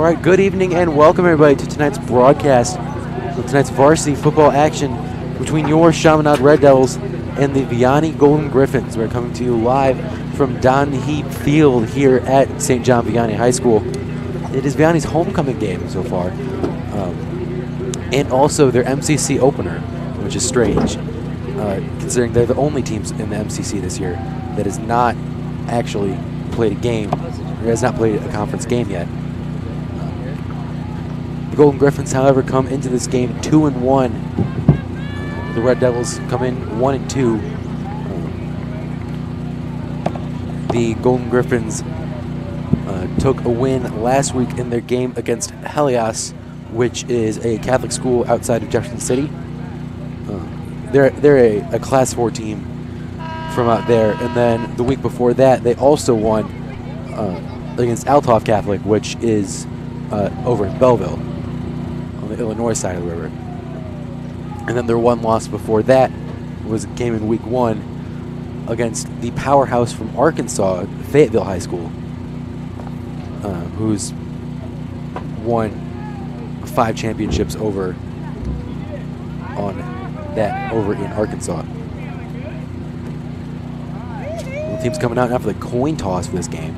All right, good evening and welcome everybody to tonight's broadcast of tonight's varsity football action between your Chaminade Red Devils and the Vianney Golden Griffins. We're coming to you live from Don Heap Field here at St. John Vianney High School. It is Vianney's homecoming game so far, and also their MCC opener, which is strange, considering they're the only teams in the MCC this year that has not actually played a game, or has not played a conference game yet. The Golden Griffins, however, come into this game 2-1. The Red Devils come in 1-2. The Golden Griffins took a win last week in their game against Helios, which is a Catholic school outside of Jefferson City. They're a Class 4 team from out there, and then the week before that, they also won against Althoff Catholic, which is over in Belleville, on the Illinois side of the river. And then their one loss before that came in week 1 against the powerhouse from Arkansas, Fayetteville High School, who's won 5 championships over in Arkansas. The team's coming out now for the coin toss for this game.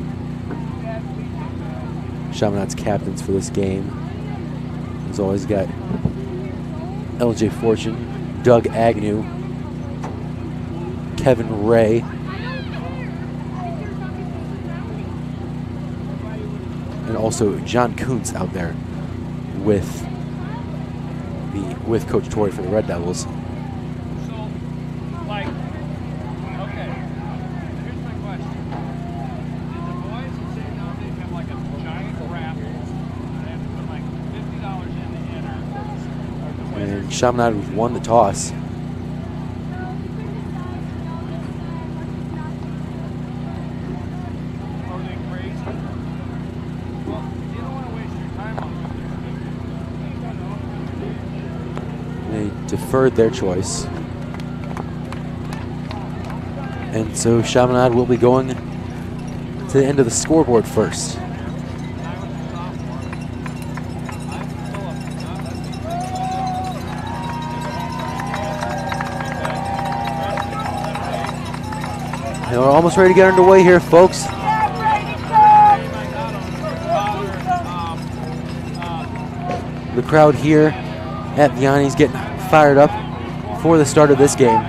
Chaminade's captains for this game. As always, got LJ Fortune, Doug Agnew, Kevin Ray, and also John Kuntz out there with Coach Torrey for the Red Devils. And Chaminade won the toss. They deferred their choice. And so Chaminade will be going to the end of the scoreboard first. And we're almost ready to get underway here, folks. The crowd here at Vianney's getting fired up for the start of this game.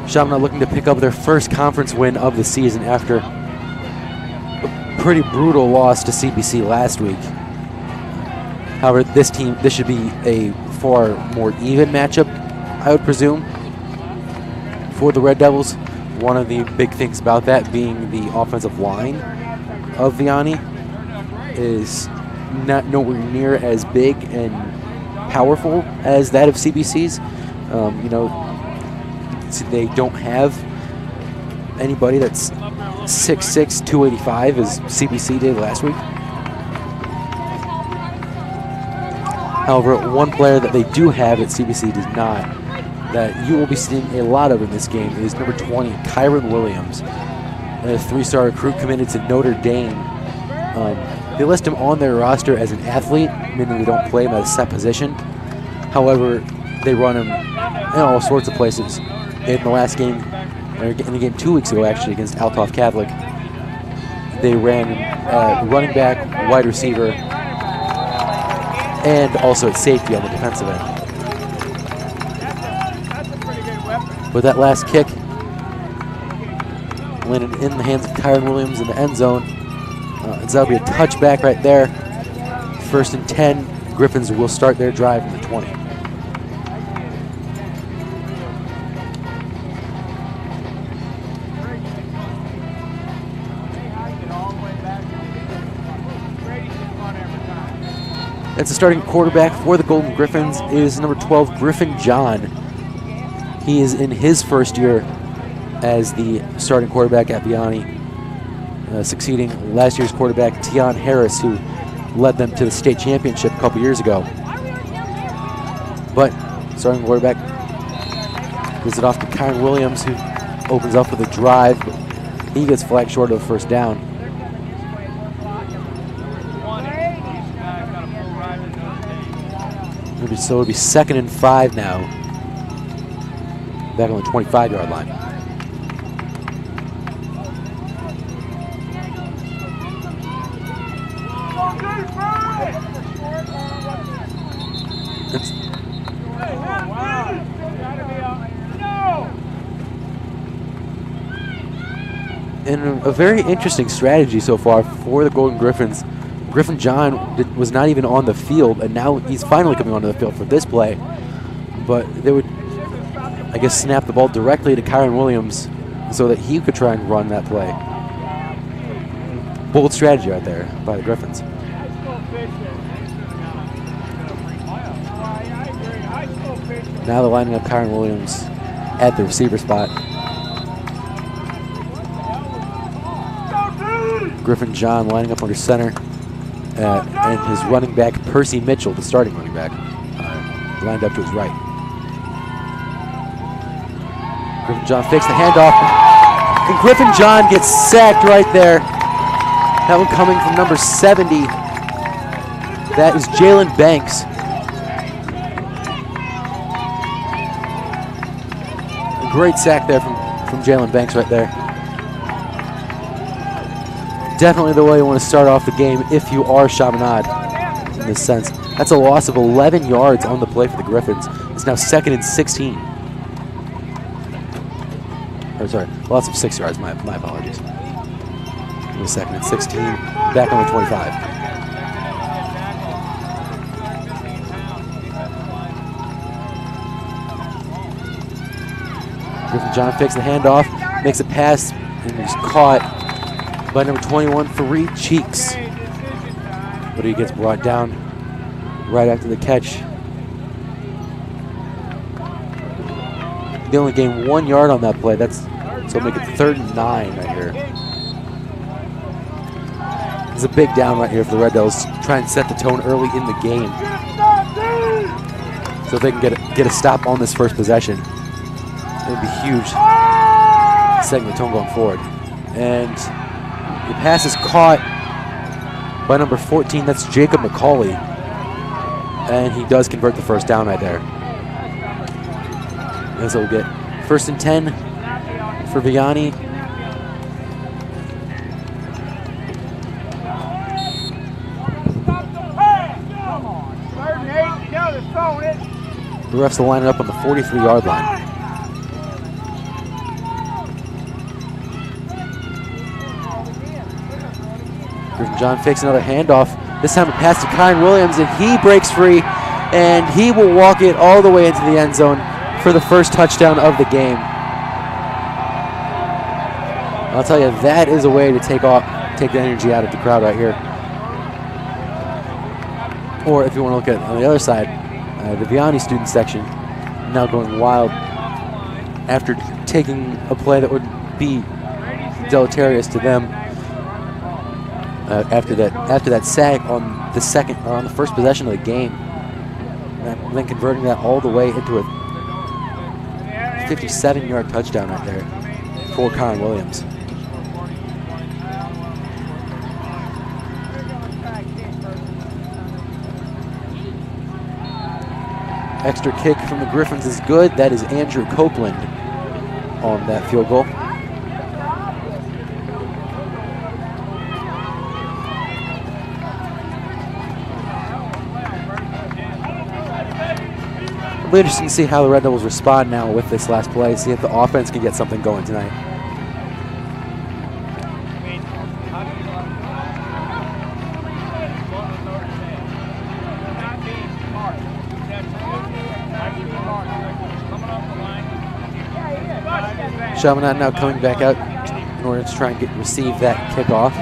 Chaminade looking to pick up their first conference win of the season after a pretty brutal loss to CBC last week. However, this should be a far more even matchup, I would presume, for the Red Devils. One of the big things about that being the offensive line of Vianney is not nowhere near as big and powerful as that of CBC's. They don't have anybody that's 6'6", 285 as CBC did last week. However, one player that they do have that CBC does not, that you will be seeing a lot of in this game, is number 20, Kyron Williams, a 3-star recruit committed to Notre Dame. They list him on their roster as an athlete, meaning they don't play him at a set position. However, they run him in all sorts of places. In the last game, or in the game 2 weeks ago actually, against Althoff Catholic, they ran running back, wide receiver, and also at safety on the defensive end. But that last kick landed in the hands of Kyron Williams in the end zone. So that'll be a touchback right there. 1st and 10. Griffins will start their drive from the 20. That's the starting quarterback for the Golden Griffins is number 12, Griffin John. He is in his first year as the starting quarterback at Vianney, succeeding last year's quarterback, Tion Harris, who led them to the state championship a couple years ago. But starting quarterback gives it off to Kyron Williams, who opens up with a drive, but he gets flagged short of the first down. So it'll be 2nd and 5 now. Back on the 25-yard line. And a very interesting strategy so far for the Golden Griffins. Griffin John was not even on the field, and now he's finally coming onto the field for this play. But they would, I guess, snap the ball directly to Kyron Williams so that he could try and run that play. Bold strategy right there by the Griffins. Now they're lining up Kyron Williams at the receiver spot. Griffin John lining up under center. And his running back, Percy Mitchell, the starting running back, lined up to his right. Griffin John fakes the handoff. And Griffin John gets sacked right there. That one coming from number 70. That is Jalen Banks. A great sack there from Jalen Banks right there. Definitely the way you want to start off the game if you are Chaminade in this sense. That's a loss of 11 yards on the play for the Griffins. It's now 2nd and 16. Or sorry, loss of 6 yards, my apologies. It was 2nd and 16, back on the 25. Griffin John fakes the handoff, makes a pass, and he's caught by number 21, Fareed Cheeks. But he gets brought down right after the catch. They only gained 1 yard on that play. So make it 3rd and 9 right here. It's a big down right here for the Red Devils. Try and set the tone early in the game, so if they can get a stop on this first possession, it would be huge, setting the tone going forward. And the pass is caught by number 14. That's Jacob McCauley. And he does convert the first down right there. And so we'll get 1st and 10 for Vianney. The refs will line it up on the 43-yard line. Griffin John fakes another handoff. This time a pass to Kyron Williams, and he breaks free, and he will walk it all the way into the end zone for the first touchdown of the game. I'll tell you, that is a way to take the energy out of the crowd right here. Or if you want to look at on the other side, the Vianney student section now going wild after taking a play that would be deleterious to them. After that sack on the first possession of the game, and then converting that all the way into a 57-yard touchdown right there for Kyron Williams. Extra kick from the Griffins is good. That is Andrew Copeland on that field goal. It'll be interesting to see how the Red Devils respond now with this last play, see if the offense can get something going tonight. Chaminade now coming back out in order to try and receive that kickoff.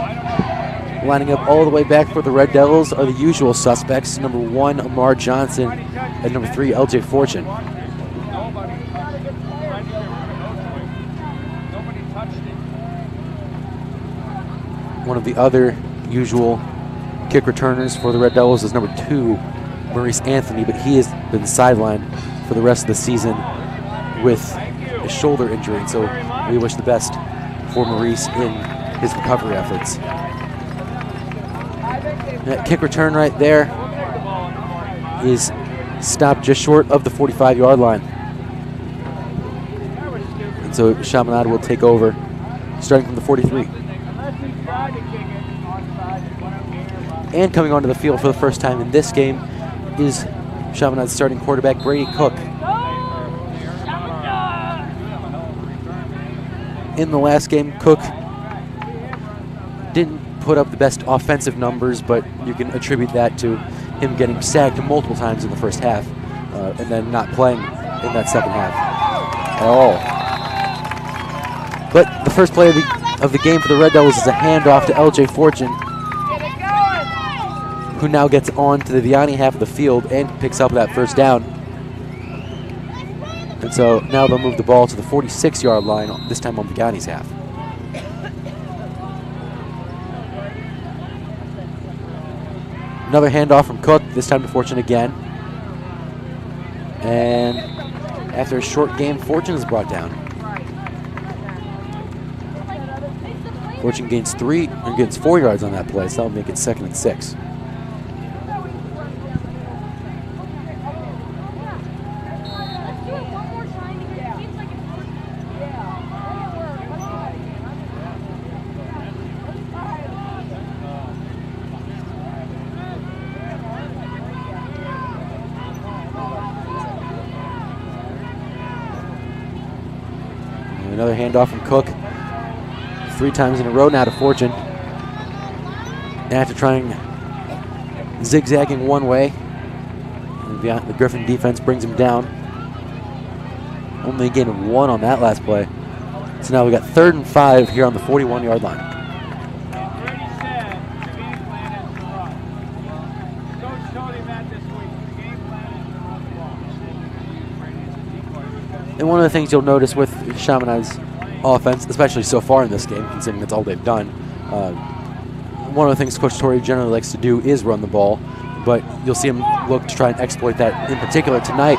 Lining up all the way back for the Red Devils are the usual suspects. Number 1, Amar Johnson, and number 3, LJ Fortune. One of the other usual kick returners for the Red Devils is number 2, Maurice Anthony, but he has been sidelined for the rest of the season with a shoulder injury, and so we wish the best for Maurice in his recovery efforts. That kick return right there is stopped just short of the 45-yard line. And so Chaminade will take over, starting from the 43. And coming onto the field for the first time in this game is Chaminade's starting quarterback, Brady Cook. In the last game, Cook didn't put up the best offensive numbers, but you can attribute that to him getting sacked multiple times in the first half and then not playing in that second half at all. But the first play of the game for the Red Devils is a handoff to LJ Fortune, who now gets on to the Vianney half of the field and picks up that first down. And so now they'll move the ball to the 46-yard line, this time on Vianney's half. Another handoff from Cook, this time to Fortune again. And after a short game, Fortune is brought down. Fortune gains 4 yards on that play, so that'll make it 2nd and 6. Another handoff from Cook. 3 times in a row now to Fortune. And after trying zigzagging one way, the Griffin defense brings him down. Only a gain of 1 on that last play. So now we got 3rd and 5 here on the 41-yard line. And one of the things you'll notice with Chaminade's offense, especially so far in this game, considering that's all they've done, one of the things Coach Torrey generally likes to do is run the ball, but you'll see him look to try and exploit that in particular tonight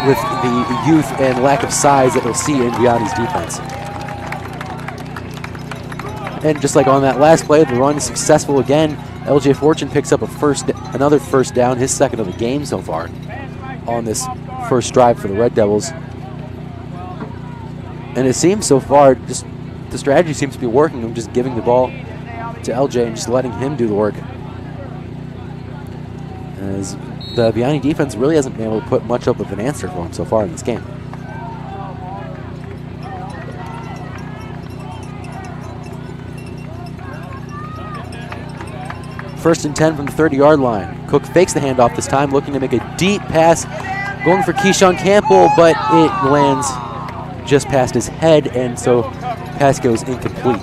with the youth and lack of size that they'll see in Vianney's defense. And just like on that last play, the run is successful again. LJ Fortune picks up another first down, his 2nd of the game so far on this first drive for the Red Devils. And it seems so far, just the strategy seems to be working. I'm just giving the ball to LJ and just letting him do the work. As the Vianney defense really hasn't been able to put much up of an answer for him so far in this game. First and 10 from the 30-yard line. Cook fakes the handoff this time, looking to make a deep pass, going for Keyshawn Campbell, but it lands just past his head, and so pass goes incomplete.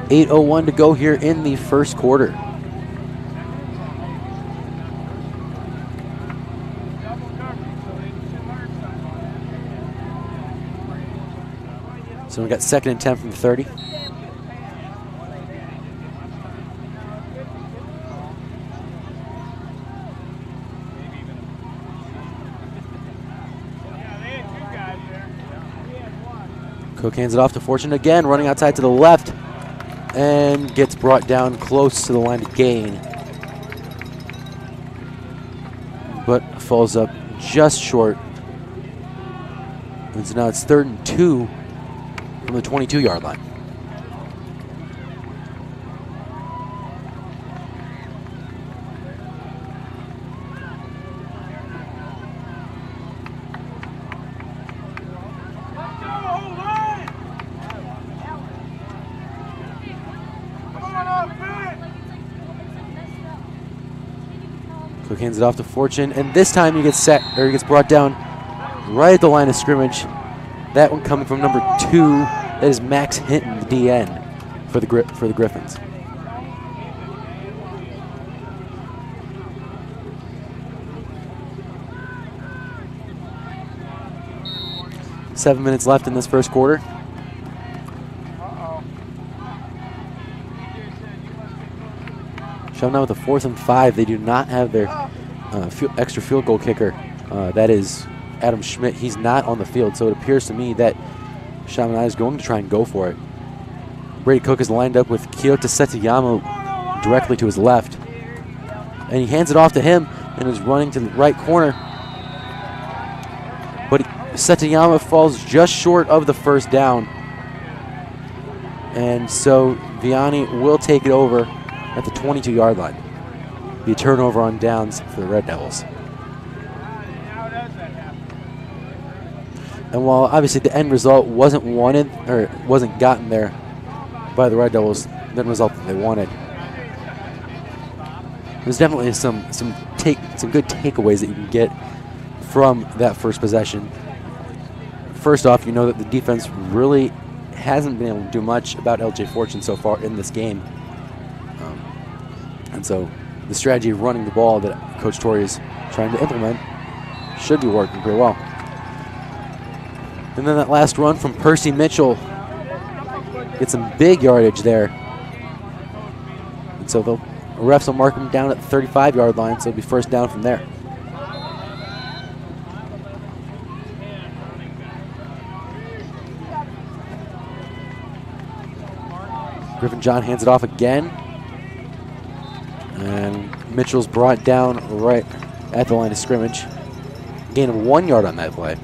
8:01 to go here in the first quarter. So we got 2nd and 10 from the 30. Cook hands it off to Fortune again, running outside to the left, and gets brought down close to the line to gain, but falls up just short. And so now it's 3rd and 2 from the 22-yard line. Cook hands it off to Fortune, and this time he gets brought down right at the line of scrimmage. That one coming from number 2. That is Max Hinton, the DN for the Griffins. Seven minutes left in this first quarter. Chaminade with a 4th and 5. They do not have their extra field goal kicker. That is Adam Schmidt. He's not on the field, so it appears to me that Chaminade is going to try and go for it. Brady Cook is lined up with Kyoto Setuyama directly to his left. And he hands it off to him and is running to the right corner. But Setayama falls just short of the first down. And so Vianney will take it over at the 22-yard line. Be a turnover on downs for the Red Devils. And while obviously the end result wasn't wanted, or wasn't gotten there by the Red Devils, the end result that they wanted, there's definitely some good takeaways that you can get from that first possession. First off, you know that the defense really hasn't been able to do much about LJ Fortune so far in this game. And so the strategy of running the ball that Coach Torrey is trying to implement should be working pretty well. And then that last run from Percy Mitchell gets some big yardage there. And so the refs will mark him down at the 35-yard line, so it'll be first down from there. Griffin John hands it off again. And Mitchell's brought down right at the line of scrimmage. Gain of 1 yard on that play.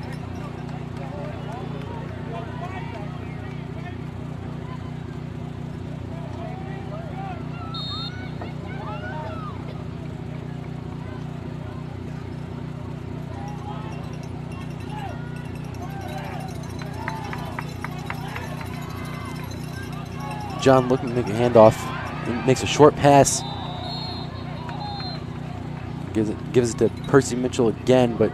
John looking to make a handoff. He makes a short pass. Gives it to Percy Mitchell again, but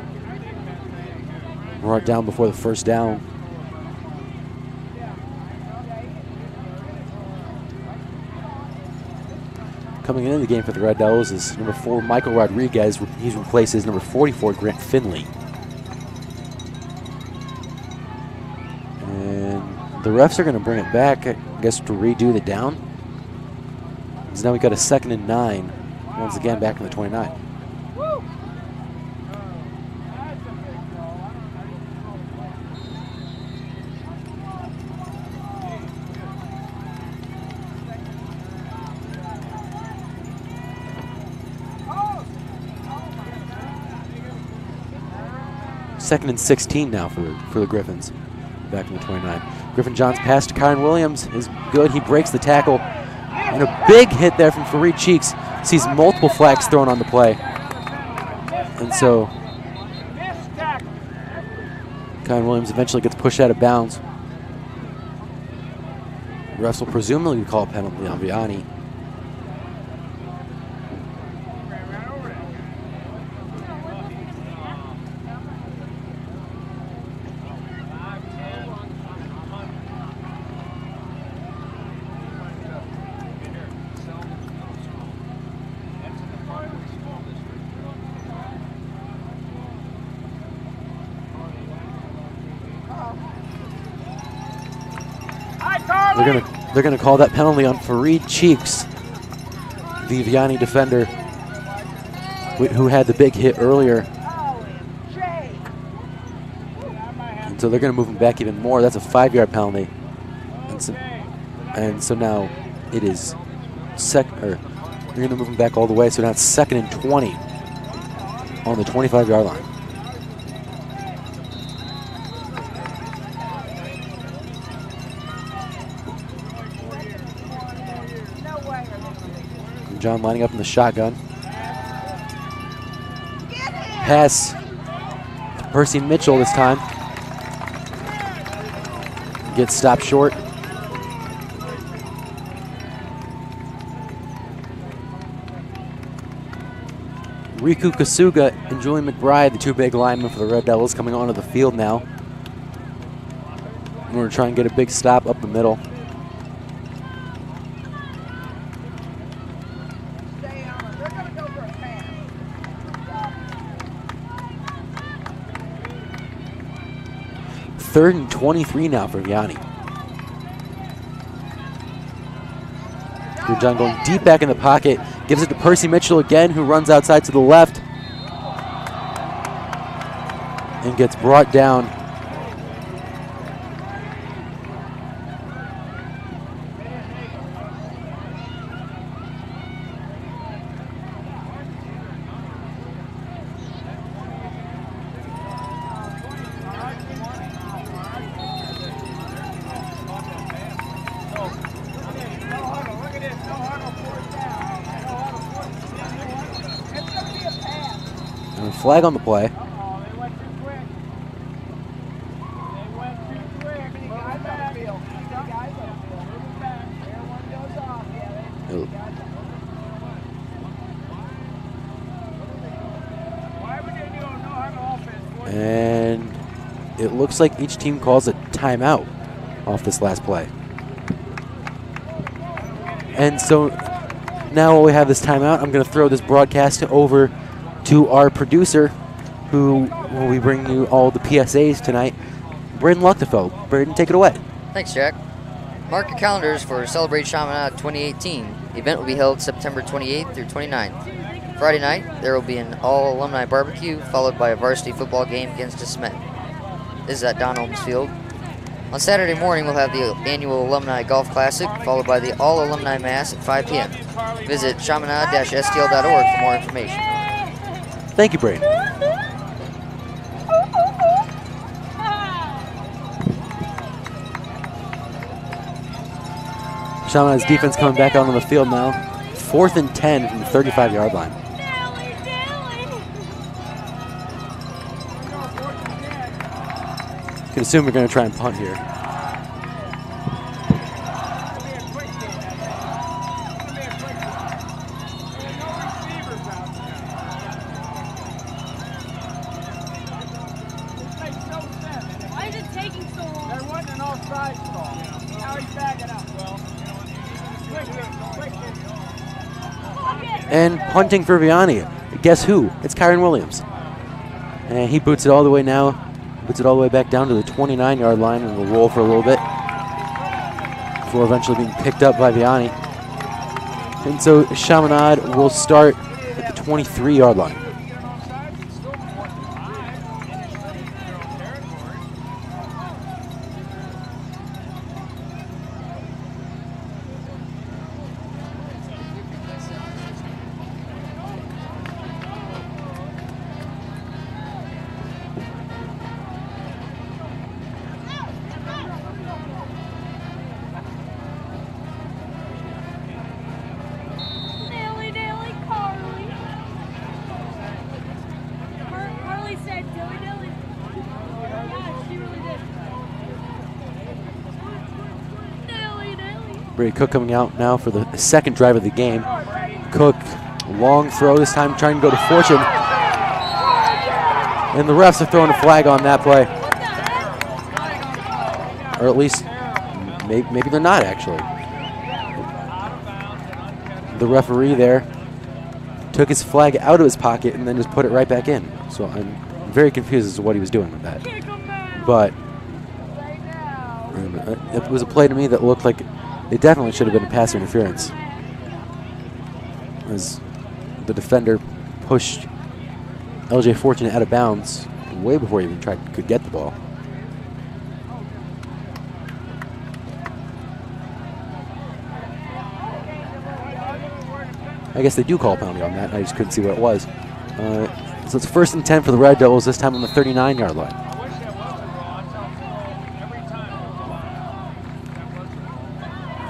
brought down before the first down. Coming into the game for the Red Devils is number 4, Michael Rodriguez. He replaces number 44, Grant Finley. And the refs are going to bring it back, I guess, to redo the down. Because now we've got a 2nd and 9. Once again, back in the 29. Second and 16 now for the Griffins, back in the 29. Griffin John's pass to Kyron Williams is good. He breaks the tackle. And a big hit there from Fareed Cheeks. Sees multiple flags thrown on the play. And so Kyron Williams eventually gets pushed out of bounds. Refs will presumably call a penalty on Vianney. They're gonna call that penalty on Fareed Cheeks, the Vianney defender, who had the big hit earlier. And so they're gonna move him back even more. That's a 5-yard penalty. And so now it is they're gonna move him back all the way. So now it's 2nd and 20 on the 25-yard line. John lining up in the shotgun. Pass to Percy Mitchell this time. Gets stopped short. Riku Kasuga and Julian McBride, the 2 big linemen for the Red Devils, coming onto the field now. We're going to try and get a big stop up the middle. Third and 23 now for Vianney. John going deep back in the pocket. Gives it to Percy Mitchell again, who runs outside to the left. And gets brought down. And a flag on the play. And it looks like each team calls a timeout off this last play. And so now while we have this timeout, I'm going to throw this broadcast over to our producer, who will be bringing you all the PSAs tonight, Braden Luchtefeld. Braden, take it away. Thanks, Jack. Mark your calendars for Celebrate Chaminade 2018. The event will be held September 28th through 29th. Friday night, there will be an all-alumni barbecue, followed by a varsity football game against DeSmet. This is at Don Holmes Field. On Saturday morning, we'll have the annual Alumni Golf Classic, followed by the All-Alumni Mass at 5 p.m. Visit chaminade-stl.org for more information. Thank you, Braden. Chaminade's defense coming back out on the field now. 4th and 10 from the 35-yard line. You can assume we're going to try and punt here. Why is it taking so long? There wasn't an offside call. Now he's backing up. And punting for Vianney. Guess who? It's Kyron Williams. And he boots it all the way now. Boots it all the way back down to the 29-yard line and will roll for a little bit before eventually being picked up by Vianney. And so Chaminade will start at the 23-yard line. Brady Cook coming out now for the second drive of the game. Cook, long throw this time, trying to go to Fortune. And the refs are throwing a flag on that play. Or at least, maybe they're not actually. The referee there took his flag out of his pocket and then just put it right back in. So I'm very confused as to what he was doing with that. But it was a play to me that looked like it definitely should have been a pass interference, as the defender pushed LJ Fortune out of bounds way before he even could get the ball. I guess they do call a penalty on that. I just couldn't see what it was. So it's 1st and 10 for the Red Devils, this time on the 39-yard line.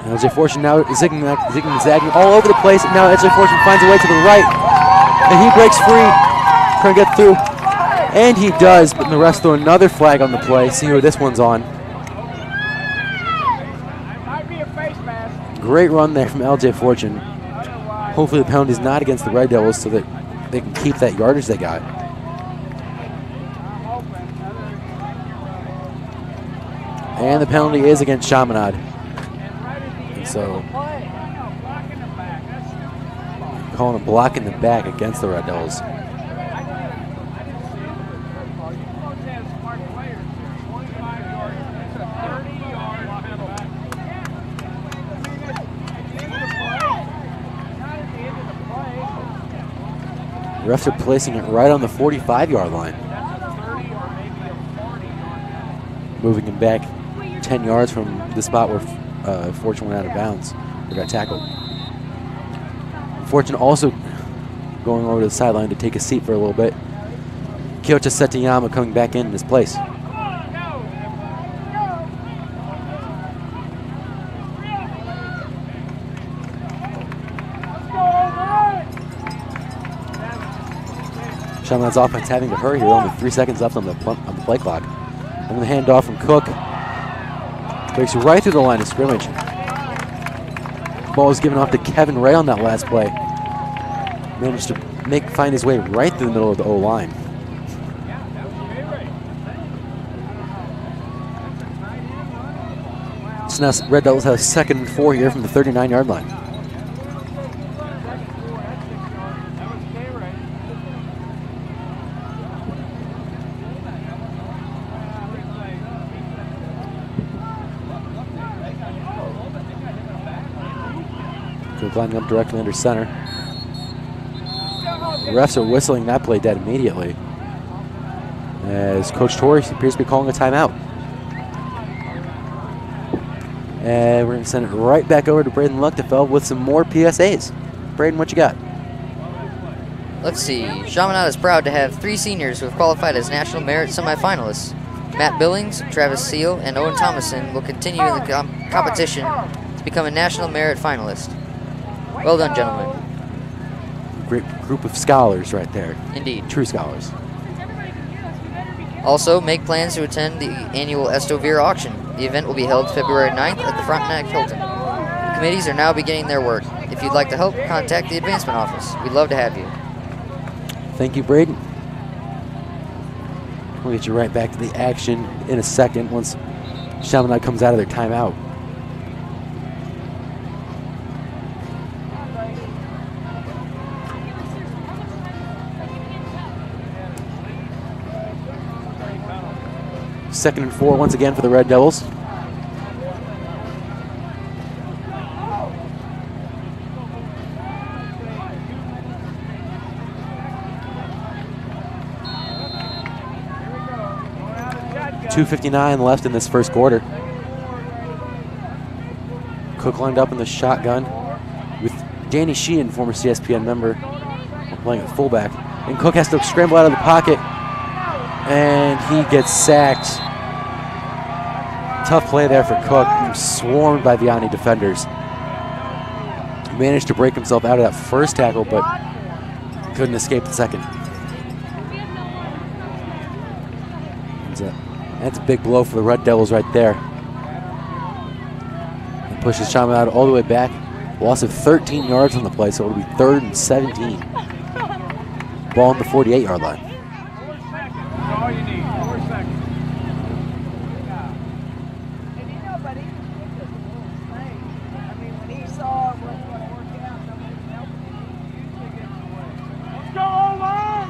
LJ Fortune now zigzagging all over the place. And now LJ Fortune finds a way to the right. And he breaks free. Trying to get through. And he does, but the refs throw another flag on the play. See who this one's on. Great run there from LJ Fortune. Hopefully the penalty's not against the Red Devils so that they can keep that yardage they got. And the penalty is against Chaminade. So, calling a block in the back against the Red Devils. The refs are placing it right on the 45-yard line. Moving him back 10 yards from the spot where Fortune went out of bounds or got tackled. Fortune also going over to the sideline to take a seat for a little bit. Kyoto Setiyama coming back in his place. Chaminade's offense having to hurry here. Only 3 seconds left on the play clock. And the handoff from Cook. Breaks right through the line of scrimmage. Ball was given off to Kevin Ray on that last play. Managed to find his way right through the middle of the O-line. So now Red Devils have a 2nd and 4 here from the 39-yard line. Cook lining up directly under center. The refs are whistling that play dead immediately, as Coach Torrey appears to be calling a timeout. And we're going to send it right back over to Braden Luchtefeld with some more PSAs. Braden, what you got? Let's see. Chaminade is proud to have 3 seniors who have qualified as National Merit semifinalists. Matt Billings, Travis Seal, and Owen Thomason will continue in the competition to become a National Merit finalist. Well done, gentlemen. Great group of scholars right there. Indeed. True scholars. Also, make plans to attend the annual Estovere auction. The event will be held February 9th at the Frontenac Hilton. The committees are now beginning their work. If you'd like to help, contact the advancement office. We'd love to have you. Thank you, Braden. We'll get you right back to the action in a second once Chaminade comes out of their timeout. Second and 4 once again for the Red Devils. .259 left in this first quarter. Cook lined up in the shotgun with Danny Sheehan, former CSPN member, playing at fullback. And Cook has to scramble out of the pocket, and he gets sacked. Tough play there for Cook. He was swarmed by Vianney defenders. He managed to break himself out of that first tackle, but couldn't escape the second. That's a big blow for the Red Devils right there. It pushes Chaminade all the way back. Loss of 13 yards on the play, so it'll be 3rd and 17. Ball on the 48-yard line. All you need, 4 seconds. Let's go, O-line!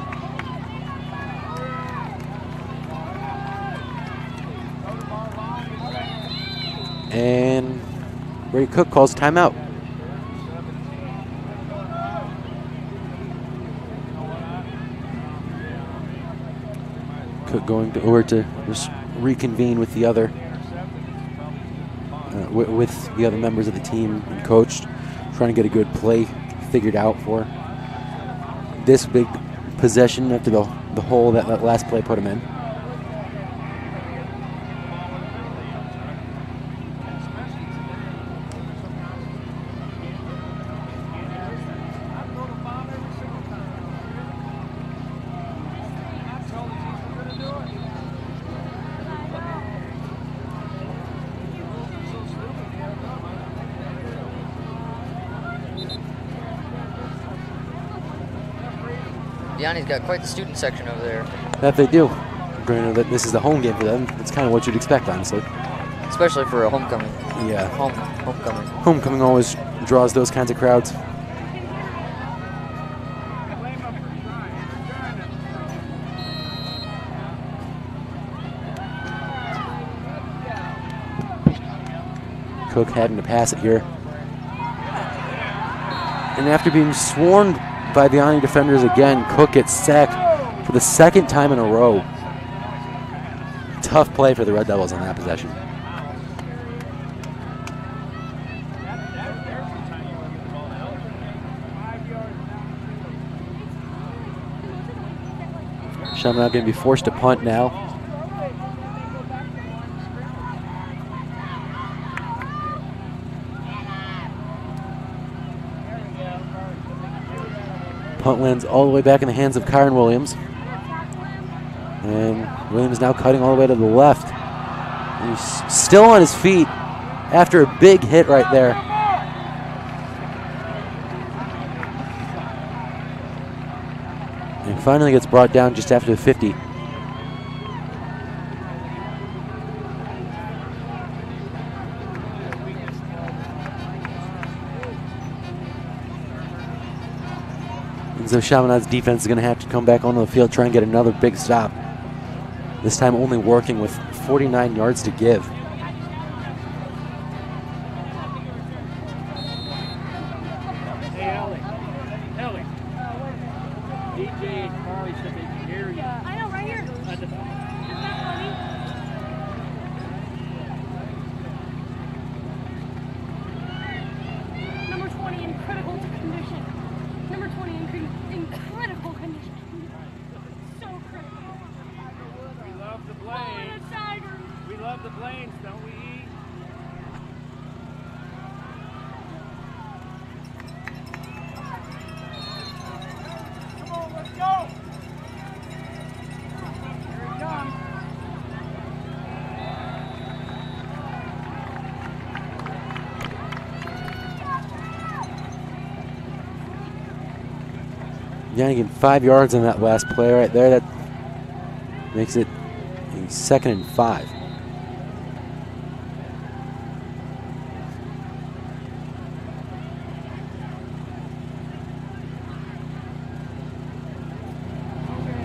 And Brady Cook calls timeout. Cook going over to just reconvene with the other with the other members of the team and coach, trying to get a good play figured out for this big possession after the hole that last play put him in. Vianney's got quite the student section over there. That they do. Granted that this is the home game for them, it's kind of what you'd expect, honestly. Especially for a homecoming. Yeah. Homecoming. Homecoming always draws those kinds of crowds. Cook having to pass it here. And after being swarmed by the Vianney defenders again, Cook gets sacked for the 2nd time in a row. Tough play for the Red Devils on that possession. Chaminade going to be forced to punt now. Punt lands all the way back in the hands of Kyron Williams. And Williams now cutting all the way to the left. He's still on his feet after a big hit right there. And finally gets brought down just after the 50. And so Chaminade's defense is going to have to come back onto the field, try and get another big stop. This time only working with 49 yards to give. Hey, Ellie. DJ and Carly said they can hear you. I know, right here. Isn't that funny? Number 20 in critical condition. Number 20 in critical condition. So critical. We love the Ball Blaines. and a Tigers. We love the Blaines, don't we? Come on, let's go. Here he comes. Vianney getting 5 yards on that last play right there. That makes it a 2nd and 5.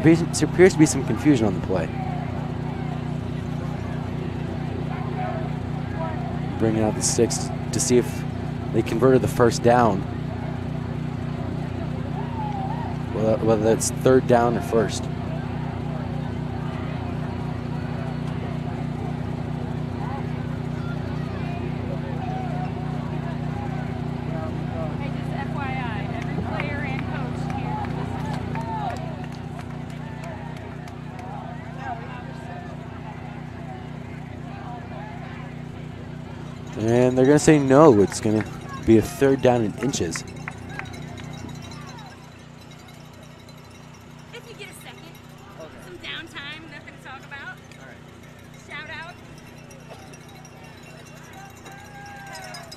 There appears to be some confusion on the play. Bringing out the sticks to see if they converted the first down. Whether that's 3rd down or 1st. Hey, just FYI, every player and coach here. And they're going to say no. It's going to be a 3rd down in inches. If you get a second, some downtime, nothing to talk about. Shout out.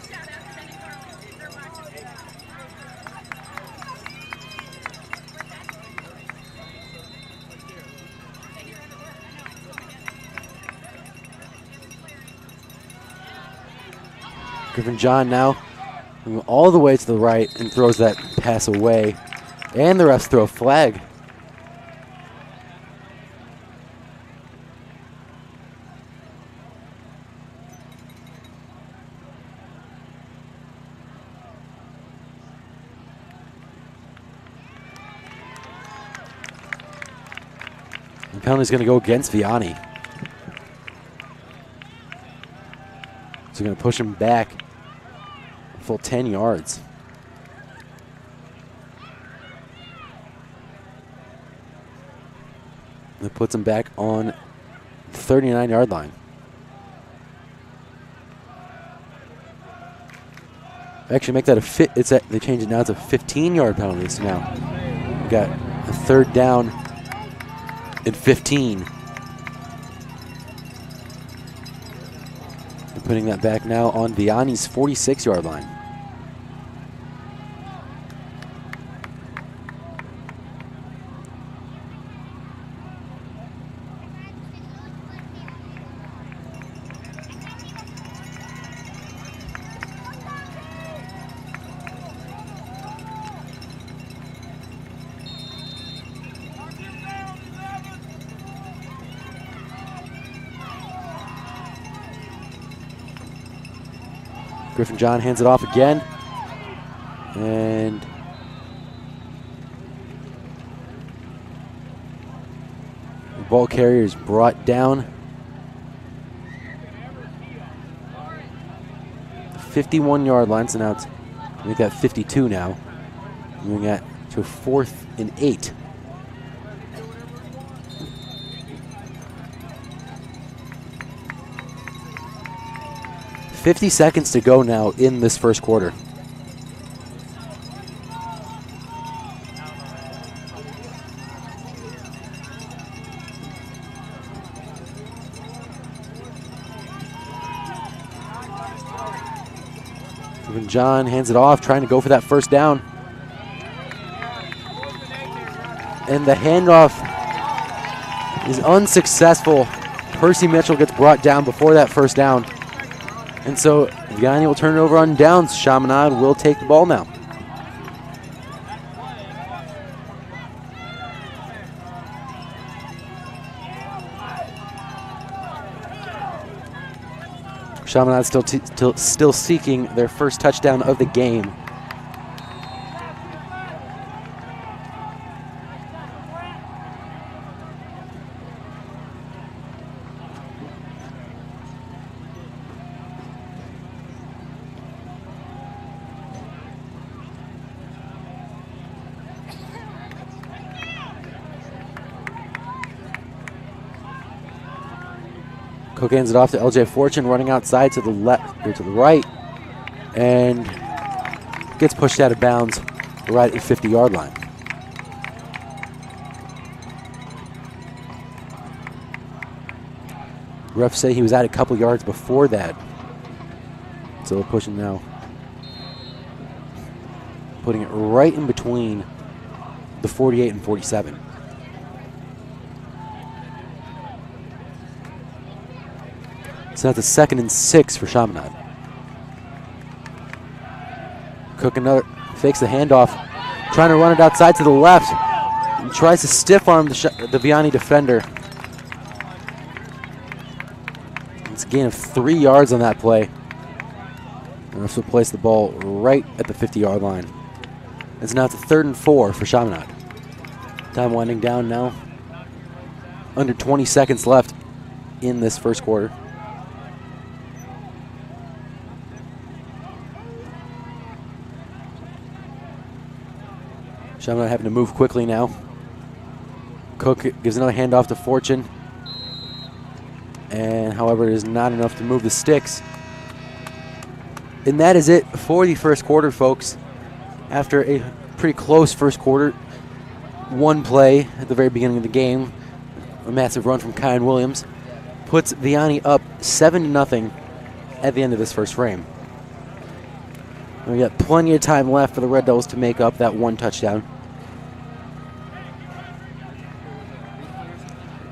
Shout out to Ben and Carly. They're watching. Griffin John now moving all the way to the right and throws that pass away. And the refs throw a flag. The penalty's going to go against Vianney. So going to push him back a full 10 yards. That puts him back on the 39-yard line. Actually, make that a they change it now. It's a 15-yard penalty. So now we got a 3rd down and 15. We're putting that back now on Vianney's 46-yard line. Griffin John hands it off again. And the ball carrier is brought down. The 51-yard line, so now it's make that 52 now. Moving that to 4th and 8. .50 seconds to go now in this first quarter. When John hands it off, trying to go for that first down. And the handoff is unsuccessful. Percy Mitchell gets brought down before that first down. And so Vianney will turn it over on downs. Chaminade will take the ball now. Chaminade still seeking their first touchdown of the game. Cook hands it off to LJ Fortune, running outside to the left or to the right, and gets pushed out of bounds right at the 50-yard line. Refs say he was out a couple yards before that, so they're pushing now, putting it right in between the 48 and 47. So that's a 2nd and 6 for Chaminade. Cook fakes the handoff, trying to run it outside to the left, and tries to stiff arm the Vianney defender. It's a gain of 3 yards on that play. And refs will place the ball right at the 50-yard line. It's now 3rd and 4 for Chaminade. Time winding down now. Under 20 seconds left in this first quarter. Chaminade having to move quickly now. Cook gives another handoff to Fortune. And however, it is not enough to move the sticks. And that is it for the first quarter, folks. After a pretty close first quarter, one play at the very beginning of the game, a massive run from Kyan Williams, puts Vianney up 7-0 at the end of this first frame. And we got plenty of time left for the Red Devils to make up that one touchdown.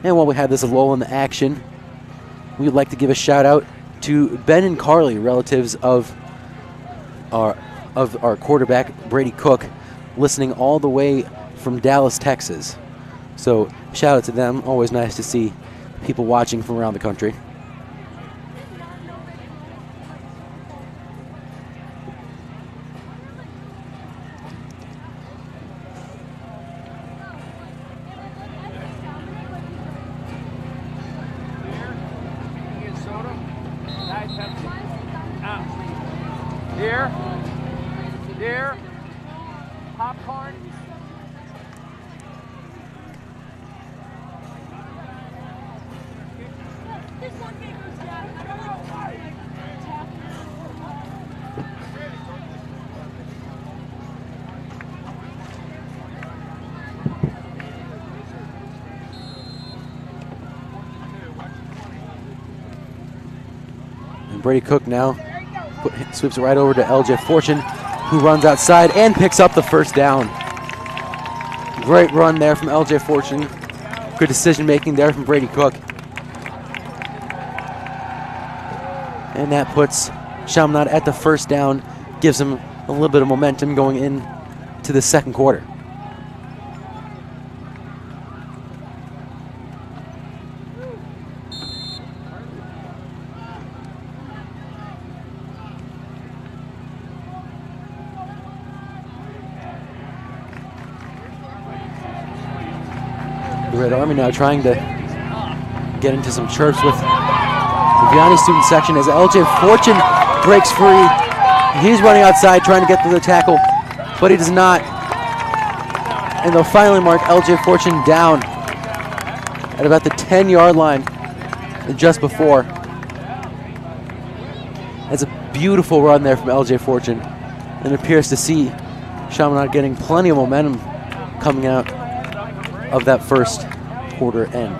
And while we have this lull in the action, we'd like to give a shout out to Ben and Carly, relatives of our quarterback, Brady Cook, listening all the way from Dallas, Texas. So shout out to them. Always nice to see people watching from around the country. Here. Popcorn. And Brady Cook now sweeps it right over to LJ Fortune, who runs outside and picks up the first down. Great run there from LJ Fortune. Good decision making there from Brady Cook. And that puts Chaminade at the first down, gives him a little bit of momentum going into the second quarter. The Red Army now trying to get into some chirps with the Vianney student section as LJ Fortune breaks free. He's running outside trying to get to the tackle, but he does not. And they'll finally mark LJ Fortune down at about the 10-yard line just before. That's a beautiful run there from LJ Fortune, and it appears to see Chaminade getting plenty of momentum coming out of that first quarter end.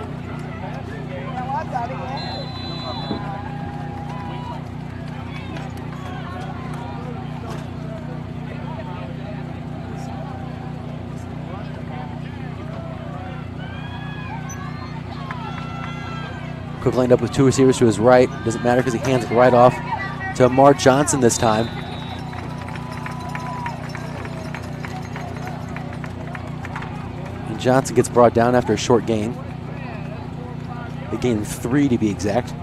Cook lined up with 2 receivers to his right. Doesn't matter because he hands it right off to Amar Johnson this time. And Johnson gets brought down after a short gain. They gained 3 to be exact.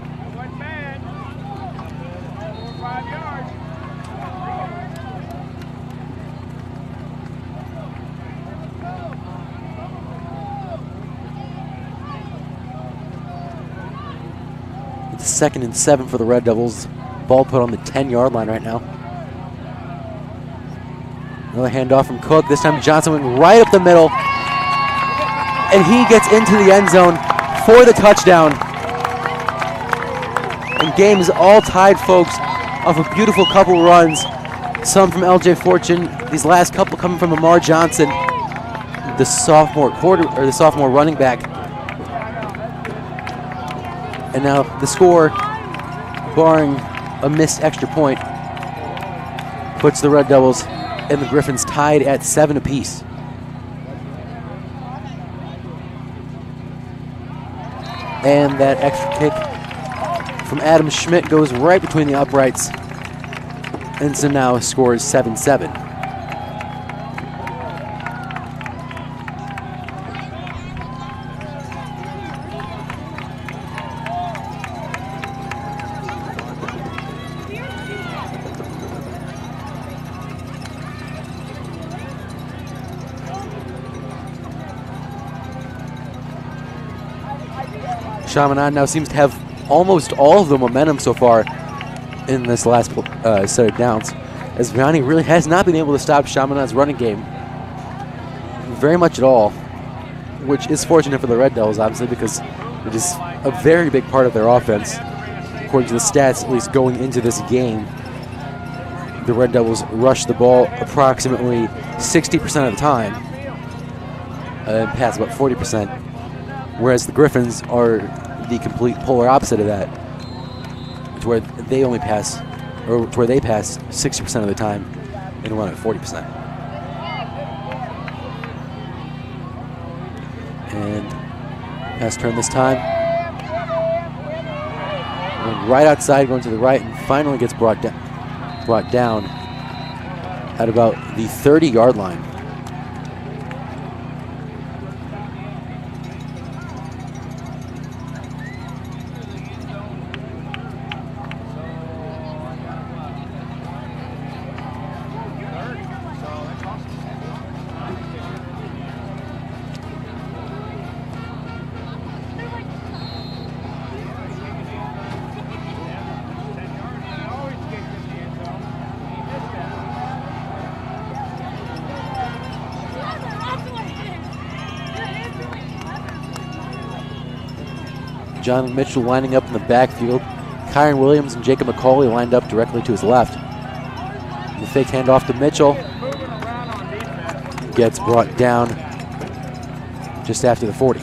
It's 2nd and 7 for the Red Devils. Ball put on the 10-yard line right now. Another handoff from Cook. This time Johnson went right up the middle. And he gets into the end zone for the touchdown. And game is all tied, folks, off a beautiful couple runs. Some from LJ Fortune. These last couple coming from Amar Johnson, the sophomore running back. And now the score, barring a missed extra point, puts the Red Devils and the Griffins tied at 7 apiece. And that extra kick from Adam Schmidt goes right between the uprights. And so now scores 7-7. Chaminade now seems to have almost all of the momentum so far in this last set of downs, as Vianney really has not been able to stop Chaminade's running game very much at all, which is fortunate for the Red Devils, obviously, because it is a very big part of their offense. According to the stats, at least going into this game, the Red Devils rush the ball approximately 60% of the time and pass about 40%, whereas the Griffins are the complete polar opposite of that, to where they only pass, or to where they pass 60% of the time and run at 40%. And pass turn this time. And right outside, going to the right, and finally gets brought down at about the 30-yard line. John Mitchell lining up in the backfield. Kyron Williams and Jacob McCauley lined up directly to his left. The fake handoff to Mitchell. Gets brought down just after the 40.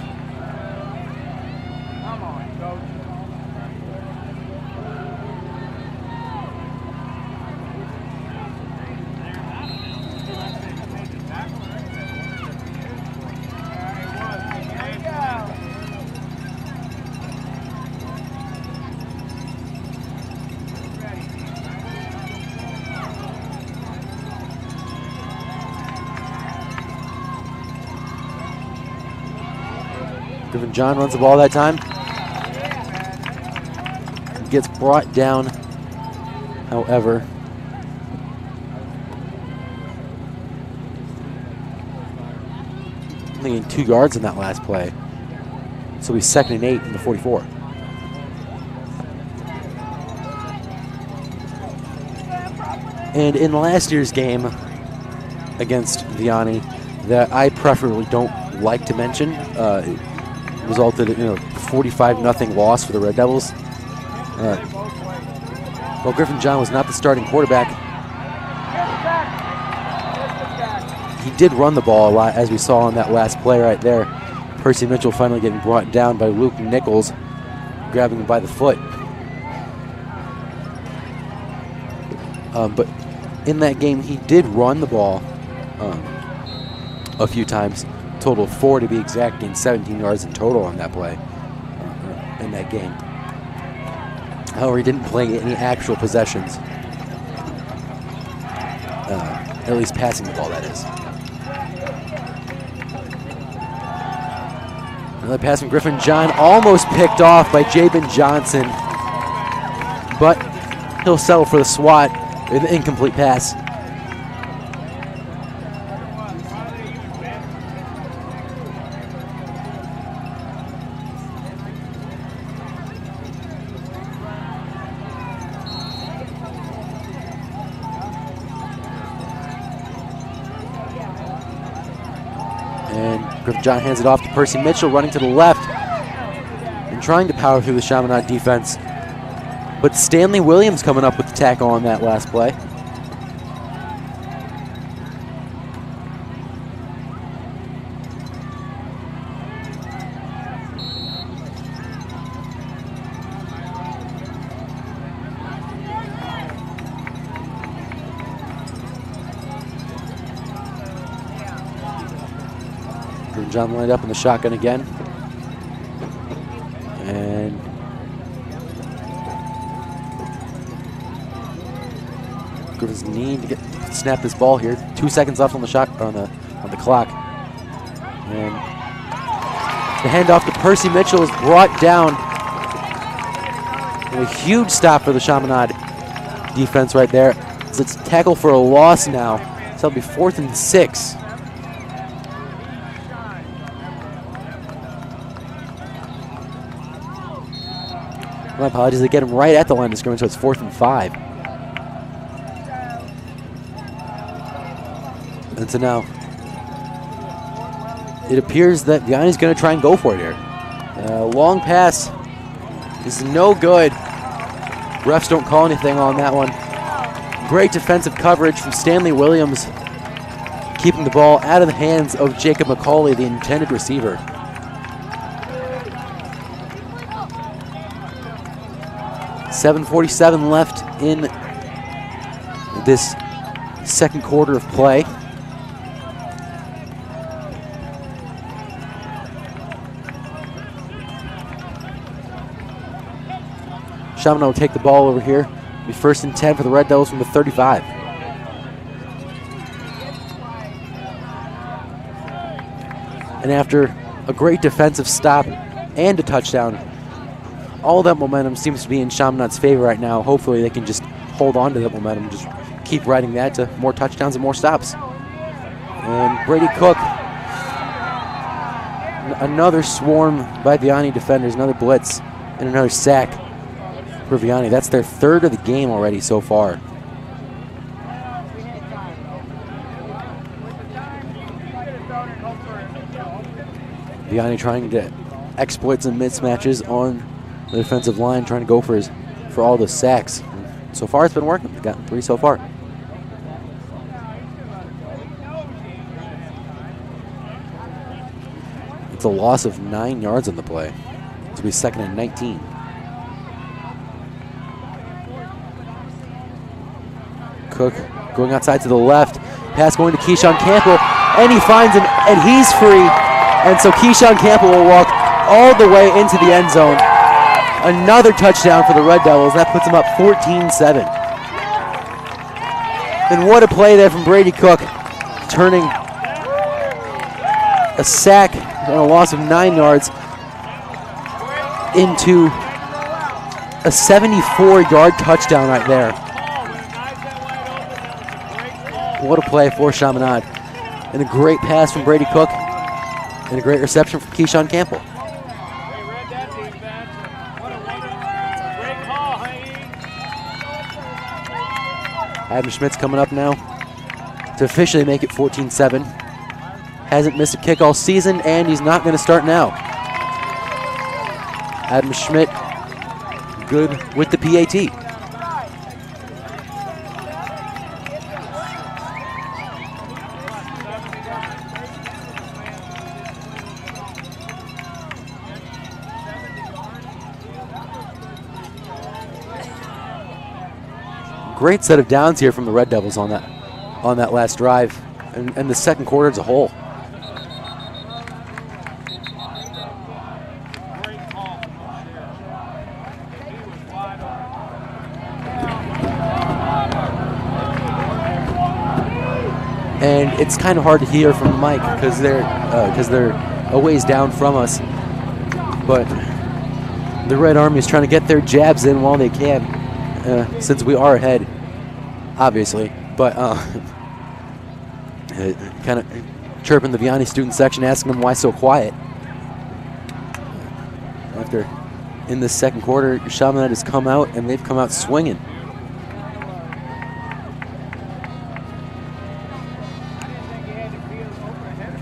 Griffin John runs the ball that time. Gets brought down, however. Only gained 2 yards in that last play. So he's 2nd and 8 from the 44. And in last year's game against Vianney, that I preferably don't like to mention, resulted in a 45-0 loss for the Red Devils. Well, Griffin John was not the starting quarterback. He did run the ball a lot, as we saw on that last play right there. Percy Mitchell finally getting brought down by Luke Nichols, grabbing him by the foot. But in that game, he did run the ball a few times. Total of 4 to be exact, gained 17 yards in total on that play in that game. However, he didn't play any actual possessions. At least passing the ball, that is. Another pass from Griffin John, almost picked off by Jabin Johnson, but he'll settle for the swat with an incomplete pass. Griffin John hands it off to Percy Mitchell, running to the left and trying to power through the Chaminade defense. But Stanley Williams coming up with the tackle on that last play. John lined up in the shotgun again. And Griffin's need to snap this ball here. 2 seconds left on the on the clock. And the handoff to Percy Mitchell is brought down. And a huge stop for the Chaminade defense right there. So it's tackle for a loss now. So it'll be 4th and 6. My apologies, they get him right at the line of scrimmage, so it's 4th and 5. And so now, it appears that Vianney's going to try and go for it here. Long pass is no good. Refs don't call anything on that one. Great defensive coverage from Stanley Williams, keeping the ball out of the hands of Jacob McCauley, the intended receiver. .747 left in this second quarter of play. Chaminade will take the ball over here. It'll be 1st and 10 for the Red Devils from the 35. And after a great defensive stop and a touchdown, all that momentum seems to be in Chaminade's favor right now. Hopefully they can just hold on to that momentum, just keep riding that to more touchdowns and more stops. And Brady Cook, another swarm by Vianney defenders, another blitz, and another sack for Vianney. That's their 3rd of the game already so far. Vianney trying to exploit some mismatches on the defensive line, trying to go for all the sacks. And so far, it's been working. They've gotten 3 so far. It's a loss of 9 yards on the play. It'll be 2nd and 19. Cook going outside to the left. Pass going to Keyshawn Campbell, and he finds him, and he's free. And so Keyshawn Campbell will walk all the way into the end zone. Another touchdown for the Red Devils. That puts them up 14-7. And what a play there from Brady Cook, turning a sack and a loss of 9 yards into a 74-yard touchdown right there. What a play for Chaminade. And a great pass from Brady Cook and a great reception from Keyshawn Campbell. Adam Schmidt's coming up now to officially make it 14-7. Hasn't missed a kick all season, and he's not going to start now. Adam Schmidt, good with the PAT. Great set of downs here from the Red Devils on that last drive, and the second quarter as a whole. and it's kind of hard to hear from the mic because they're a ways down from us. But the Red Army is trying to get their jabs in while they can, since we are ahead, obviously. But kind of chirping the Vianney student section, asking them why so quiet. After in the second quarter, Chaminade has come out, and they've come out swinging.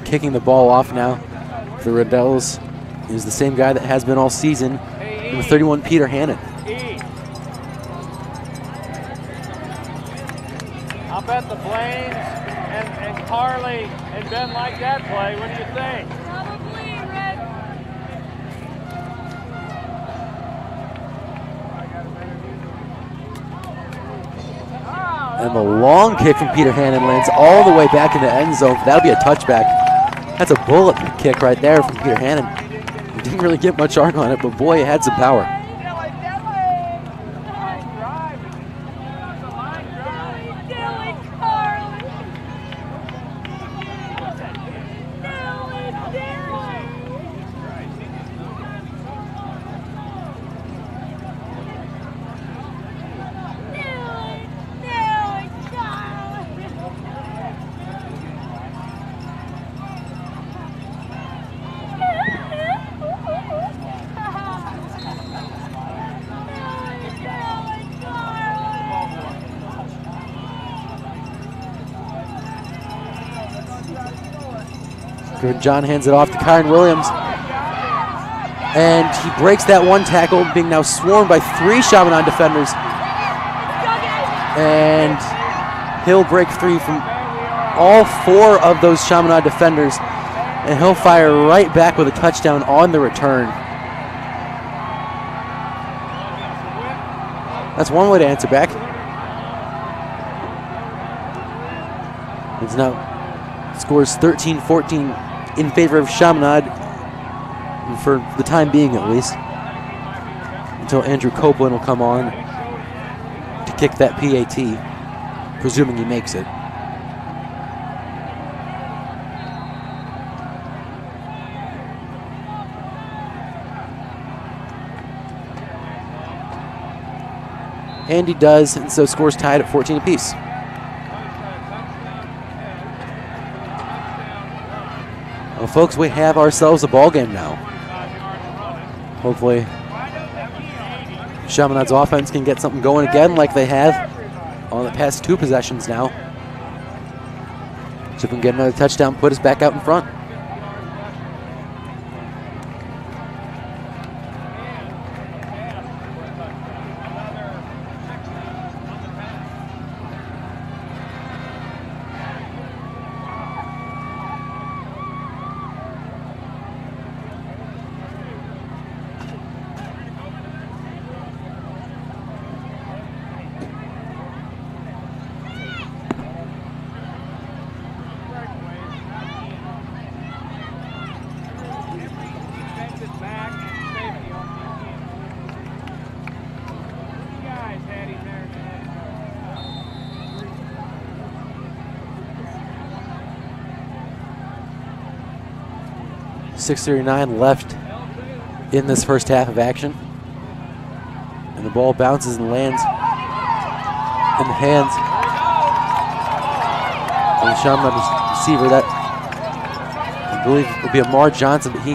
Kicking the ball off now for the Red Devils is the same guy that has been all season, number 31, Peter Hannon. I'll bet the Blaines and Carly and Ben like that play. What do you think? Probably, Red. And the long kick from Peter Hannon lands all the way back in the end zone. That'll be a touchback. That's a bullet kick right there from Peter Hannon. He didn't really get much arc on it, but boy, it had some power. John hands it off to Kyron Williams. And he breaks that one tackle, being now swarmed by 3 Chaminade defenders. And he'll break free from all 4 of those Chaminade defenders. And he'll fire right back with a touchdown on the return. That's one way to answer back. It's now scores 13-14 in favor of Chaminade, for the time being at least, until Andrew Copeland will come on to kick that PAT, presuming he makes it. And he does, and so scores tied at 14 apiece. Well, folks, we have ourselves a ball game now. Hopefully, Chaminade's offense can get something going again like they have on the past 2 possessions now. So if we can get another touchdown, put us back out in front. .639 left in this first half of action. And the ball bounces and lands in the hands of the Chaminade receiver. That, I believe, would be Amar Johnson, but he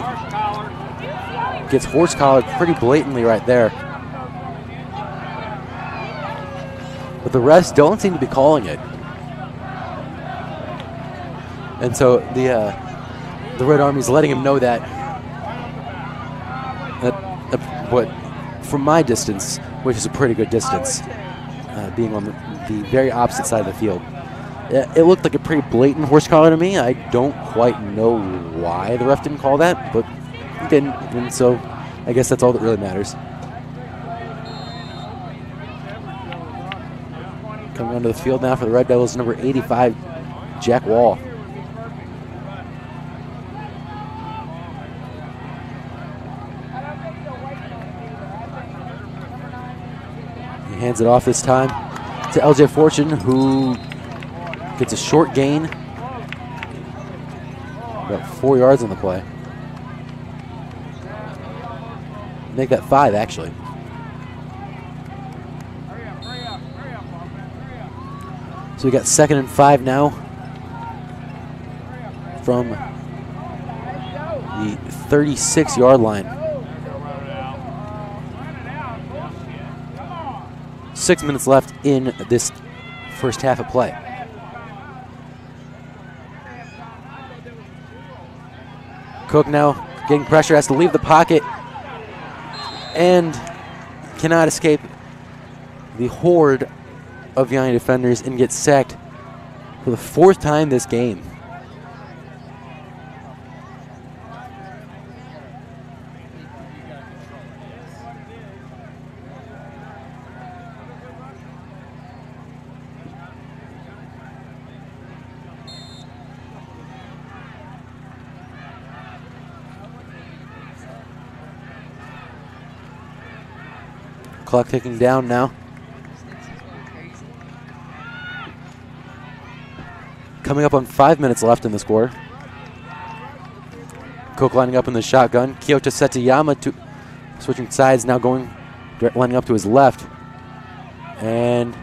gets horse-collared pretty blatantly right there. But the rest don't seem to be calling it. And so the Red Army's letting him know that what, from my distance, which is a pretty good distance, being on the very opposite side of the field, it looked like a pretty blatant horse collar to me. I don't quite know why the ref didn't call that, but he didn't, and so I guess that's all that really matters. Coming onto the field now for the Red Devils, number 85, Jack Wall. He hands it off this time to LJ Fortune, who gets a short gain About 4 yards on the play. Make that 5, actually. So we got 2nd and 5 now from the 36-yard line. 6 minutes left in this first half of play. Cook now getting pressure, has to leave the pocket and cannot escape the horde of Vianney defenders and gets sacked for the 4th time this game. Clock ticking down now. Coming up on 5 minutes left in this quarter. Cook lining up in the shotgun. Kyoto Setayama switching sides, now lining up to his left. And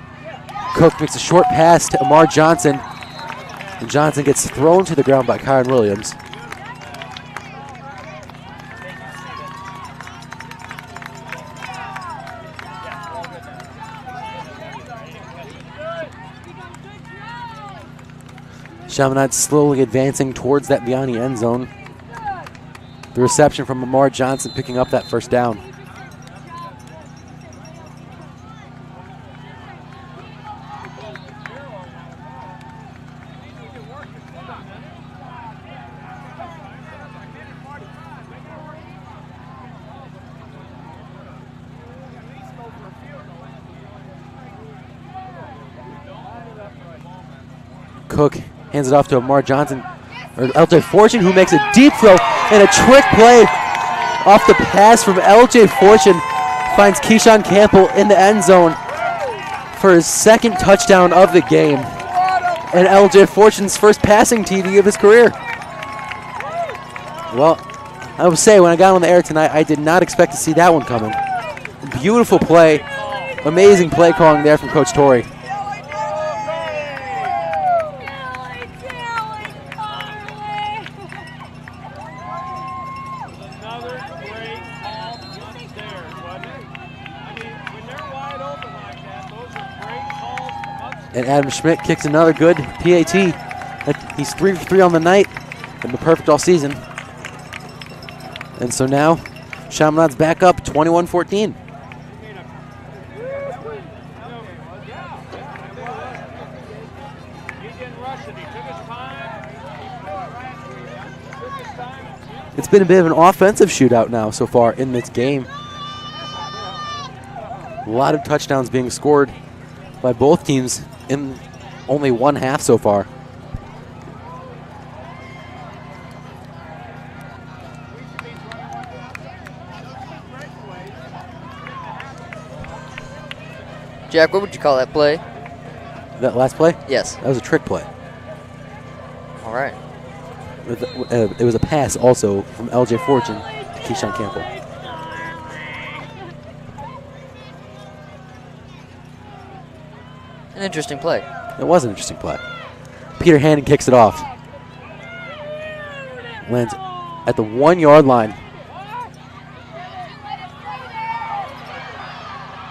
Cook makes a short pass to Amar Johnson. And Johnson gets thrown to the ground by Kyron Williams. Chaminade slowly advancing towards that Vianney end zone. The reception from Amar Johnson picking up that first down. Cook hands it off to Amar Johnson, or LJ Fortune, who makes a deep throw and a trick play off the pass from LJ Fortune. Finds Keyshawn Campbell in the end zone for his 2nd touchdown of the game. And LJ Fortune's first passing TD of his career. Well, I will say, when I got on the air tonight, I did not expect to see that one coming. Beautiful play. Amazing play calling there from Coach Torrey. And Adam Schmidt kicks another good PAT. He's 3 for 3 on the night and the perfect all season. And so now Chaminade's back up 21-14. It's been a bit of an offensive shootout now so far in this game. A lot of touchdowns being scored by both teams in only one half so far. Jack, what would you call that play? That last play? Yes. That was a trick play. All right. It was a pass also from LJ Fortune to Keyshawn Campbell. An interesting play. It was an interesting play. Peter Hannon kicks it off. Lands at the 1-yard line.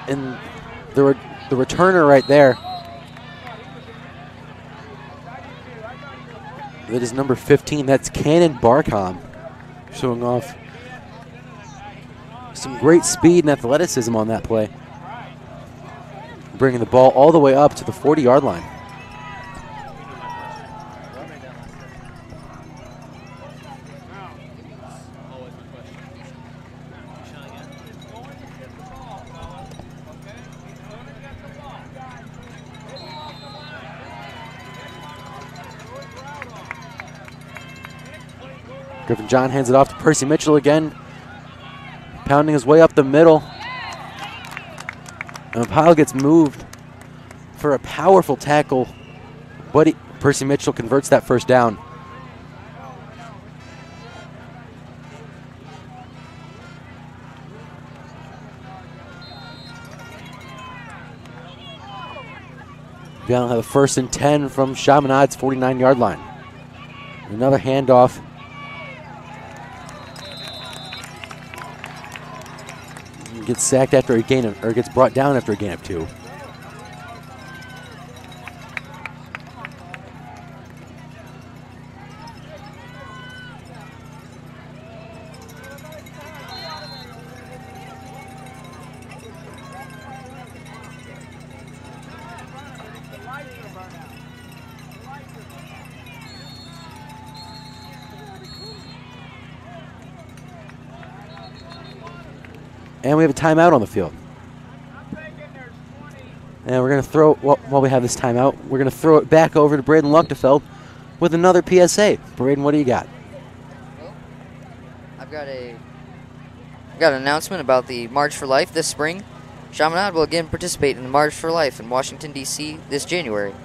And the returner right there, that is number 15. That's Cannon Barcom, showing off some great speed and athleticism on that play, bringing the ball all the way up to the 40-yard line. Griffin John hands it off to Percy Mitchell again, pounding his way up the middle. And the pile gets moved for a powerful tackle, but Percy Mitchell converts that first down. Vianney will have a 1st and 10 from Chaminade's 49-yard line. Another handoff. Gets sacked after a gain of, or gets brought down after a gain of 2. And we have a timeout on the field. And we're going to throw, while we have this timeout, we're going to throw it back over to Braden Luchtefeld with another PSA. Braden, what do you got? Well, I've got an announcement about the March for Life this spring. Chaminade will again participate in the March for Life in Washington, D.C. this January.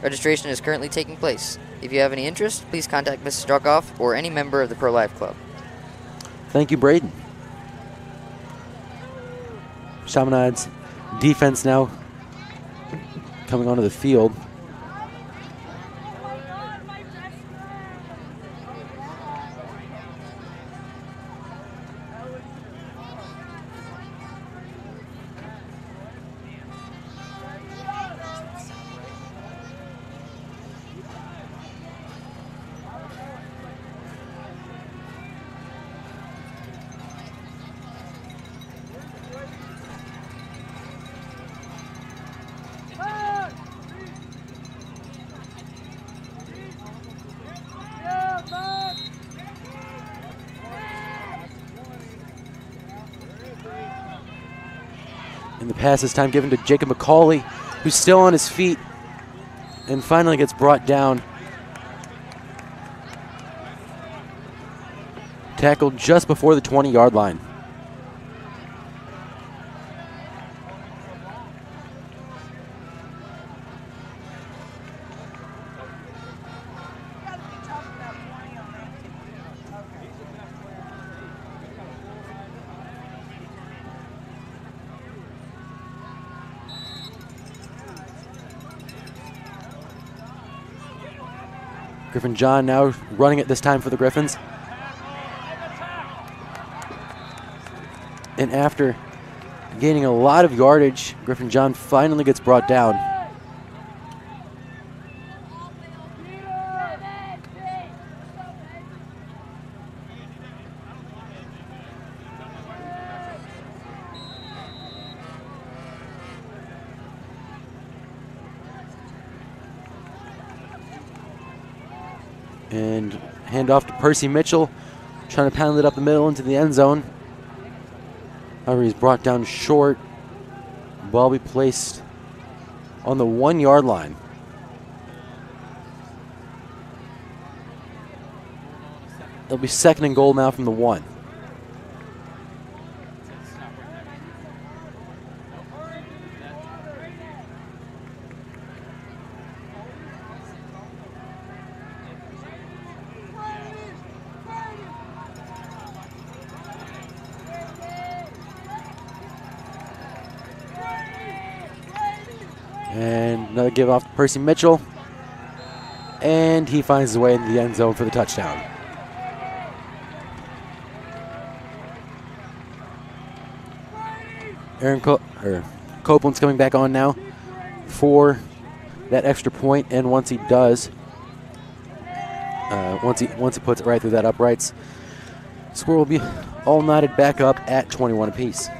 Registration is currently taking place. If you have any interest, please contact Mrs. Druckoff or any member of the Pro-Life Club. Thank you, Braden. Chaminade's defense now coming onto the field. And the pass this time given to Jacob McCauley, who's still on his feet and finally gets brought down. Tackled just before the 20-yard line. Griffin John now running it this time for the Griffins. And after gaining a lot of yardage, Griffin John finally gets brought down. And hand off to Percy Mitchell, trying to pound it up the middle into the end zone. However, he's brought down short. Ball be placed on the 1-yard line. It'll be 2nd and goal now from the 1. And another give off to Percy Mitchell. And he finds his way into the end zone for the touchdown. Copeland's coming back on now for that extra point, and once he does, once he puts it right through that uprights, score will be all knotted back up at 21 apiece.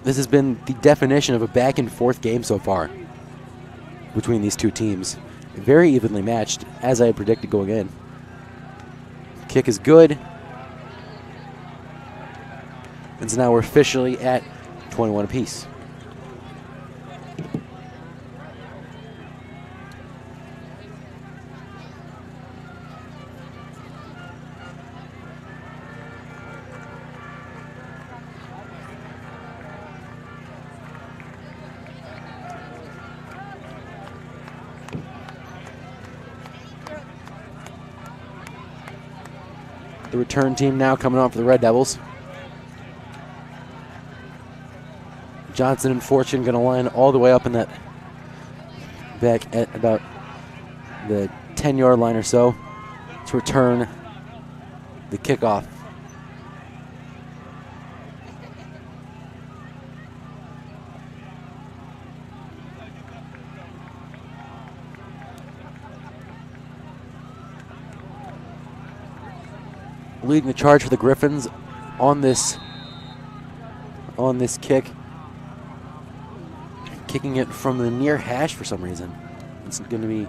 This has been the definition of a back and forth game so far between these two teams. Very evenly matched, as I had predicted going in. Kick is good. And so now we're officially at 21 apiece. The return team now coming on for the Red Devils. Johnson and Fortune going to line all the way up in that back at about the 10-yard line or so to return the kickoff. Leading the charge for the Griffins on this kick. Kicking it from the near hash for some reason. It's going to be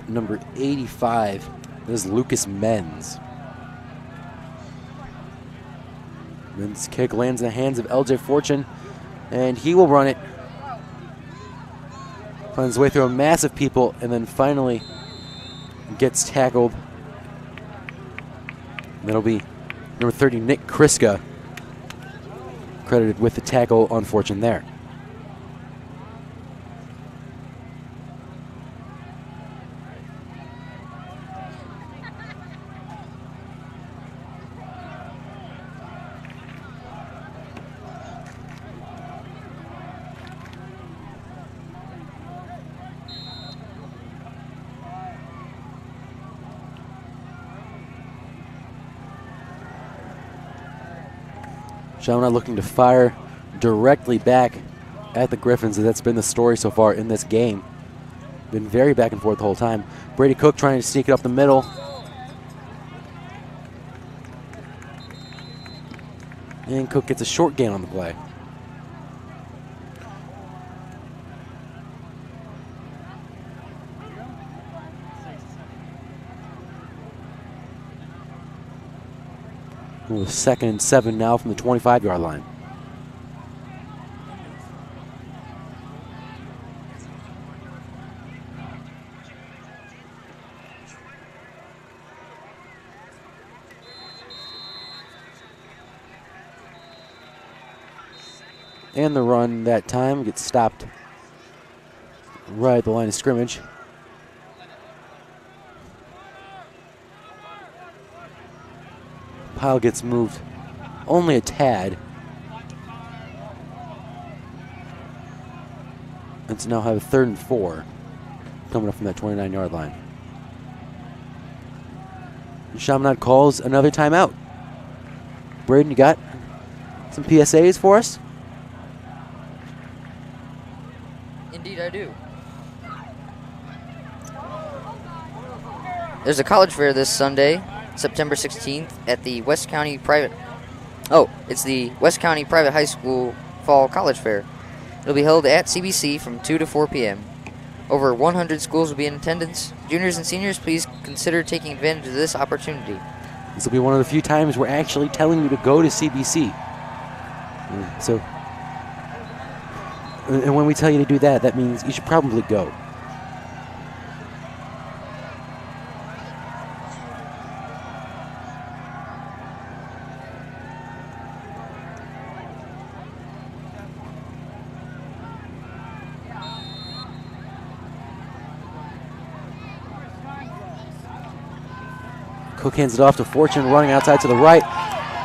number 85. This is Lucas Menz. Men's kick lands in the hands of LJ Fortune, and he will run it. Finds his way through a mass of people, and then finally gets tackled. That'll be number 30, Nick Kriska, credited with the tackle on Fortune there. Chaminade looking to fire directly back at the Griffins, and that's been the story so far in this game. Been very back and forth the whole time. Brady Cook trying to sneak it up the middle. And Cook gets a short gain on the play. With 2nd and 7 now from the 25-yard line. And the run that time gets stopped right at the line of scrimmage. Pile gets moved only a tad. And to now have a 3rd and 4 coming up from that 29-yard line. Chaminade calls another timeout. Braden, you got some PSAs for us? Indeed I do. There's a college fair this Sunday, September 16th at the West County Private High School Fall College Fair. It'll be held at CBC from 2 to 4 p.m. Over 100 schools will be in attendance. Juniors and seniors, please consider taking advantage of this opportunity. This will be one of the few times we're actually telling you to go to CBC. And when we tell you to do that, that means you should probably go. Cook hands it off to Fortune, running outside to the right.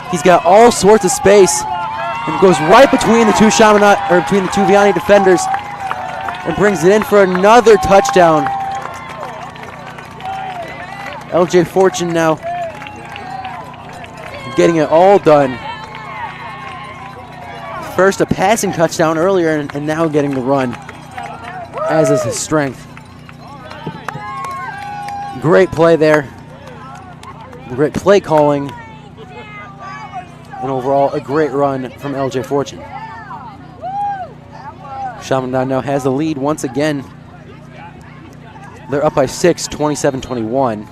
He's got all sorts of space and goes right between the two Vianney defenders and brings it in for another touchdown. LJ Fortune now getting it all done. First a passing touchdown earlier and now getting the run, as is his strength. Great play there. Great play calling, and overall a great run from LJ Fortune. Chaminade now has the lead once again. They're up by 6, 27-21.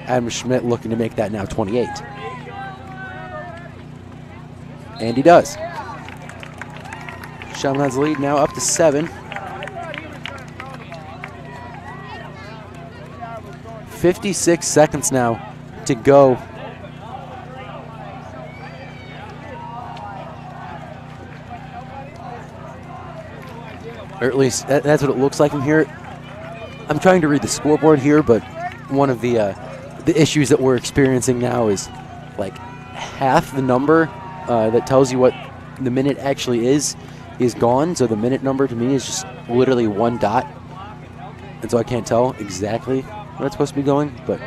Adam Schmidt looking to make that now 28. And he does. Chaminade's lead now up to 7. 56 seconds now to go. Or at least that's what it looks like from here. I'm trying to read the scoreboard here, but one of the issues that we're experiencing now is like half the number that tells you what the minute actually is is gone, so the minute number to me is just literally one dot. And so I can't tell exactly when it's supposed to be going, but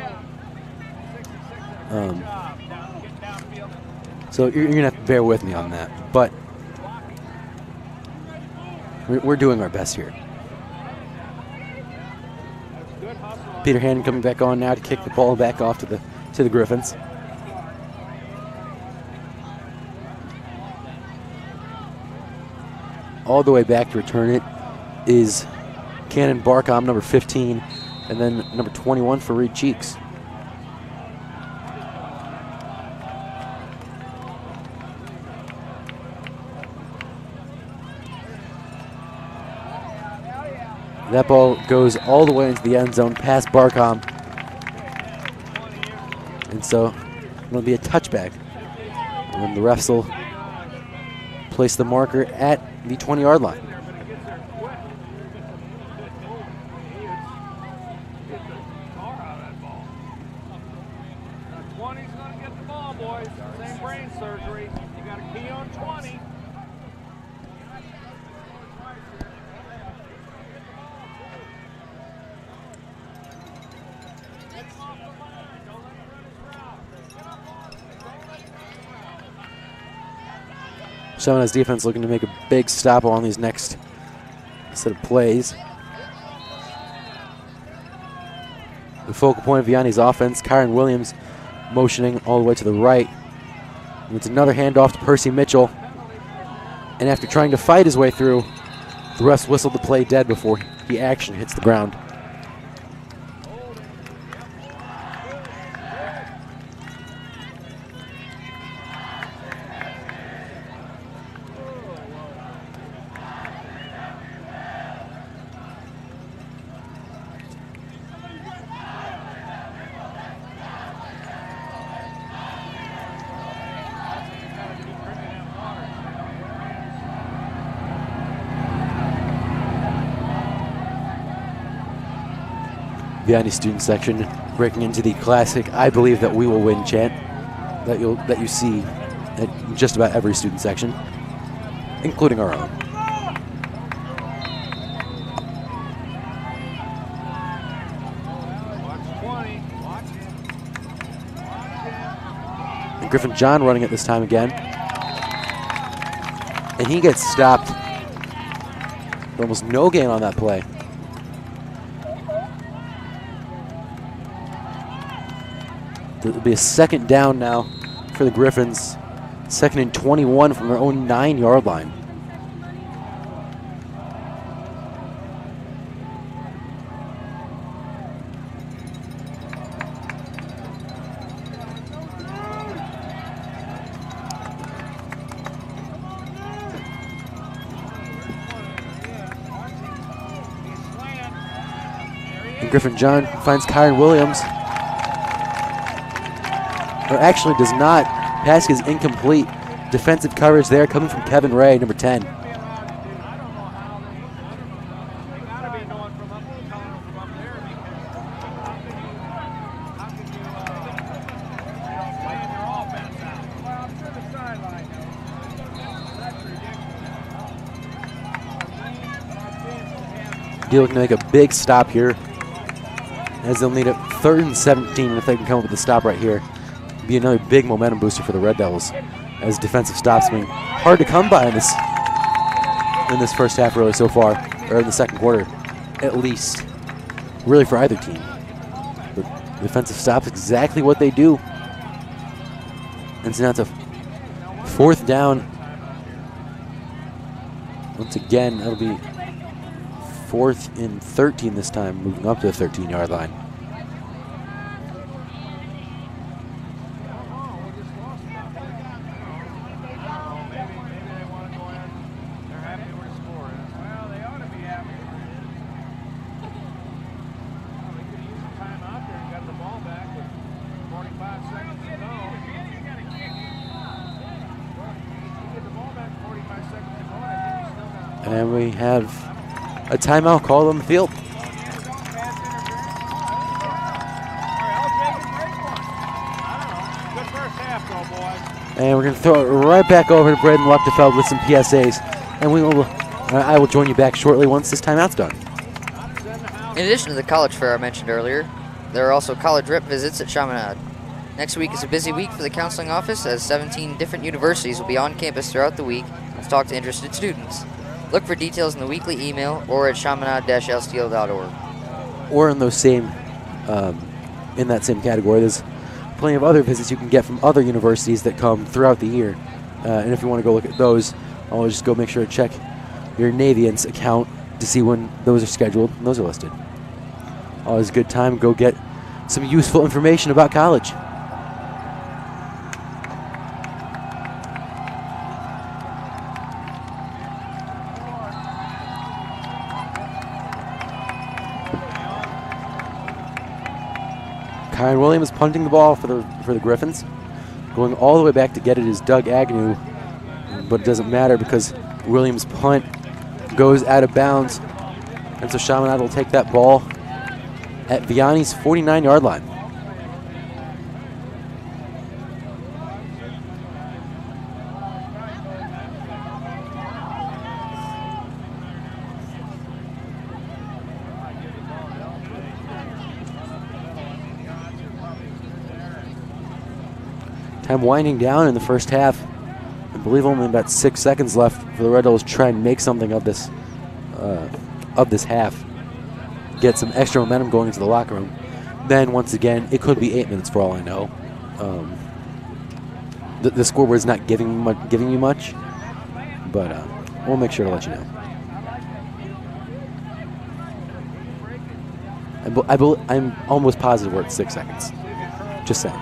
so you're going to have to bear with me on that. But we're doing our best here. Peter Hannon coming back on now to kick the ball back off to the Griffins. All the way back to return it is Cannon Barcom, number 15, and then number 21 for Reed Cheeks. That ball goes all the way into the end zone past Barcom. And so it'll be a touchback. And then the refs will place the marker at the 20-yard line. Chaminade's defense looking to make a big stop on these next set of plays. The focal point of Vianney's offense, Kyron Williams motioning all the way to the right. And it's another handoff to Percy Mitchell. And after trying to fight his way through, the refs whistled the play dead before he actually hits the ground. Vianney student section breaking into the classic "I believe that we will win" chant that you see at just about every student section, including our own. And Griffin John running it this time again, and he gets stopped. Almost no gain on that play. It'll be a second down now for the Griffins. Second and 21 from their own 9-yard line. And Griffin John finds Kyron Williams. Or actually does not. Pass is incomplete. Defensive coverage there coming from Kevin Ray, number 10. They're looking to make a big stop here, as they'll need a 3rd and 17 if they can come up with a stop right here. Be another big momentum booster for the Red Devils, as defensive stops being hard to come by in this first half really so far, or in the second quarter, at least, really for either team. But defensive stops exactly what they do. And so now it's a 4th down. Once again, that'll be 4th and 13 this time, moving up to the 13-yard line. And we have a timeout called on the field. And we're going to throw it right back over to Braden Luchtefeld with some PSAs. and I will join you back shortly once this timeout's done. In addition to the college fair I mentioned earlier, there are also college rep visits at Chaminade. Next week is a busy week for the counseling office, as 17 different universities will be on campus throughout the week to talk to interested students. Look for details in the weekly email or at chaminade-lstl.org. Or in those same, in that same category, there's plenty of other visits you can get from other universities that come throughout the year. And if you want to go look at those, always just go make sure to check your Naviance account to see when those are scheduled and those are listed. Always a good time. Go get some useful information about college. Kyron Williams punting the ball for the Griffins. Going all the way back to get it is Doug Agnew, but it doesn't matter because Williams' punt goes out of bounds. And so Chaminade will take that ball at Vianney's 49-yard line. Time winding down in the first half. I believe only about 6 seconds left for the Red Devils to try and make something of this half. Get some extra momentum going into the locker room. Then once again, it could be 8 minutes for all I know. The scoreboard's not giving me much, but we'll make sure to let you know. I'm almost positive we're at 6 seconds. Just saying.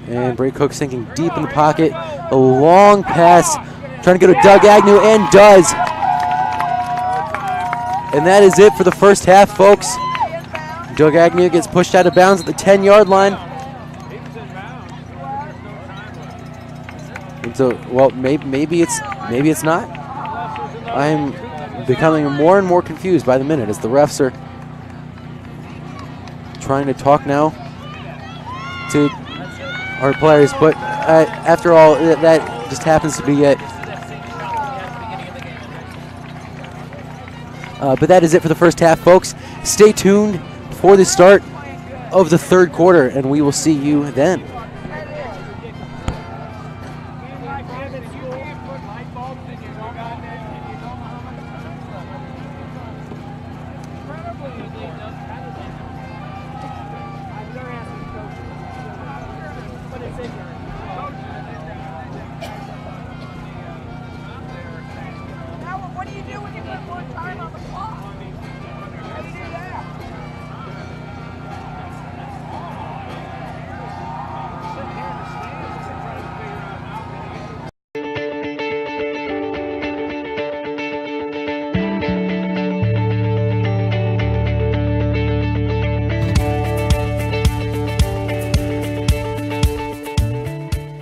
And Bray Cook sinking deep in the pocket. A long pass, trying to go to Doug Agnew, and does. And that is it for the first half, folks. Doug Agnew gets pushed out of bounds at the 10-yard line. And so, well, maybe it's not. I'm becoming more and more confused by the minute as the refs are trying to talk now to our players, but after all, that just happens to be it. But that is it for the first half, folks. Stay tuned for the start of the third quarter, and we will see you then.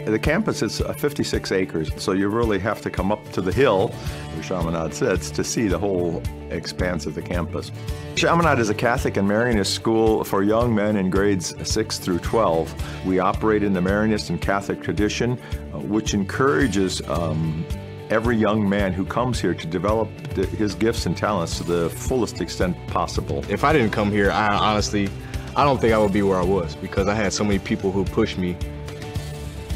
The campus is 56 acres, so you really have to come up to the hill where Chaminade sits to see the whole expanse of the campus. Chaminade is a Catholic and Marianist school for young men in grades 6 through 12. We operate in the Marianist and Catholic tradition, which encourages every young man who comes here to develop his gifts and talents to the fullest extent possible. If I didn't come here, I don't think I would be where I was, because I had so many people who pushed me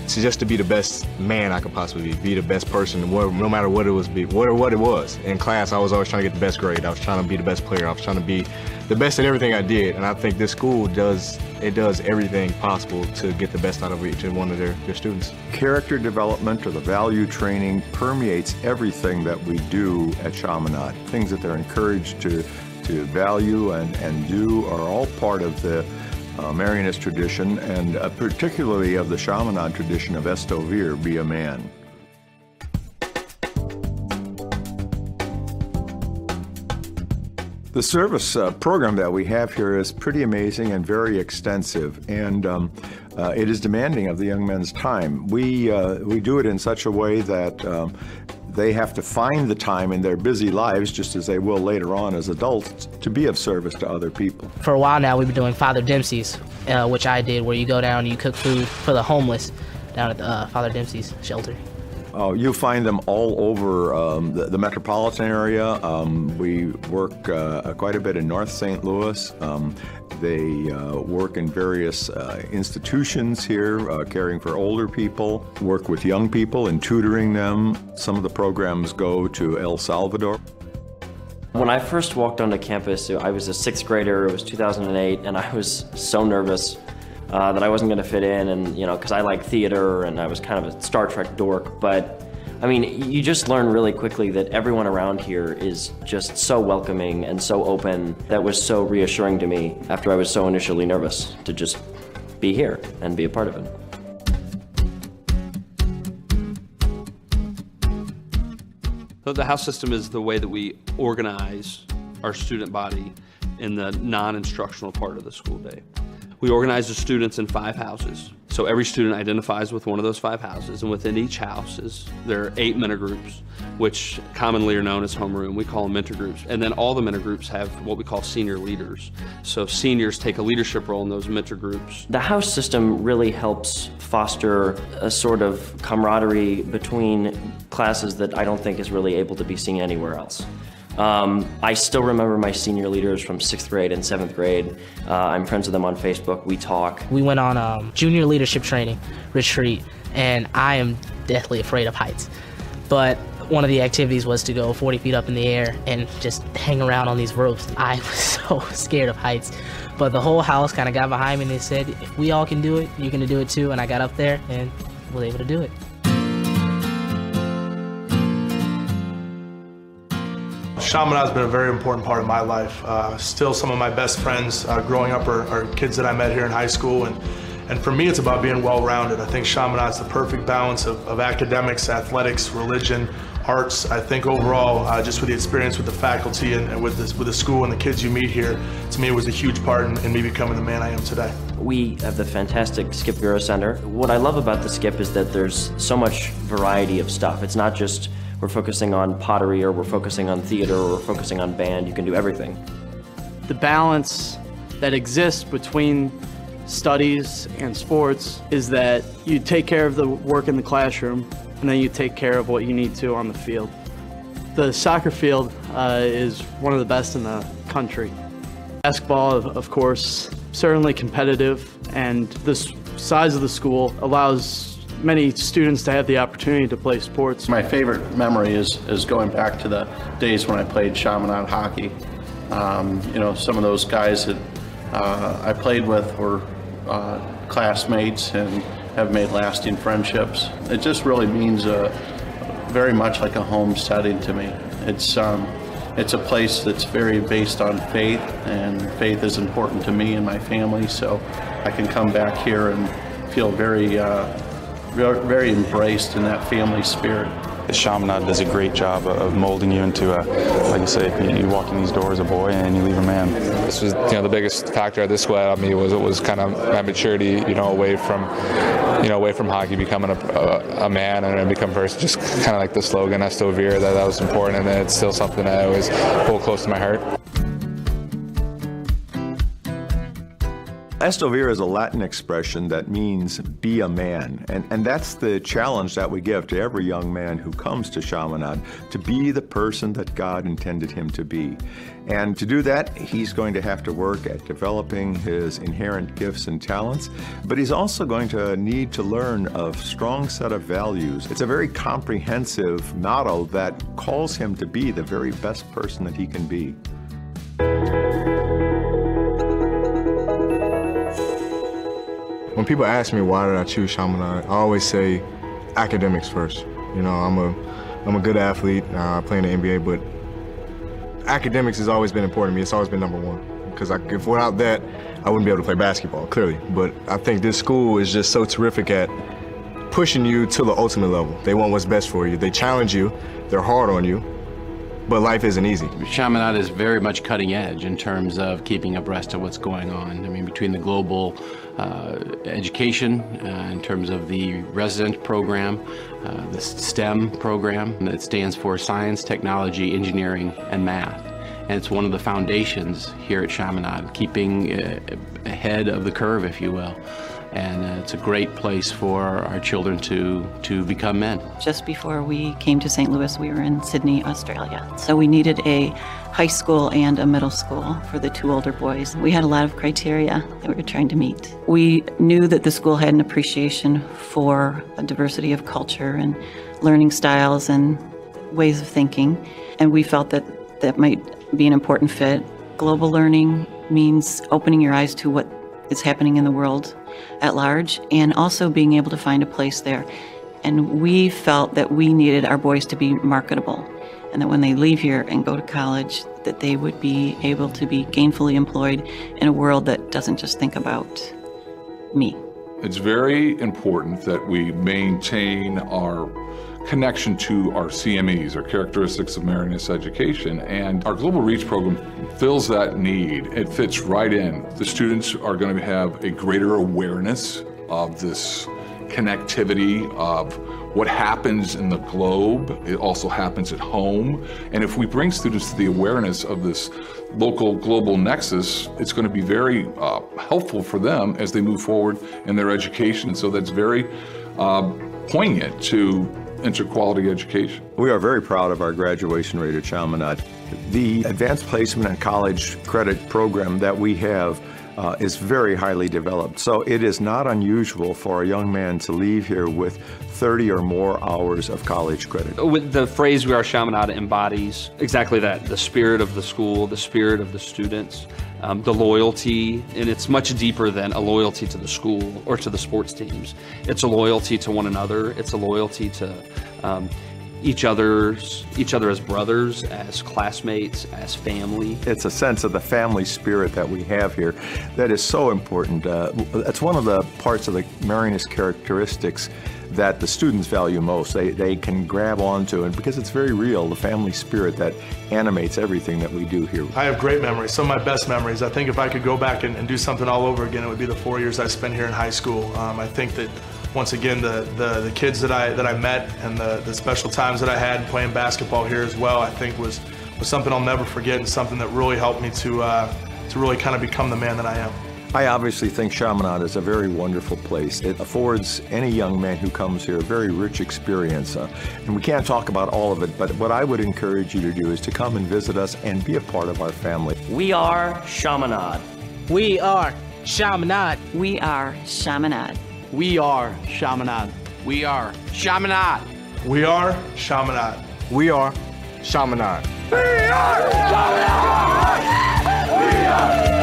to be the best man I could possibly be the best person, no matter what it was. In class, I was always trying to get the best grade. I was trying to be the best player. I was trying to be the best at everything I did. And I think this school does everything possible to get the best out of each and one of their students. Character development or the value training permeates everything that we do at Chaminade. Things that they're encouraged to value and do are all part of the Marianist tradition, and particularly of the Chaminade tradition of Estovir, be a man. The service program that we have here is pretty amazing and very extensive, and it is demanding of the young men's time. We do it in such a way that They have to find the time in their busy lives, just as they will later on as adults, to be of service to other people. For a while now, we've been doing Father Dempsey's, which I did, where you go down and you cook food for the homeless down at the Father Dempsey's shelter. You find them all over the metropolitan area. We work quite a bit in North St. Louis. They work in various institutions here, caring for older people, work with young people and tutoring them. Some of the programs go to El Salvador. When I first walked onto campus, I was a 6th grader, it was 2008, and I was so nervous that I wasn't going to fit in, and because I like theater and I was kind of a Star Trek dork. But I mean, you just learn really quickly that everyone around here is just so welcoming and so open. That was so reassuring to me after I was so initially nervous to just be here and be a part of it. So the house system is the way that we organize our student body in the non-instructional part of the school day. We organize the students in 5 houses. So every student identifies with one of those 5 houses, and within each house there are 8 mentor groups, which commonly are known as homeroom. We call them mentor groups. And then all the mentor groups have what we call senior leaders. So seniors take a leadership role in those mentor groups. The house system really helps foster a sort of camaraderie between classes that I don't think is really able to be seen anywhere else. I still remember my senior leaders from 6th grade and 7th grade. I'm friends with them on Facebook. We talk. We went on junior leadership training retreat, and I am deathly afraid of heights. But one of the activities was to go 40 feet up in the air and just hang around on these ropes. I was so scared of heights. But the whole house kind of got behind me and they said, if we all can do it, you can do it too. And I got up there and was able to do it. Chaminade has been a very important part of my life. Still, some of my best friends growing up are kids that I met here in high school, and for me it's about being well-rounded. I think Chaminade is the perfect balance of academics, athletics, religion, arts. I think overall, just with the experience with the faculty and with the school and the kids you meet here, to me it was a huge part in me becoming the man I am today. We have the fantastic Skip Bureau Center. What I love about the Skip is that there's so much variety of stuff. It's not just we're focusing on pottery, or we're focusing on theater, or we're focusing on band. You can do everything. The balance that exists between studies and sports is that you take care of the work in the classroom, and then you take care of what you need to on the field. The soccer field is one of the best in the country. Basketball, of course, certainly competitive, and the size of the school allows many students to have the opportunity to play sports. My favorite memory is going back to the days when I played Chaminade hockey. Some of those guys that I played with were classmates and have made lasting friendships. It just really means very much like a home setting to me. It's a place that's very based on faith, and faith is important to me and my family, so I can come back here and feel very embraced in that family spirit. Chaminade does a great job of molding you into like you say, you walk in these doors a boy and you leave a man. This was, the biggest factor at this school at me was kind of my maturity, away from hockey, becoming a man and become a person. Just kind of like the slogan, Esto Vir, that was important, and it's still something I always hold close to my heart. Esto Vir is a Latin expression that means be a man, and that's the challenge that we give to every young man who comes to Chaminade, to be the person that God intended him to be. And to do that, he's going to have to work at developing his inherent gifts and talents, but he's also going to need to learn a strong set of values. It's a very comprehensive motto that calls him to be the very best person that he can be. When people ask me why did I choose Chaminade, I always say academics first. I'm a good athlete. I play in the NBA, but academics has always been important to me. It's always been number one. Because if without that, I wouldn't be able to play basketball, clearly. But I think this school is just so terrific at pushing you to the ultimate level. They want what's best for you. They challenge you. They're hard on you. but life isn't easy. Chaminade is very much cutting edge in terms of keeping abreast of what's going on. I mean, between the global education, in terms of the resident program, the STEM program that stands for Science, Technology, Engineering, and Math. And it's one of the foundations here at Chaminade, keeping ahead of the curve, if you will. And it's a great place for our children to become men. Just before we came to St. Louis, we were in Sydney, Australia. So we needed a high school and a middle school for the two older boys. We had a lot of criteria that we were trying to meet. We knew that the school had an appreciation for a diversity of culture and learning styles and ways of thinking. And we felt that that might be an important fit. Global learning means opening your eyes to what is happening in the world at large, and also being able to find a place there. And we felt that we needed our boys to be marketable, and that when they leave here and go to college, that they would be able to be gainfully employed in a world that doesn't just think about me. It's very important that we maintain our connection to our CMEs, our characteristics of Marianist education, and our Global Reach program fills that need. It fits right in. The students are going to have a greater awareness of this connectivity of what happens in the globe. It also happens at home. And if we bring students to the awareness of this local global nexus, it's going to be very helpful for them as they move forward in their education. So that's very poignant to interquality education. We are very proud of our graduation rate at Chaminade. The advanced placement and college credit program that we have is very highly developed. So it is not unusual for a young man to leave here with 30 or more hours of college credit. With the phrase "We Are Chaminade" embodies exactly that, the spirit of the school, the spirit of the students, the loyalty, and it's much deeper than a loyalty to the school or to the sports teams. It's a loyalty to one another. It's a loyalty to each other as brothers, as classmates, as family. It's a sense of the family spirit that we have here that is so important. That's one of the parts of the Marianist characteristics that the students value most. They can grab onto it because it's very real, the family spirit that animates everything that we do here. I have great memories, some of my best memories. I think if I could go back and do something all over again, it would be the 4 years I spent here in high school. I think that once again, the kids that I met and the special times that I had playing basketball here as well, I think was something I'll never forget, and something that really helped me to really kind of become the man that I am. I obviously think Chaminade is a very wonderful place. It affords any young man who comes here a very rich experience. And we can't talk about all of it, but what I would encourage you to do is to come and visit us and be a part of our family. We are Chaminade. We are Chaminade. We are Chaminade. We are Chaminade. We are Chaminade. We are Chaminade. We are Chaminade. We are Chaminade! We are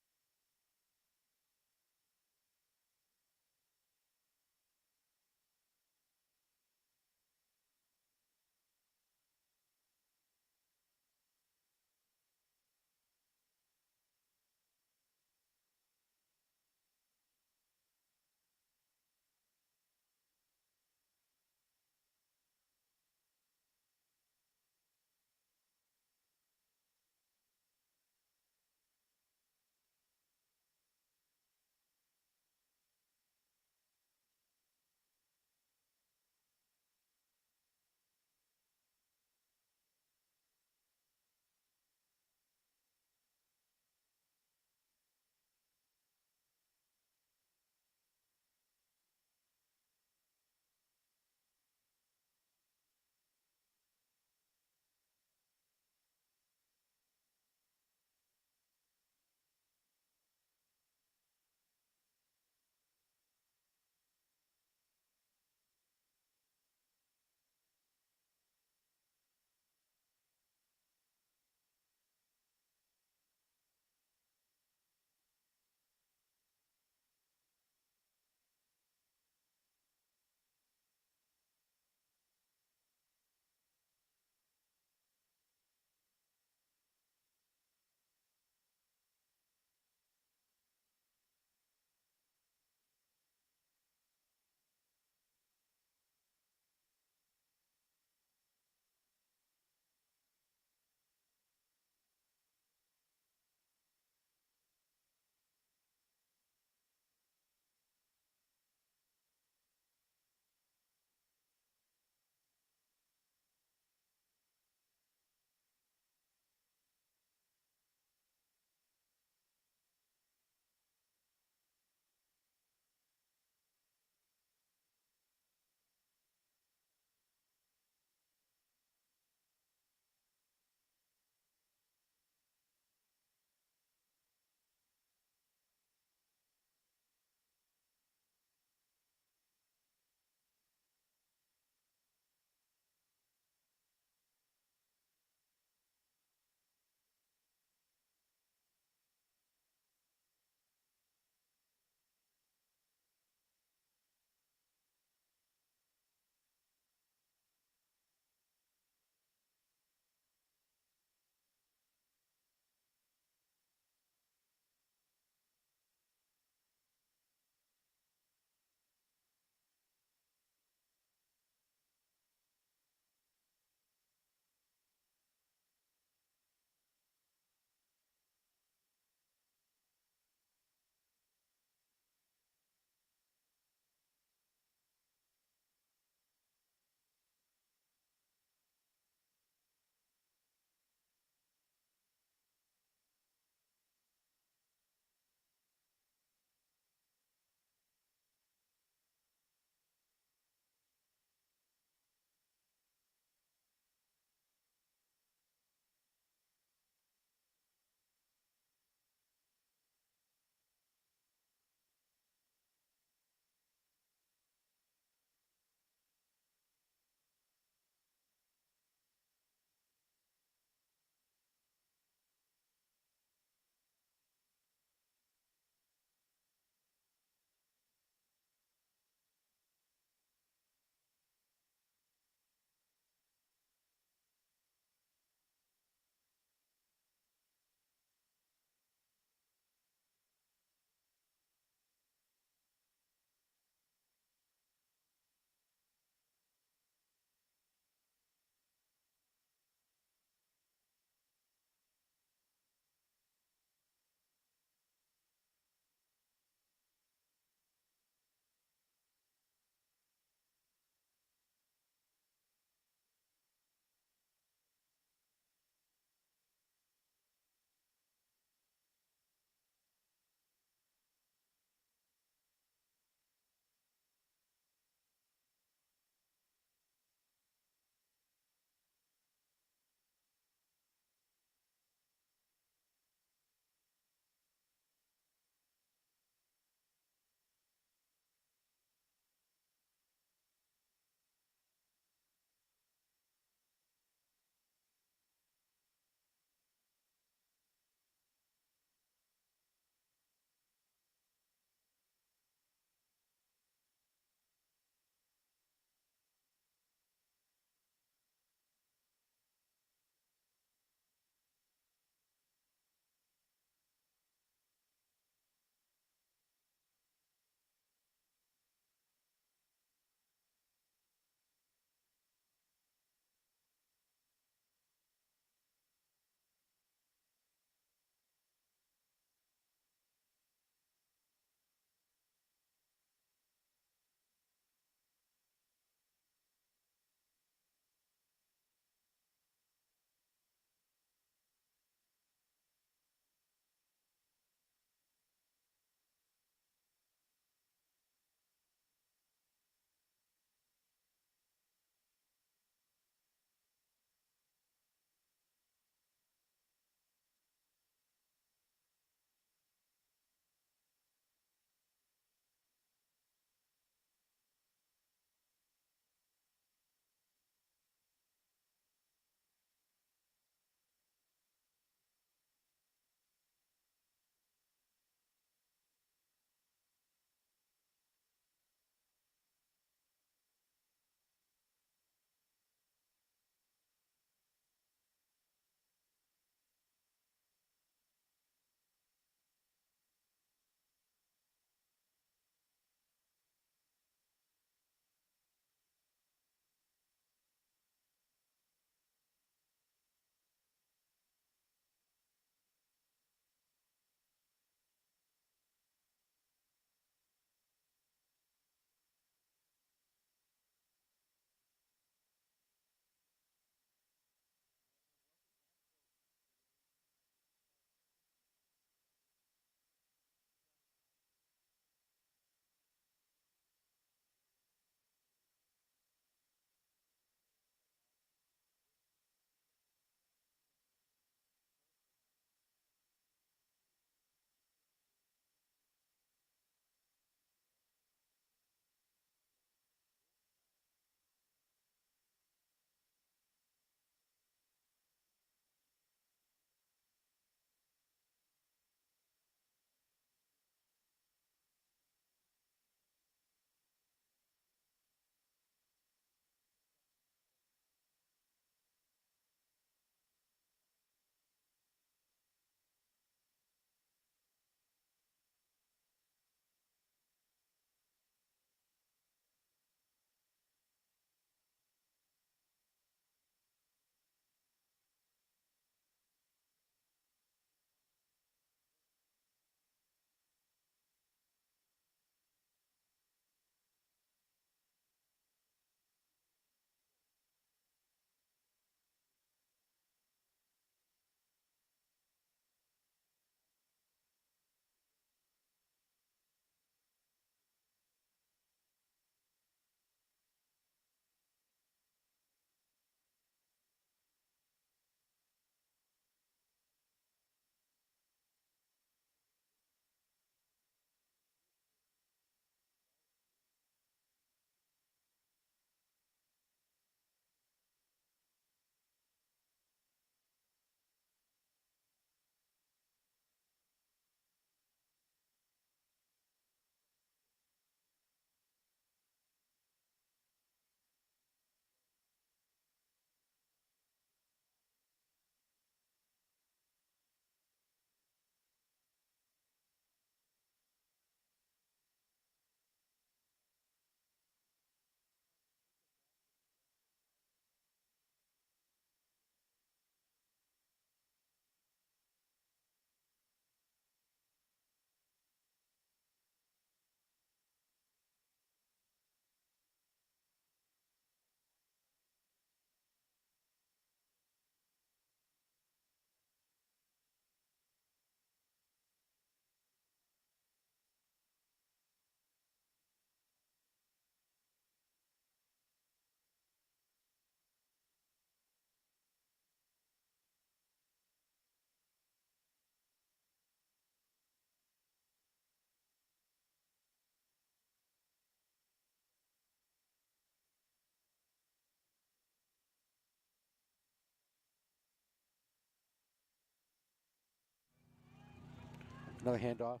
Another handoff.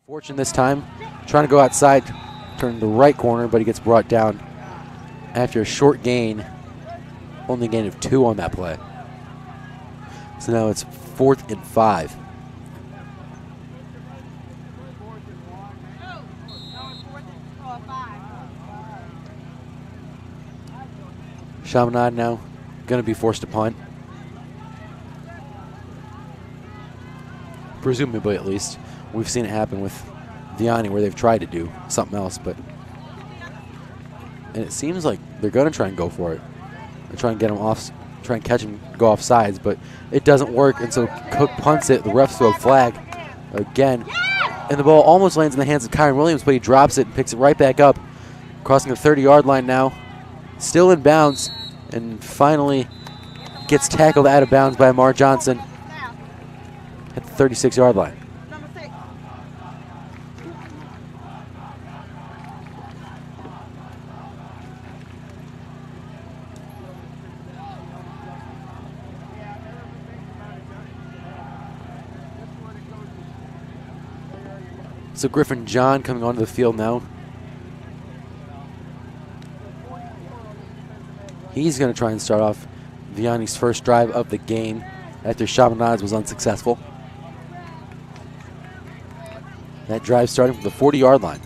Fortune this time, trying to go outside, turn the right corner, but he gets brought down after a short gain. Only a gain of 2 on that play. So now it's 4th and 5. Chaminade now going to be forced to punt. Presumably, at least. We've seen it happen with Vianney where they've tried to do something else, but and it seems like they're going to try and go for it. They're trying to get him off, try and catch him, go off sides, but it doesn't work, and so Cook punts it. The refs throw a flag again, and the ball almost lands in the hands of Kyron Williams, but he drops it and picks it right back up, crossing the 30-yard line now, still in bounds, and finally gets tackled out of bounds by Amar Johnson at the 36-yard line. So Griffin John coming onto the field now. He's going to try and start off Vianney's first drive of the game after Chaminade was unsuccessful. That drive starting from the 40-yard line.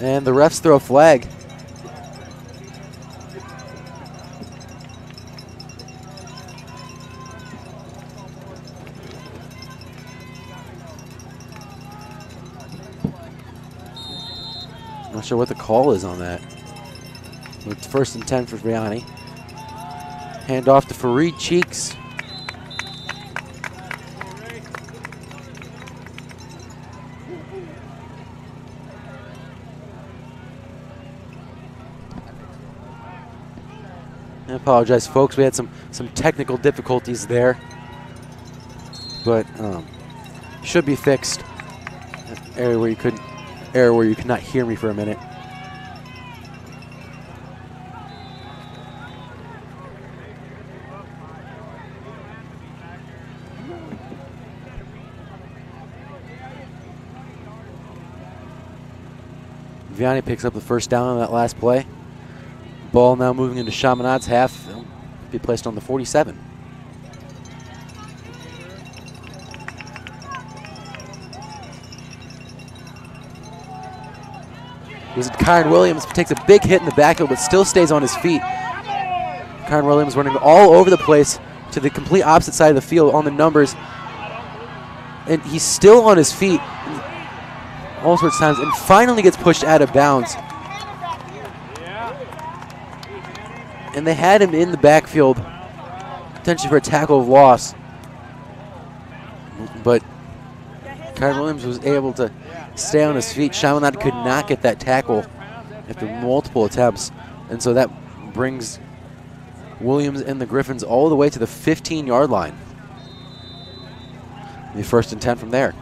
And the refs throw a flag. Not sure what the call is on that. It's 1st and 10 for Vianney. Hand off to Fareed Cheeks. I apologize, folks. We had some technical difficulties there, but should be fixed. Area where you could not hear me for a minute. Vianney picks up the first down on that last play. Ball now moving into Chaminade's half. It'll be placed on the 47. Kyron Williams takes a big hit in the backfield, but still stays on his feet. Kyron Williams running all over the place to the complete opposite side of the field on the numbers. And he's still on his feet all sorts of times and finally gets pushed out of bounds. And they had him in the backfield, potentially for a tackle of loss. But Kyron Williams was able to stay on his feet. Chaminade could not get that tackle after multiple attempts. And so that brings Williams and the Griffins all the way to the 15-yard line. The 1st and 10 from there.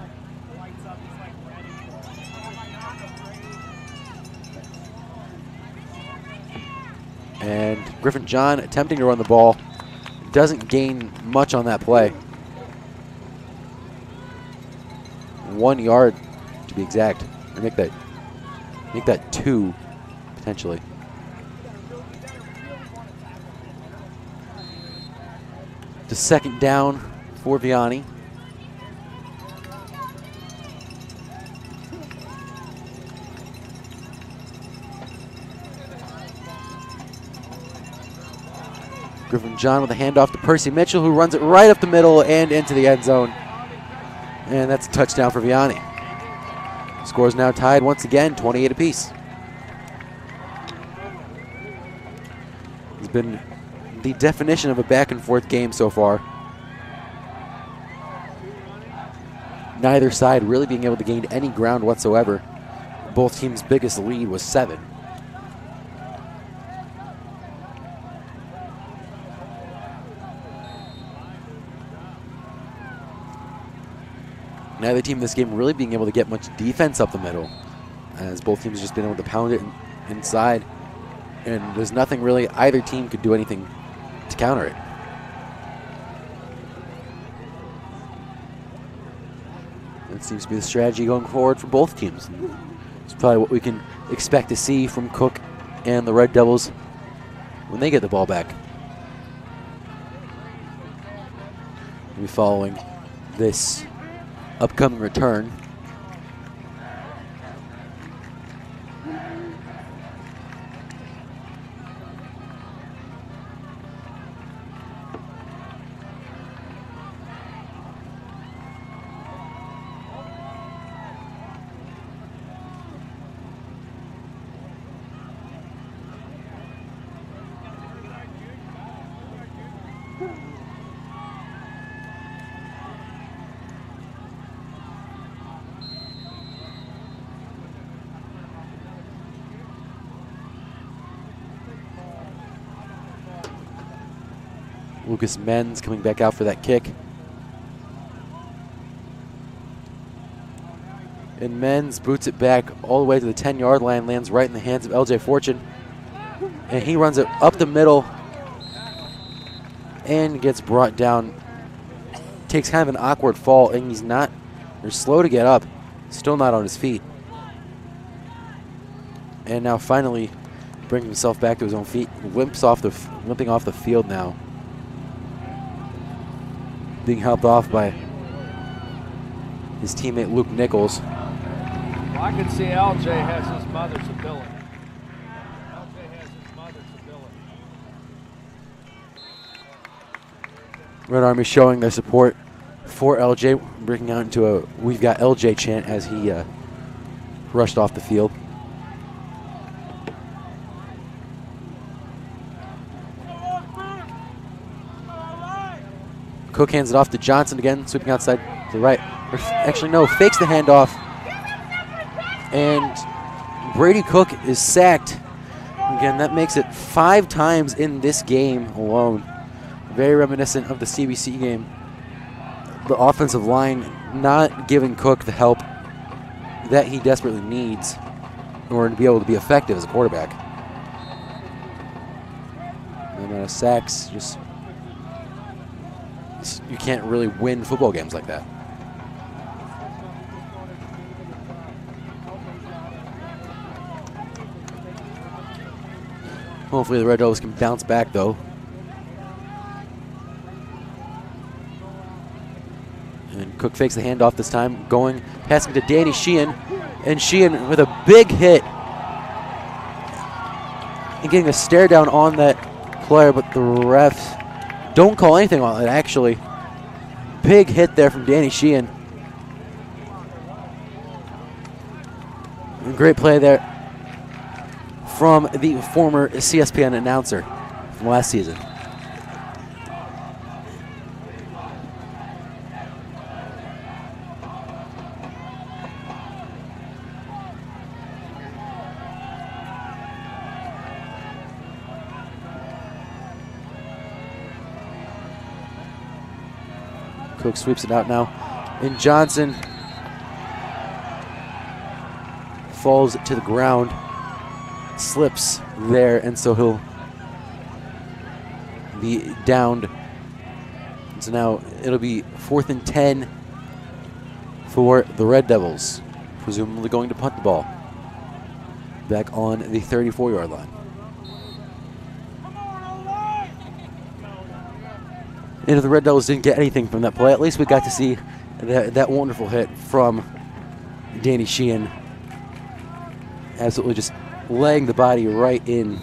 And Griffin John attempting to run the ball. Doesn't gain much on that play. 1 yard to be exact. Or make that 2 potentially. To 2nd down for Vianney. Griffin John with a handoff to Percy Mitchell, who runs it right up the middle and into the end zone. And that's a touchdown for Vianney. Score is now tied once again, 28 apiece. It's been the definition of a back-and-forth game so far. Neither side really being able to gain any ground whatsoever. Both teams' biggest lead was 7. Neither team in this game really being able to get much defense up the middle, as both teams just been able to pound it inside. And there's nothing really either team could do anything to counter it. That seems to be the strategy going forward for both teams. It's probably what we can expect to see from Cook and the Red Devils when they get the ball back. We'll be following this upcoming return. Lucas Menz coming back out for that kick. And Menz boots it back all the way to the 10-yard line, lands right in the hands of LJ Fortune. And he runs it up the middle and gets brought down. Takes kind of an awkward fall, and he's slow to get up. Still not on his feet. And now finally brings himself back to his own feet. Limping off the field now. Being helped off by his teammate Luke Nichols. Well, I can see LJ has his mother's ability. LJ has his mother's ability. Red Army showing their support for LJ, breaking out into a "We've got LJ" chant as he rushed off the field. Cook hands it off to Johnson again, sweeping outside to the right. Actually, no, fakes the handoff. And Brady Cook is sacked. Again, that makes it 5 times in this game alone. Very reminiscent of the CBC game. The offensive line not giving Cook the help that he desperately needs in order to be able to be effective as a quarterback. And sacks, you can't really win football games like that. Hopefully the Red Devils can bounce back though. And Cook fakes the handoff this time, passing to Danny Sheehan. And Sheehan with a big hit. And getting a stare down on that player, but the refs don't call anything on it, actually. Big hit there from Danny Sheehan. Great play there from the former CSPN announcer from last season. Cook sweeps it out now. And Johnson falls to the ground, slips there, and so he'll be downed. So now it'll be 4th and 10 for the Red Devils, presumably going to punt the ball back on the 34-yard line. And if the Red Devils didn't get anything from that play, at least we got to see that wonderful hit from Danny Sheehan. Absolutely just laying the body right in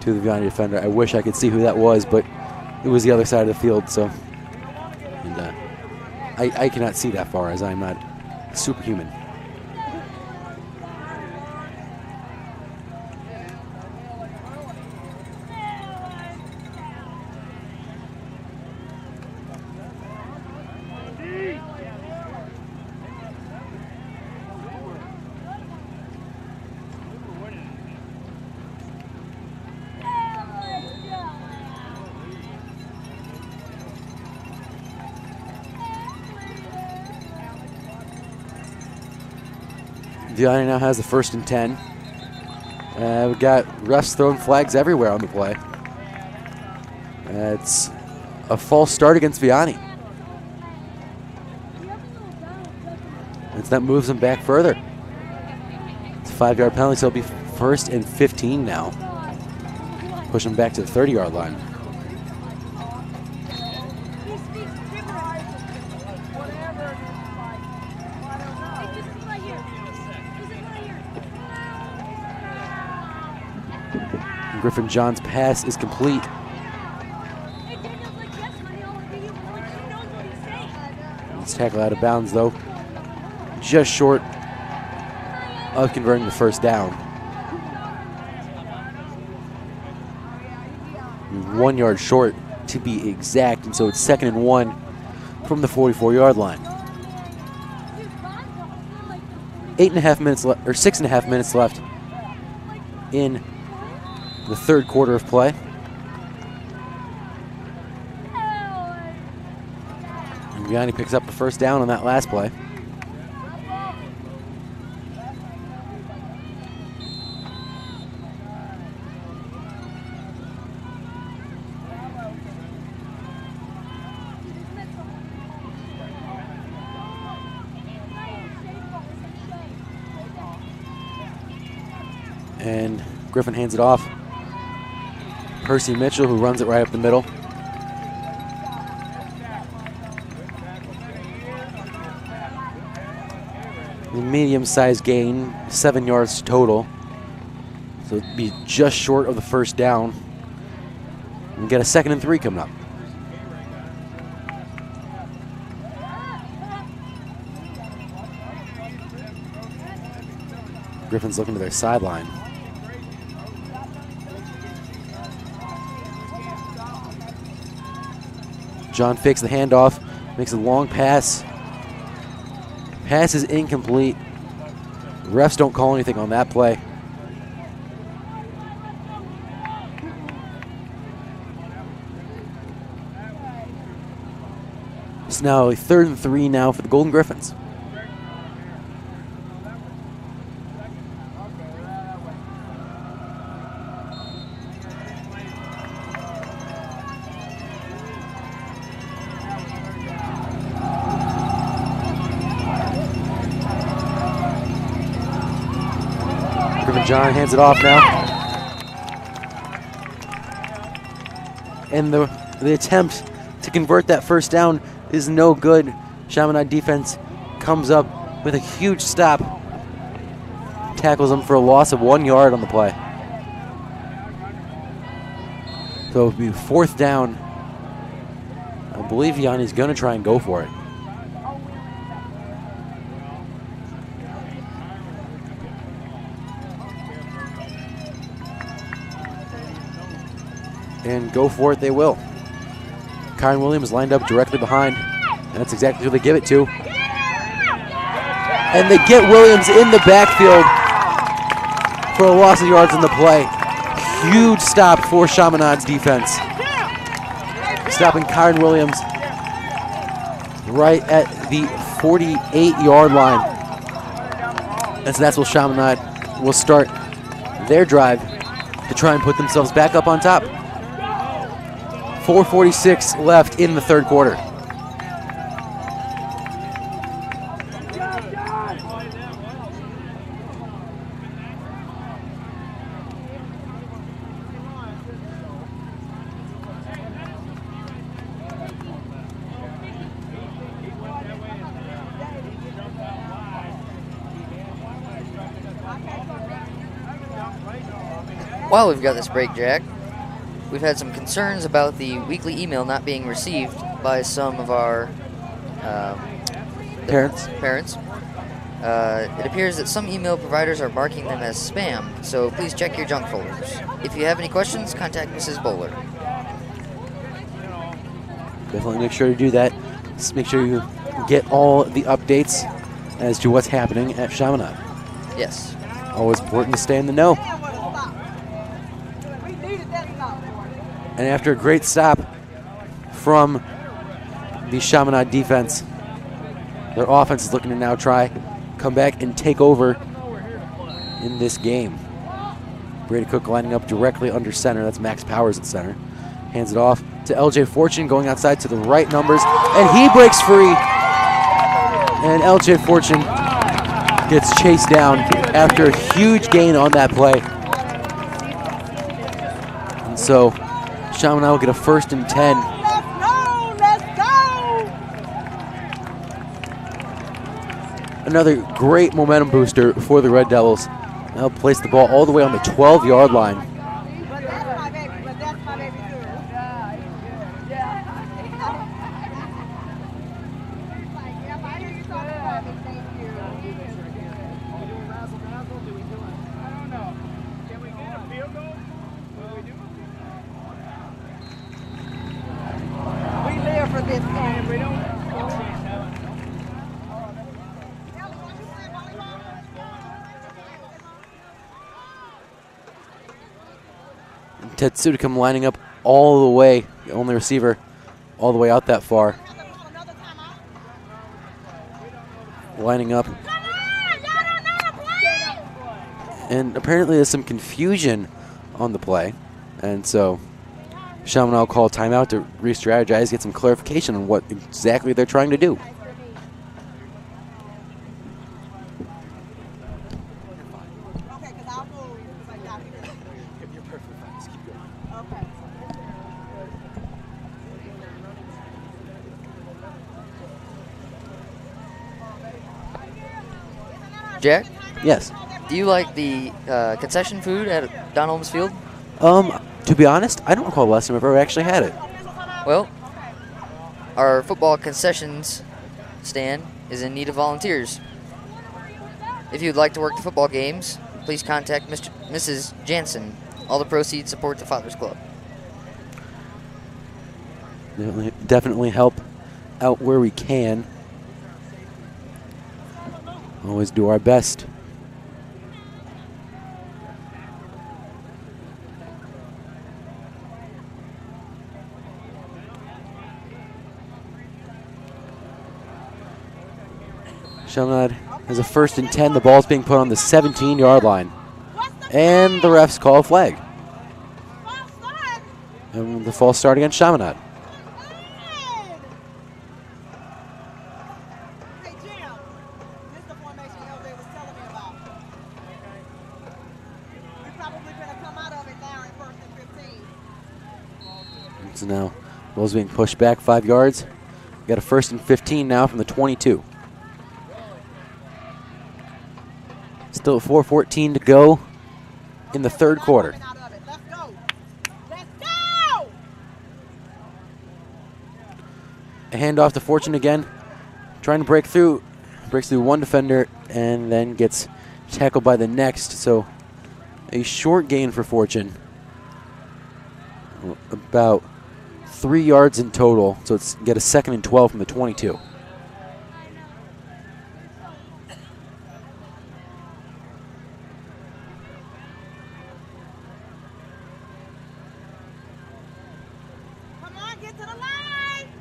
to the Vianney defender. I wish I could see who that was, but it was the other side of the field, so. And I cannot see that far, as I'm not superhuman. Vianney now has the 1st and 10. We've got refs throwing flags everywhere on the play. It's a false start against Vianney. And that moves him back further. It's a 5-yard penalty, so it'll be 1st and 15 now. Push him back to the 30-yard line. Griffin John's pass is complete. Let's tackle out of bounds though. Just short of converting the 1st down. 1 yard short to be exact, and so it's 2nd and 1 from the 44-yard line. 8.5 minutes left, or 6.5 minutes left in the 3rd quarter of play. And Vianney picks up the 1st down on that last play. And Griffin hands it off. Percy Mitchell, who runs it right up the middle. The medium-sized gain, 7 yards total. So it'd be just short of the 1st down. We get a 2nd and 3 coming up. Griffin's looking to their sideline. John fakes the handoff, makes a long pass. Pass is incomplete. Refs don't call anything on that play. It's now a 3rd and 3 now for the Golden Griffins. John hands it off now. And the attempt to convert that 1st down is no good. Chaminade defense comes up with a huge stop. Tackles him for a loss of 1 yard on the play. So it'll be 4th down. I believe Vianney's going to try and go for it. And go for it they will. Kyron Williams lined up directly behind, and that's exactly who they give it to. And they get Williams in the backfield for a loss of yards in the play. Huge stop for Chaminade's defense. Stopping Kyron Williams right at the 48-yard line. And so that's where Chaminade will start their drive to try and put themselves back up on top. 4:46 left in the 3rd quarter. While we've got this break, Jack, we've had some concerns about the weekly email not being received by some of our parents. It appears that some email providers are marking them as spam, so please check your junk folders. If you have any questions, contact Mrs. Bowler. Definitely make sure to do that. Just make sure you get all the updates as to what's happening at Chaminade. Yes. Always important to stay in the know. And after a great stop from the Chaminade defense, their offense is looking to now try come back and take over in this game. Brady Cook lining up directly under center. That's Max Powers at center. Hands it off to LJ Fortune, going outside to the right numbers, and he breaks free. And LJ Fortune gets chased down after a huge gain on that play. And so Chaminade will get a 1st and 10. Another great momentum booster for the Red Devils. They'll place the ball all the way on the 12-yard line. Tetsudicum lining up all the way, the only receiver, all the way out that far. Lining up. And apparently there's some confusion on the play. And so Chaminade will call a timeout to re-strategize, get some clarification on what exactly they're trying to do. Jack? Yes. Do you like the concession food at Don Holmes Field? To be honest, I don't recall the last time I've ever actually had it. Well, our football concessions stand is in need of volunteers. If you'd like to work the football games, please contact Mrs. Jansen. All the proceeds support the Fathers Club. Definitely help out where we can. Always do our best. Chaminade has a 1st and 10. The ball's being put on the 17-yard line. And the refs call a flag. And the false start against Chaminade. So now, ball's being pushed back 5 yards. We got a 1st and 15 now from the 22. Still 4:14 to go in the 3rd quarter. A handoff to Fortune again, trying to break through. Breaks through one defender and then gets tackled by the next. So a short gain for Fortune. About 3 yards in total. So it's get a 2nd and 12 from the 22.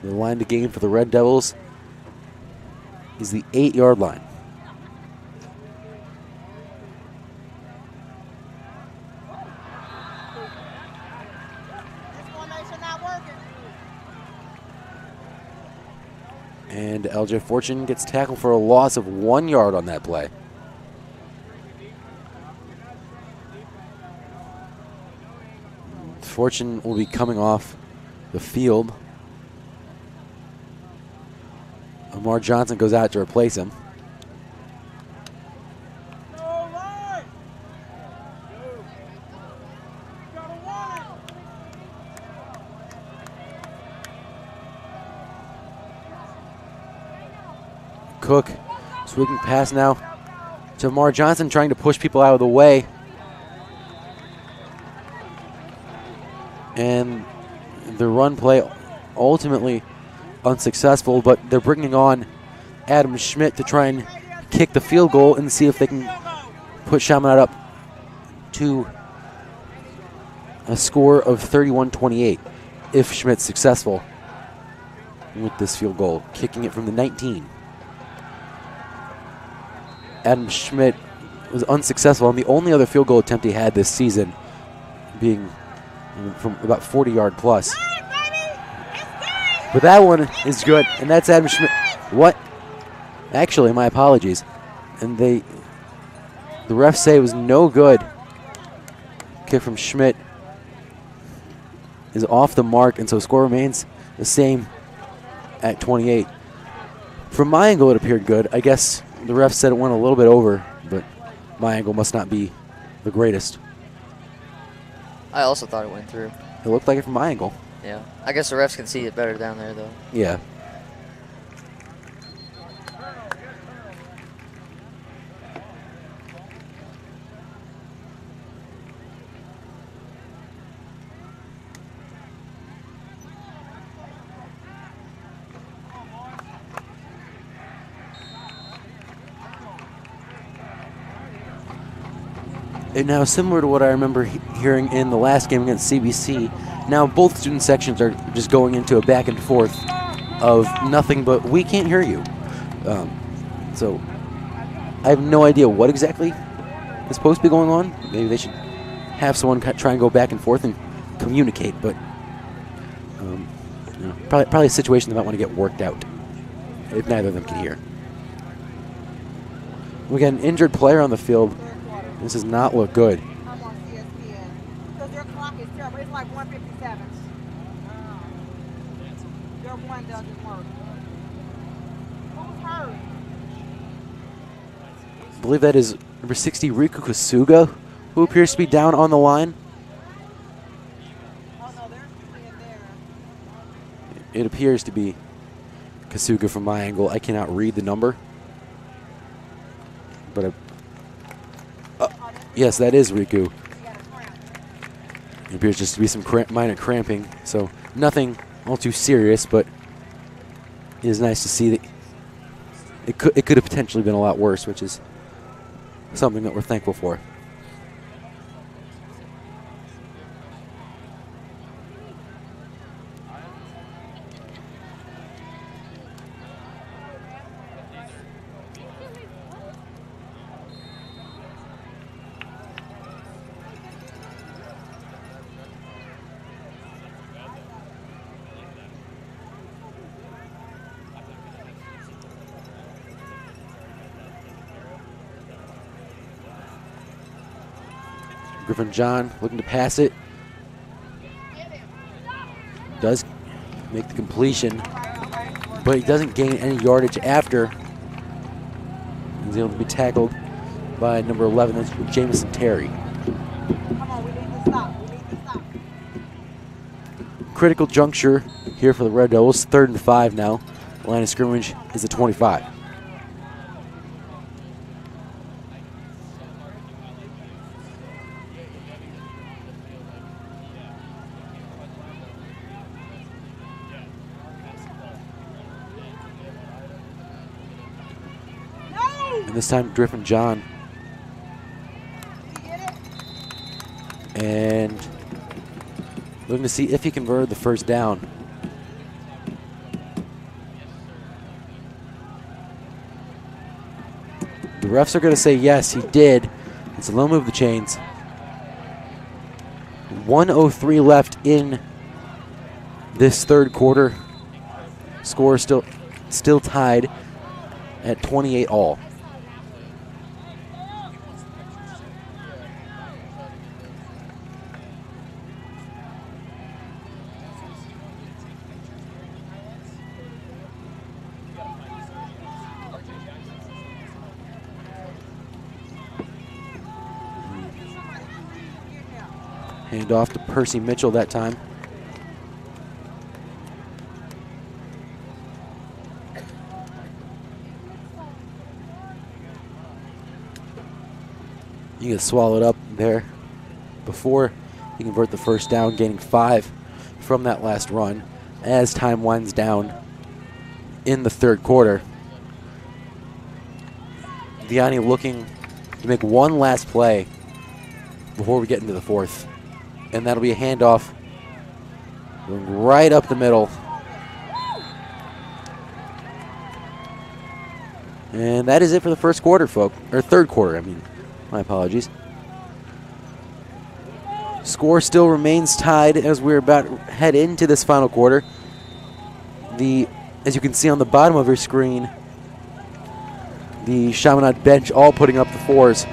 The line to gain for the Red Devils is the 8-yard line. And LJ Fortune gets tackled for a loss of 1 yard on that play. Fortune will be coming off the field. Amar Johnson goes out to replace him. Cook sweeping pass now to Amar Johnson, trying to push people out of the way. And the run play ultimately unsuccessful, but they're bringing on Adam Schmidt to try and kick the field goal and see if they can put Chaminade up to a score of 31-28 if Schmidt's successful with this field goal, kicking it from the 19. Adam Schmidt was unsuccessful on the only other field goal attempt he had this season, being from about 40-yard plus. But that one is good, and that's Adam Schmidt. What? Actually, my apologies. And the refs say it was no good. Kick from Schmidt is off the mark, and so score remains the same at 28. From my angle, it appeared good. I guess the ref said it went a little bit over, but my angle must not be the greatest. I also thought it went through. It looked like it from my angle. Yeah. I guess the refs can see it better down there, though. Yeah. And now, similar to what I remember hearing in the last game against CBC, now both student sections are just going into a back and forth of nothing but we can't hear you. So I have no idea what exactly is supposed to be going on. Maybe they should have someone try and go back and forth and communicate, but you know, probably a situation they might want to get worked out if neither of them can hear. We got an injured player on the field. This does not look good. I'm on CSPN. Because their clock is terrible. It's like 157. Their one doesn't work. Who's hurt? I believe that is number 60, Riku Kasuga, who appears to be down on the line. Oh, no, they're in there. It appears to be Kasuga from my angle. I cannot read the number. But yes, that is Riku. It appears just to be some minor cramping, so nothing all too serious, but it is nice to see that it could have potentially been a lot worse, which is something that we're thankful for. Griffin John looking to pass it. Does make the completion, but he doesn't gain any yardage after. He's able to be tackled by number 11, that's Jamison Terry. Critical juncture here for the Red Devils. 3rd and 5 now. The line of scrimmage is the 25. This time, Griffin John. And looking to see if he converted the first down. The refs are going to say yes, he did. And so they'll move the chains. 1:03 left in this third quarter. Score still tied at 28 all. Hand off to Percy Mitchell that time. You get swallowed up there before you convert the first down, gaining 5 from that last run as time winds down in the third quarter. Vianney looking to make one last play before we get into the fourth. And that'll be a handoff going right up the middle. And that is it for the first quarter, folks. Or third quarter, I mean. My apologies. Score still remains tied as we're about to head into this final quarter. As you can see on the bottom of your screen, the Chaminade bench all putting up the fours,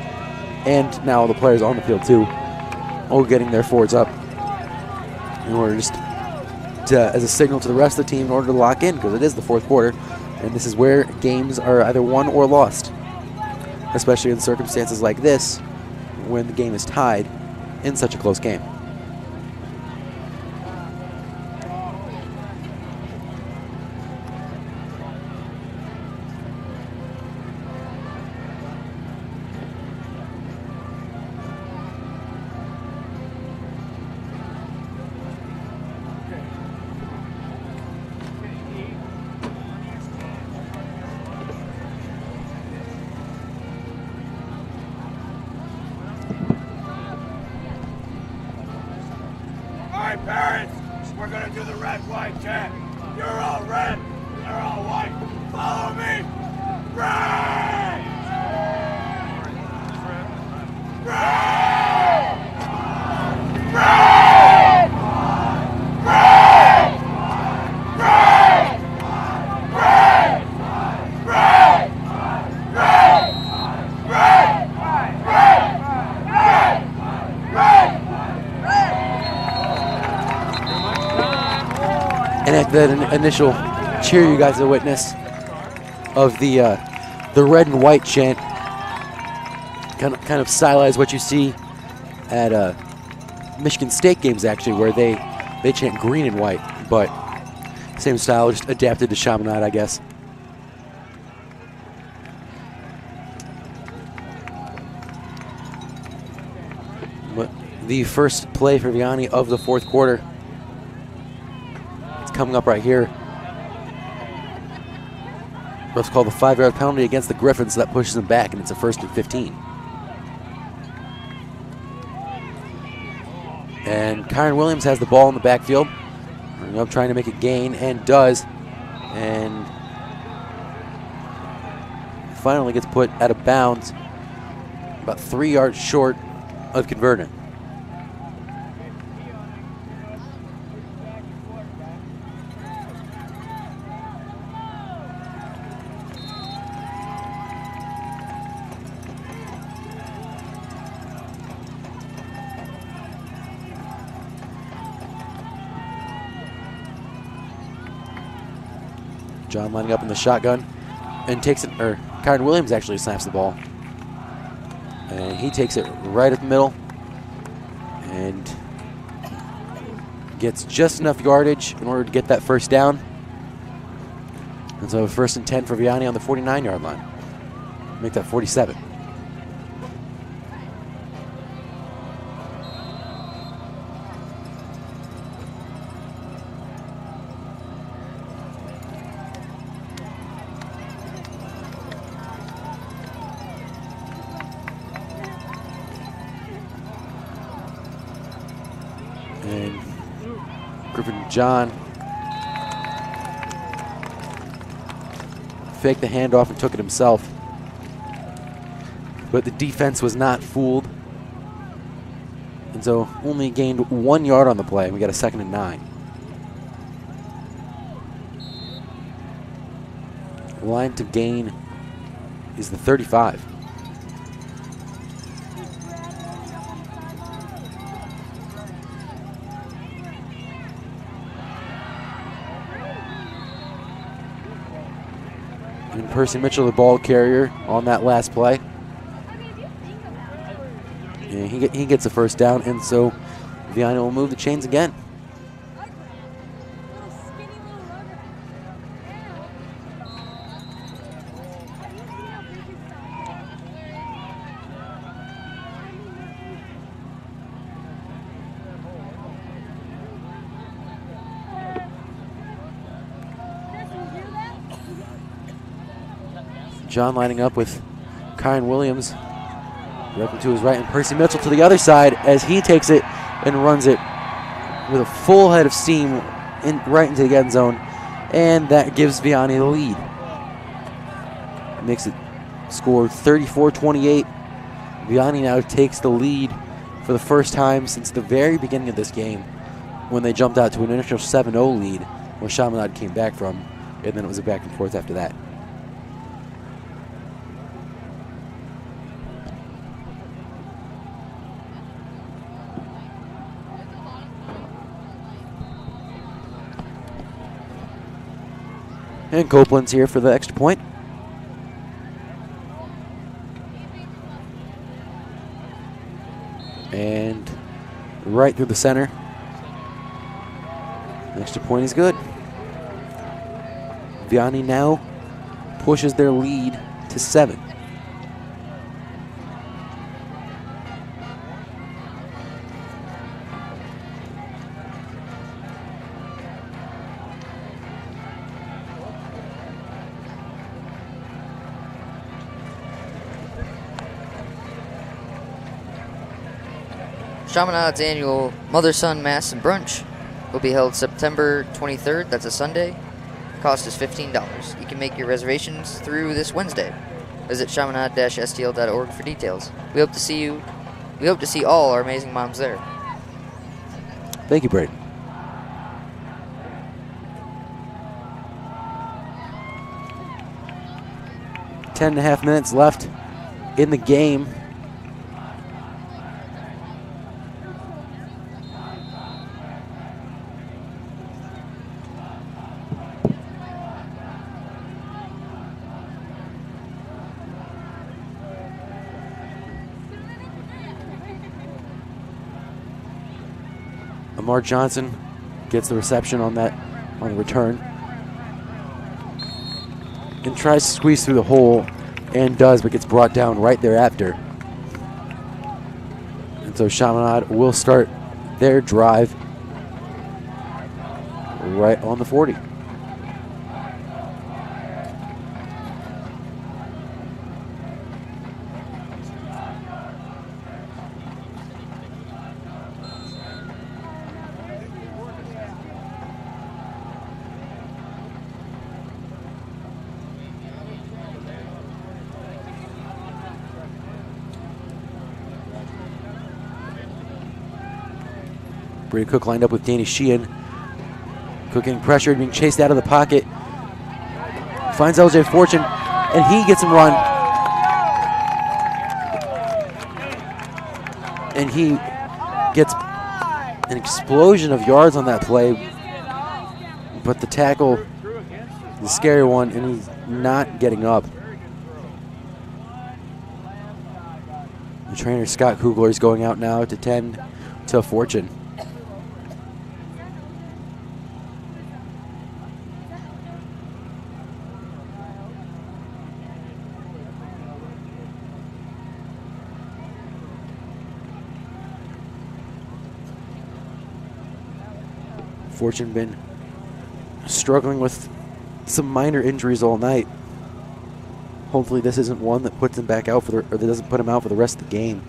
and now the players on the field too, all getting their fours up in order just as a signal to the rest of the team in order to lock in, because it is the fourth quarter, and this is where games are either won or lost, especially in circumstances like this when the game is tied in such a close game. Parents, we're gonna do the red, white chant. You're all red, they're all white. Follow me. Red! Red! Red! Red! Red! Red! Red! And at that initial cheer you guys are witness of the red and white chant, kind of stylize what you see at Michigan State games actually, where they chant green and white, but same style, just adapted to Chaminade, I guess. But the first play for Vianney of the fourth quarter, it's coming up right here. Refs call the 5-yard penalty against the Griffins, so that pushes them back, and it's a 1st and 15. And Kyron Williams has the ball in the backfield, running up, trying to make a gain, and does, and finally gets put out of bounds, about 3 yards short of converting. John lining up in the shotgun and takes it, or Kyron Williams actually snaps the ball. And he takes it right at the middle and gets just enough yardage in order to get that first down. And so 1st and 10 for Vianney on the 49-yard line. Make that 47. And Griffin John faked the handoff and took it himself. But the defense was not fooled. And so only gained 1 yard on the play. We got a 2nd and 9. The line to gain is the 35. And Percy Mitchell, the ball carrier on that last play. And he gets a first down, and so Vianney will move the chains again. John lining up with Kyron Williams, directly to his right, and Percy Mitchell to the other side as he takes it and runs it with a full head of steam right into the end zone, and that gives Vianney the lead. Makes it score 34-28 Vianney now takes the lead for the first time since the very beginning of this game, when they jumped out to an initial 7-0 lead, where Chaminade came back from, and then it was a back and forth after that. And Copeland's here for the extra point. And right through the center. Extra point is good. Vianney now pushes their lead to 7. Chaminade's annual Mother-Son Mass and Brunch will be held September 23rd. That's a Sunday. Cost is $15. You can make your reservations through this Wednesday. Visit chaminade-stl.org for details. We hope to see you. We hope to see all our amazing moms there. Thank you, Braden. Ten and a half minutes left in the game. Amar Johnson gets the reception on the return and tries to squeeze through the hole and does, but gets brought down right thereafter. And so Chaminade will start their drive right on the 40. Brady Cook lined up with Danny Sheehan. Cook getting pressured, being chased out of the pocket. Finds LJ Fortune, and he gets him run. And he gets an explosion of yards on that play. But the tackle, the scary one, and he's not getting up. The trainer, Scott Kugler, is going out now to tend to Fortune. Fortune been struggling with some minor injuries all night. Hopefully this isn't one that puts him back out or that doesn't put him out for the rest of the game.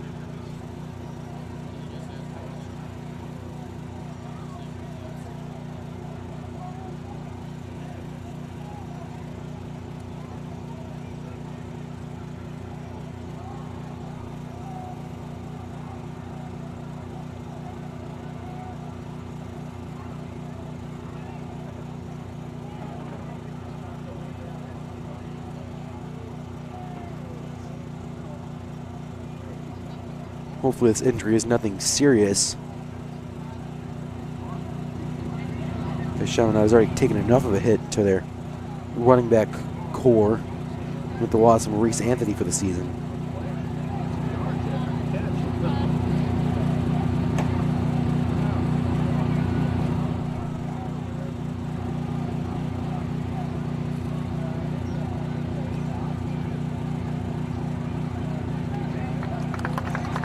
Hopefully this injury is nothing serious. Chaminade has already taken enough of a hit to their running back core with the loss of Maurice Anthony for the season.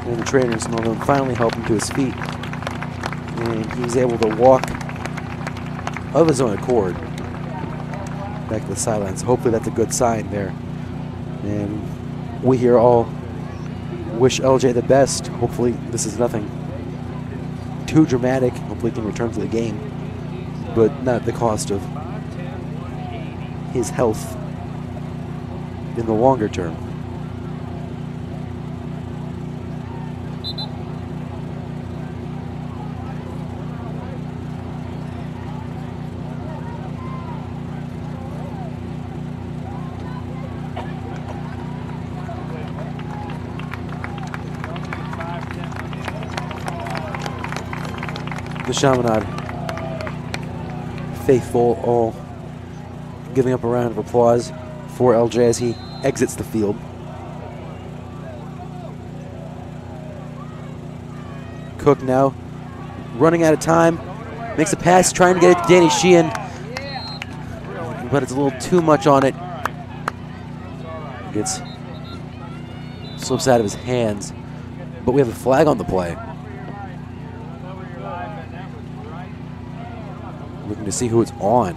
And the trainers finally help him to his feet. And he's able to walk of his own accord back to the sidelines. Hopefully that's a good sign there. And we here all wish LJ the best. Hopefully this is nothing too dramatic. Hopefully he can return to the game, but not at the cost of his health in the longer term. The Chaminade faithful all giving up a round of applause for LJ as he exits the field. Cook now running out of time. Makes a pass, trying to get it to Danny Sheehan. But it's a little too much on it. Slips out of his hands. But we have a flag on the play. Looking to see who it's on.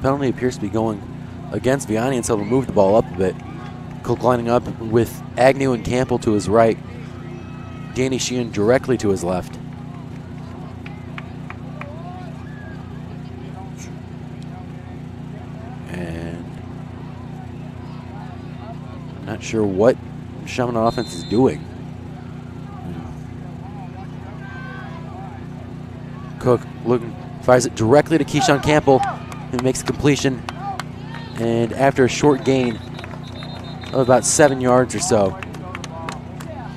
Penalty appears to be going against Vianney, and so they'll move the ball up a bit. Cook lining up with Agnew and Campbell to his right. Danny Sheehan directly to his left. And I'm not sure what Chaminade offense is doing. Cook fires it directly to Keyshawn Campbell. He makes the completion, and after a short gain of about 7 yards or so,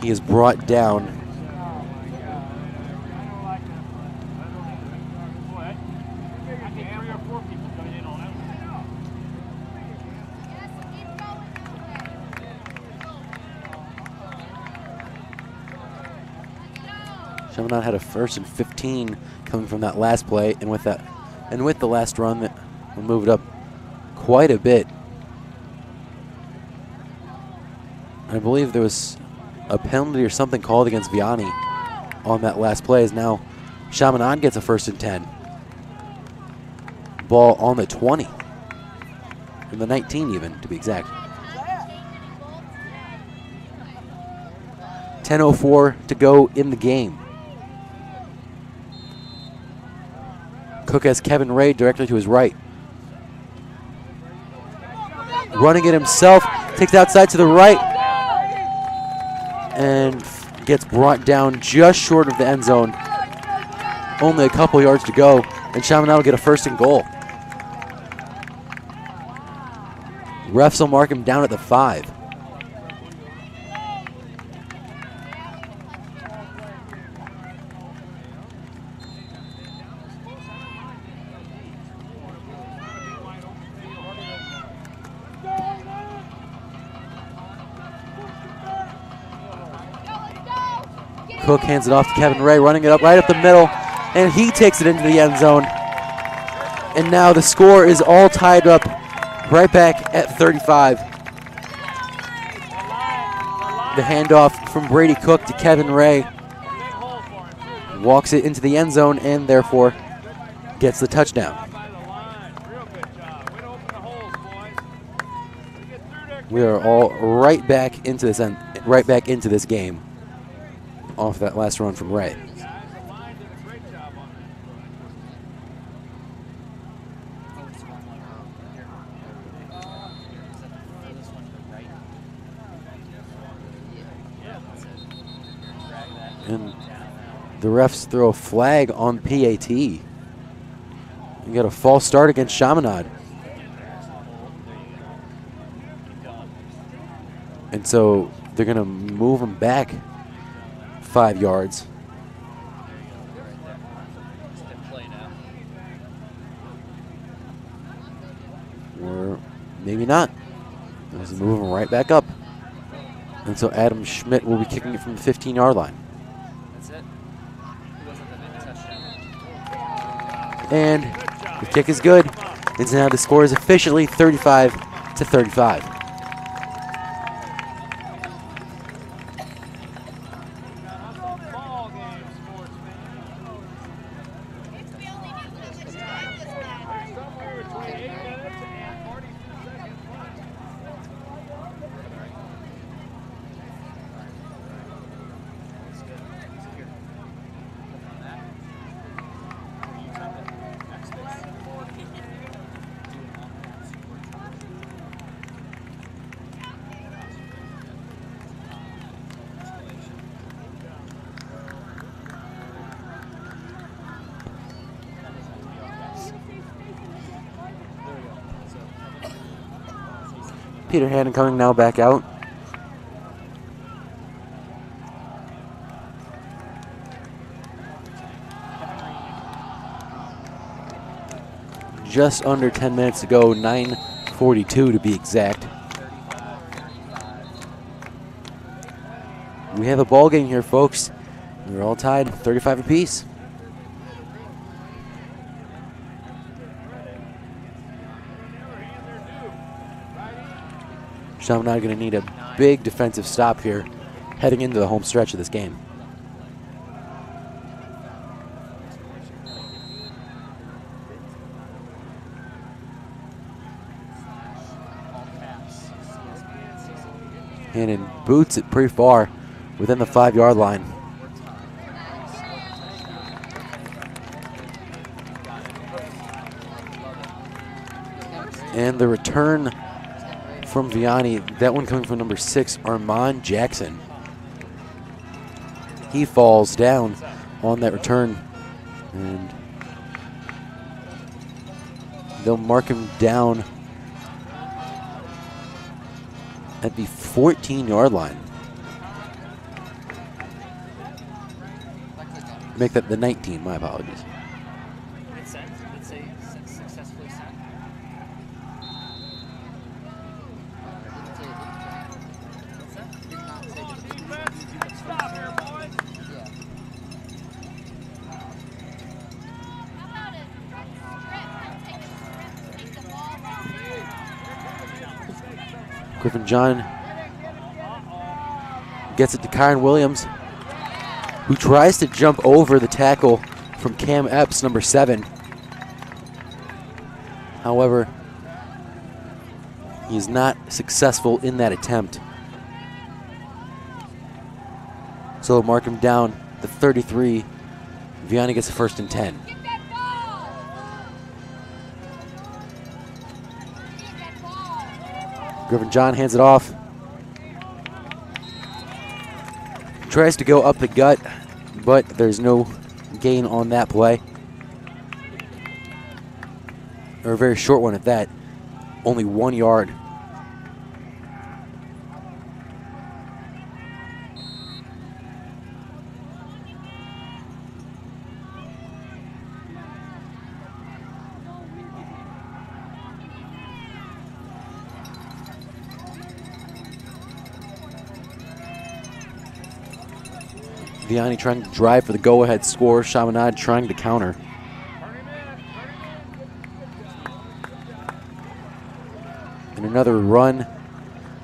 he is brought down. Chaminade had a 1st and 15 coming from that last play, and with the last run, that will move it up quite a bit. I believe there was a penalty or something called against Vianney on that last play, as now Chaminade gets a 1st and 10. Ball on the 20. And the 19 even, to be exact. 10:04 to go in the game. Cook has Kevin Ray directly to his right. Running it himself, takes it outside to the right, and gets brought down just short of the end zone. Only a couple yards to go, and Chaminade will get a 1st and goal. Refs will mark him down at the 5. Cook hands it off to Kevin Ray, running it up right up the middle, and he takes it into the end zone. And now the score is all tied up right back at 35. The handoff from Brady Cook to Kevin Ray. Walks it into the end zone and therefore gets the touchdown. We are all right back into this game off that last run from Ray. And the refs throw a flag on PAT. You got a false start against Chaminade. And so they're going to move him back 5 yards. Or maybe not. Let's move him right back up. And so Adam Schmidt will be kicking it from the 15-yard line. And the kick is good. And so now the score is officially 35-35. Peter Hannon coming now back out. Just under 10 minutes to go, 9:42 to be exact. We have a ball game here, folks. We're all tied, 35 apiece. Chaminade going to need a big defensive stop here heading into the home stretch of this game. Hannon boots it pretty far within the 5-yard line. And the return from Vianney, that one coming from number 6, Armand Jackson. He falls down on that return, and they'll mark him down at the 14-yard line. Make that the 19, my apologies. It's sent. Let's say successfully sent. Stop here, boys. Griffin John gets it to Kyron Williams, who tries to jump over the tackle from Cam Epps, number 7. However, he is not successful in that attempt. So they'll mark him down the 33. Vianney gets a 1st and 10. Griffin John hands it off. Tries to go up the gut, but there's no gain on that play. Or a very short one at that. Only 1 yard. Vianney trying to drive for the go-ahead score. Chaminade trying to counter. And another run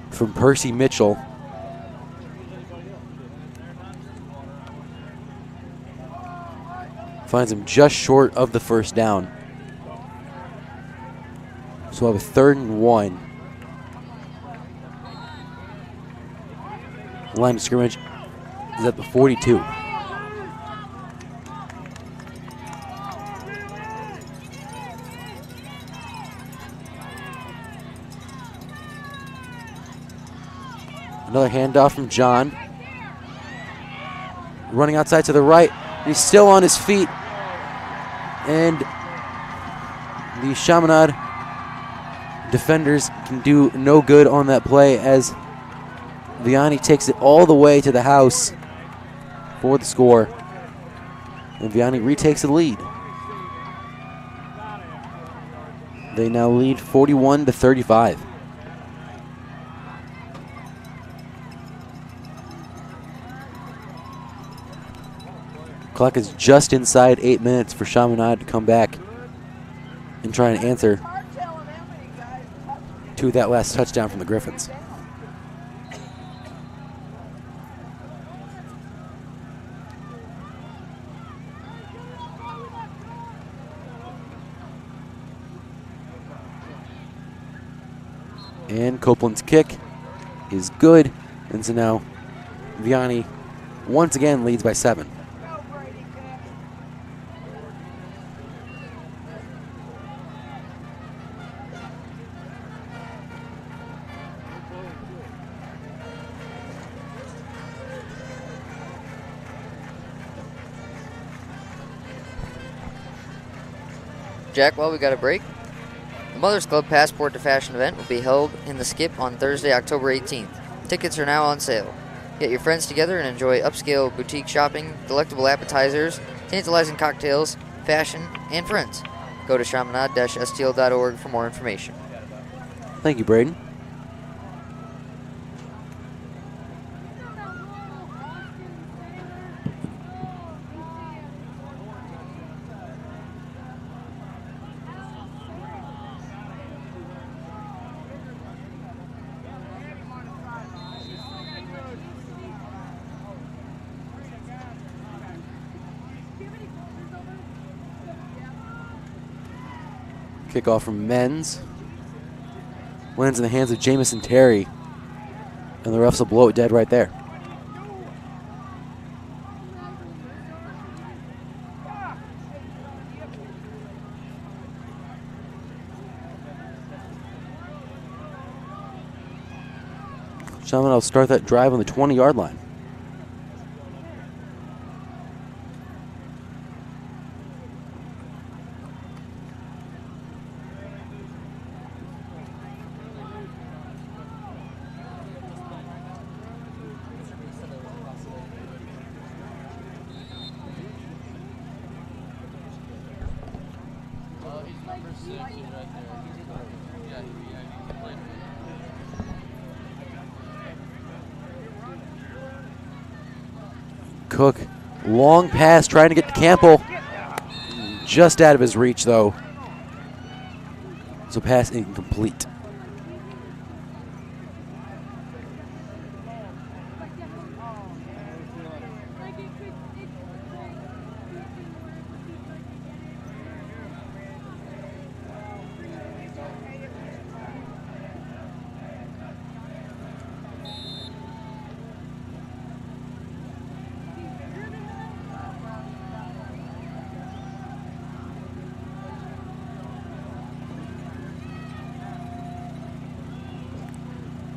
from Percy Mitchell. Finds him just short of the 1st down. So we'll have a 3rd and 1. Line of scrimmage is at the 42. Another handoff from John. Running outside to the right. He's still on his feet. And the Chaminade defenders can do no good on that play as Vianney takes it all the way to the house for the score. And Vianney retakes the lead. They now lead 41-35. Clock is just inside 8 minutes for Chaminade to come back and try and answer to that last touchdown from the Griffins. And Copeland's kick is good. And so now Vianney once again leads by 7. Jack, well, we got a break. The Mothers Club Passport to Fashion event will be held in the Skip on Thursday, October 18th. Tickets are now on sale. Get your friends together and enjoy upscale boutique shopping, delectable appetizers, tantalizing cocktails, fashion, and friends. Go to chaminade-stl.org for more information. Thank you, Braden. Kickoff from men's. Lands in the hands of Jamison Terry. And the refs will blow it dead right there. Chaminade will start that drive on the 20-yard line. Cook, long pass trying to get to Campbell. Just out of his reach, though. So pass incomplete.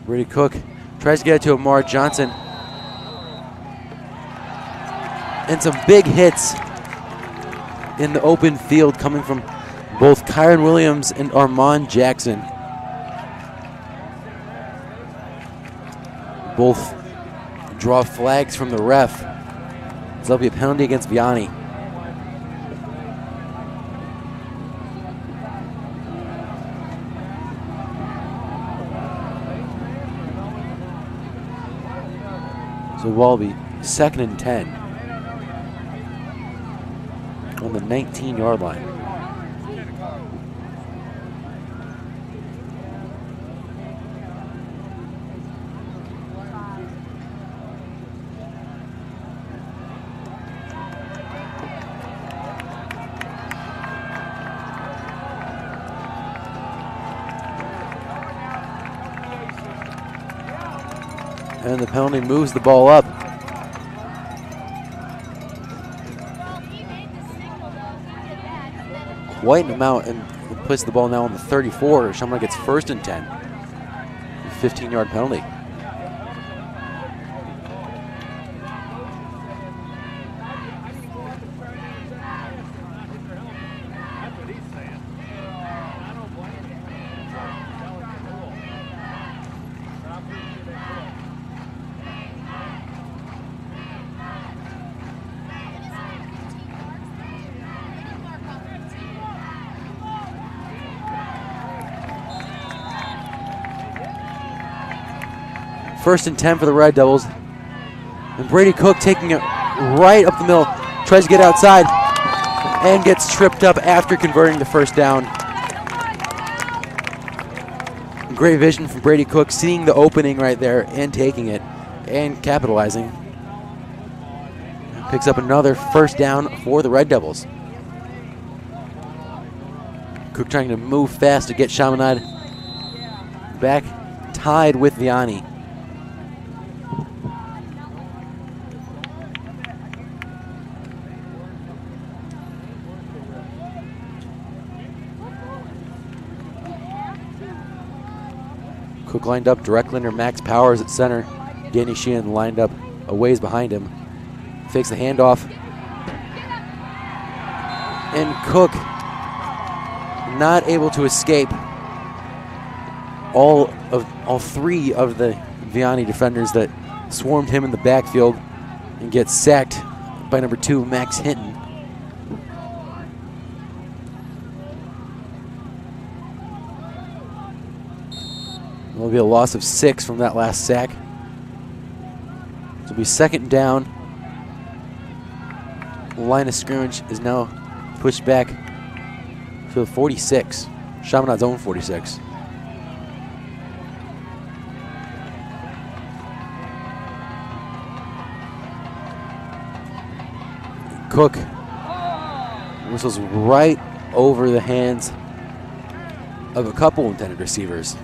Brady Cook tries to get it to Amar Johnson. And some big hits in the open field coming from both Kyron Williams and Armand Jackson. Both draw flags from the ref. So there'll be a penalty against Vianney. So the ball will be 2nd and 10 on the 19-yard line. And the penalty moves the ball up. Quite an amount, and puts the ball now on the 34. Chaminade gets 1st and 10. 15-yard penalty. First and 10 for the Red Devils. And Brady Cook taking it right up the middle. Tries to get outside and gets tripped up after converting the first down. Great vision from Brady Cook, seeing the opening right there and taking it and capitalizing. Picks up another first down for the Red Devils. Cook trying to move fast to get Chaminade back tied with Vianney. Cook lined up directly under Max Powers at center. Danny Sheehan lined up a ways behind him. Fakes the handoff. And Cook not able to escape all three of the Vianney defenders that swarmed him in the backfield and gets sacked by number 2, Max Hinton. There will be a loss of 6 from that last sack. It'll be second down. The line of scrimmage is now pushed back to the 46, Chaminade's own 46. Cook whistles right over the hands of a couple intended receivers.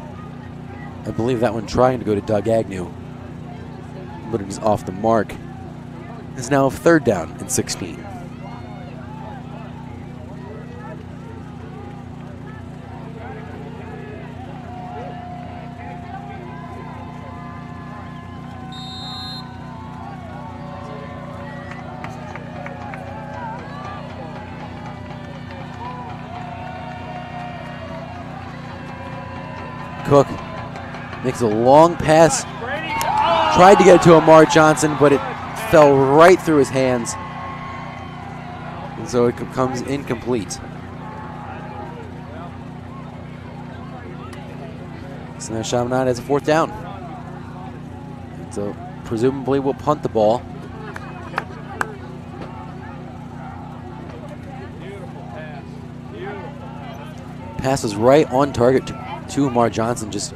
I believe that one trying to go to Doug Agnew, but it is off the mark. It's now third down and 16. Cook makes a long pass, tried to get it to Amar Johnson, but it fell right through his hands, and so it becomes incomplete. So now Chaminade has a fourth down. And so presumably we'll punt the ball. Pass was right on target to Amar Johnson, just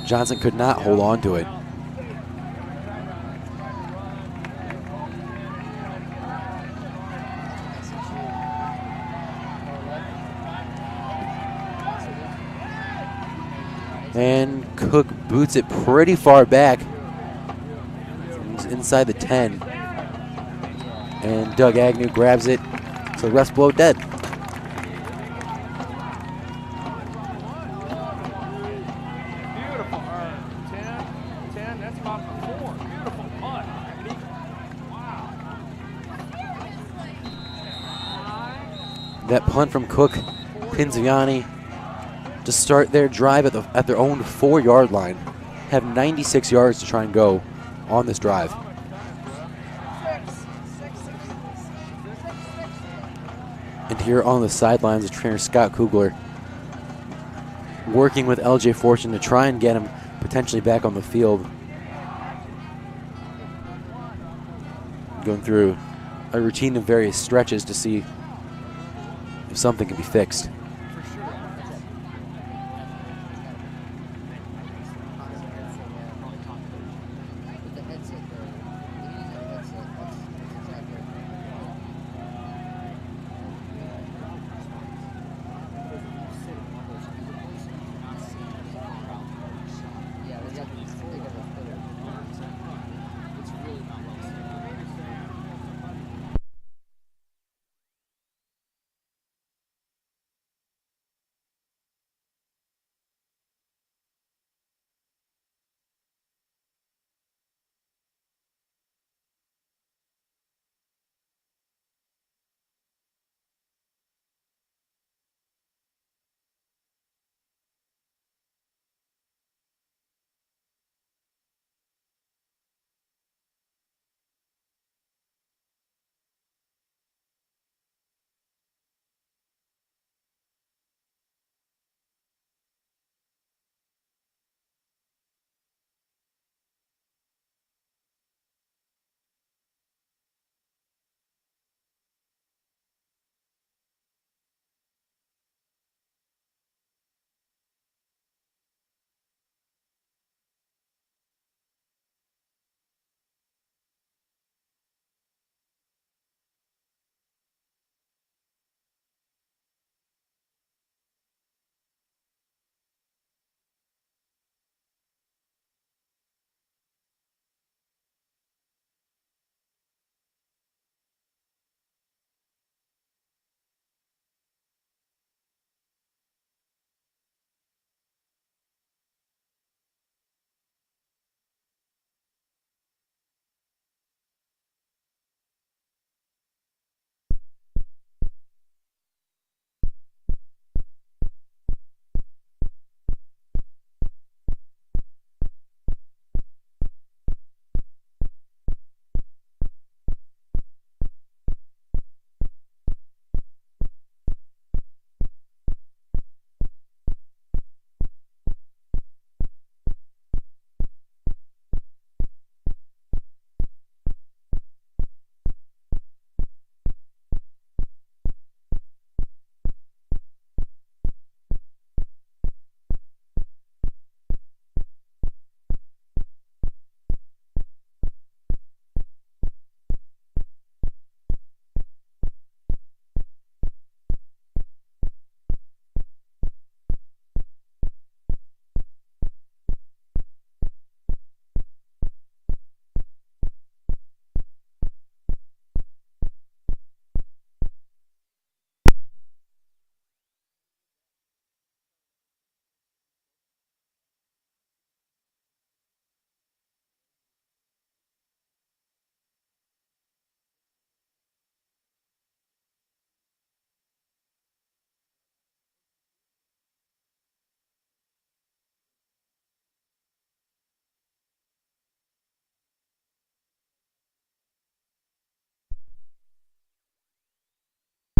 Johnson could not hold on to it. And Cook boots it pretty far back. He's inside the 10. And Doug Agnew grabs it, so the refs blow it dead. That punt from Cook pins Vianney to start their drive at their own 4-yard line. Have 96 yards to try and go on this drive. And here on the sidelines is trainer Scott Kugler working with LJ Fortune to try and get him potentially back on the field. Going through a routine of various stretches to see if something can be fixed.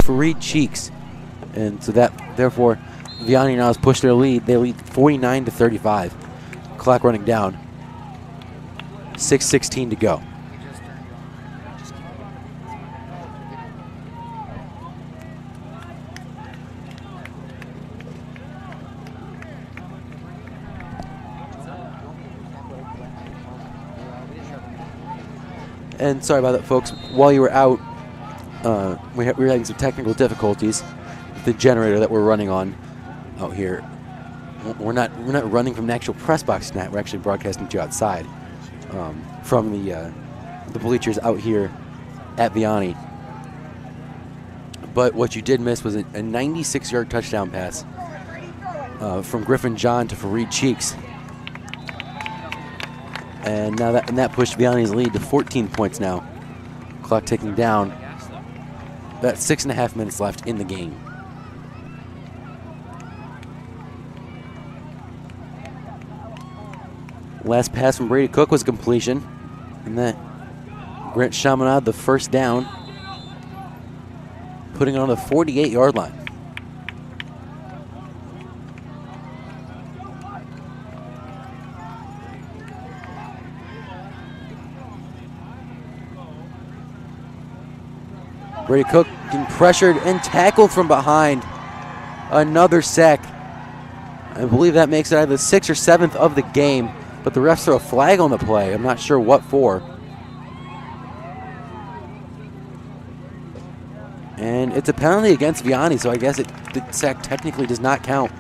Fareed Cheeks. And so that, therefore, Vianney now has pushed their lead. They lead 49-35. Clock running down. 6:16 to go. And sorry about that, folks. While you were out, we were having some technical difficulties with the generator that we're running on out here. We're not running from the actual press box tonight. We're actually broadcasting to you outside from the bleachers out here at Vianney. But what you did miss was a 96-yard touchdown pass from Griffin John to Fareed Cheeks. And now that pushed Vianney's lead to 14 points now. Clock ticking down. About 6.5 minutes left in the game. Last pass from Brady Cook was a completion. And that grant Chaminade the first down, putting it on the 48-yard line. Brady Cook getting pressured and tackled from behind. Another sack. I believe that makes it either the 6th or 7th of the game, but the refs throw a flag on the play. I'm not sure what for. And it's a penalty against Vianney, so I guess the sack technically does not count.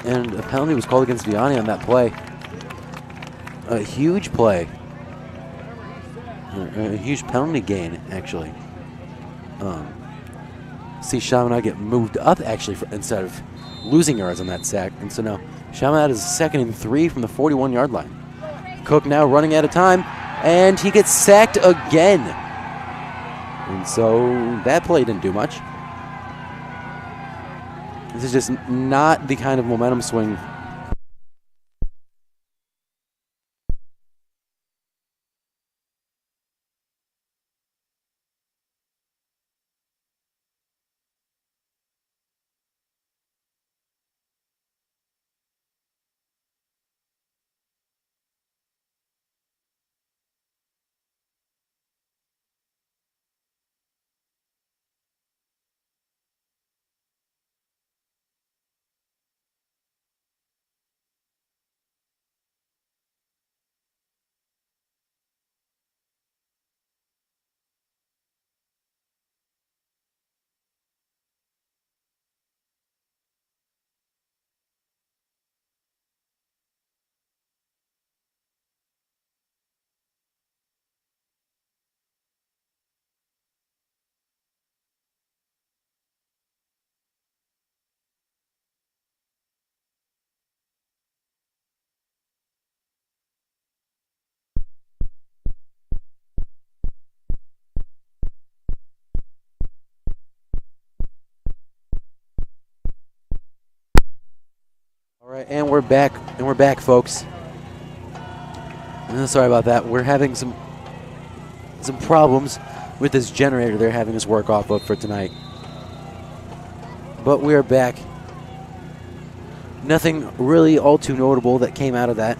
And a penalty was called against Vianney on that play. A huge play. A huge penalty gain, actually. See Chaminade get moved up, actually, instead of losing yards on that sack. And so now Chaminade is 2nd and 3 from the 41-yard line. Cook now running out of time, and he gets sacked again. And so that play didn't do much. This is just not the kind of momentum swing. All right, and we're back, folks. Sorry about that. We're having some problems with this generator they're having us work off of for tonight. But we are back. Nothing really all too notable that came out of that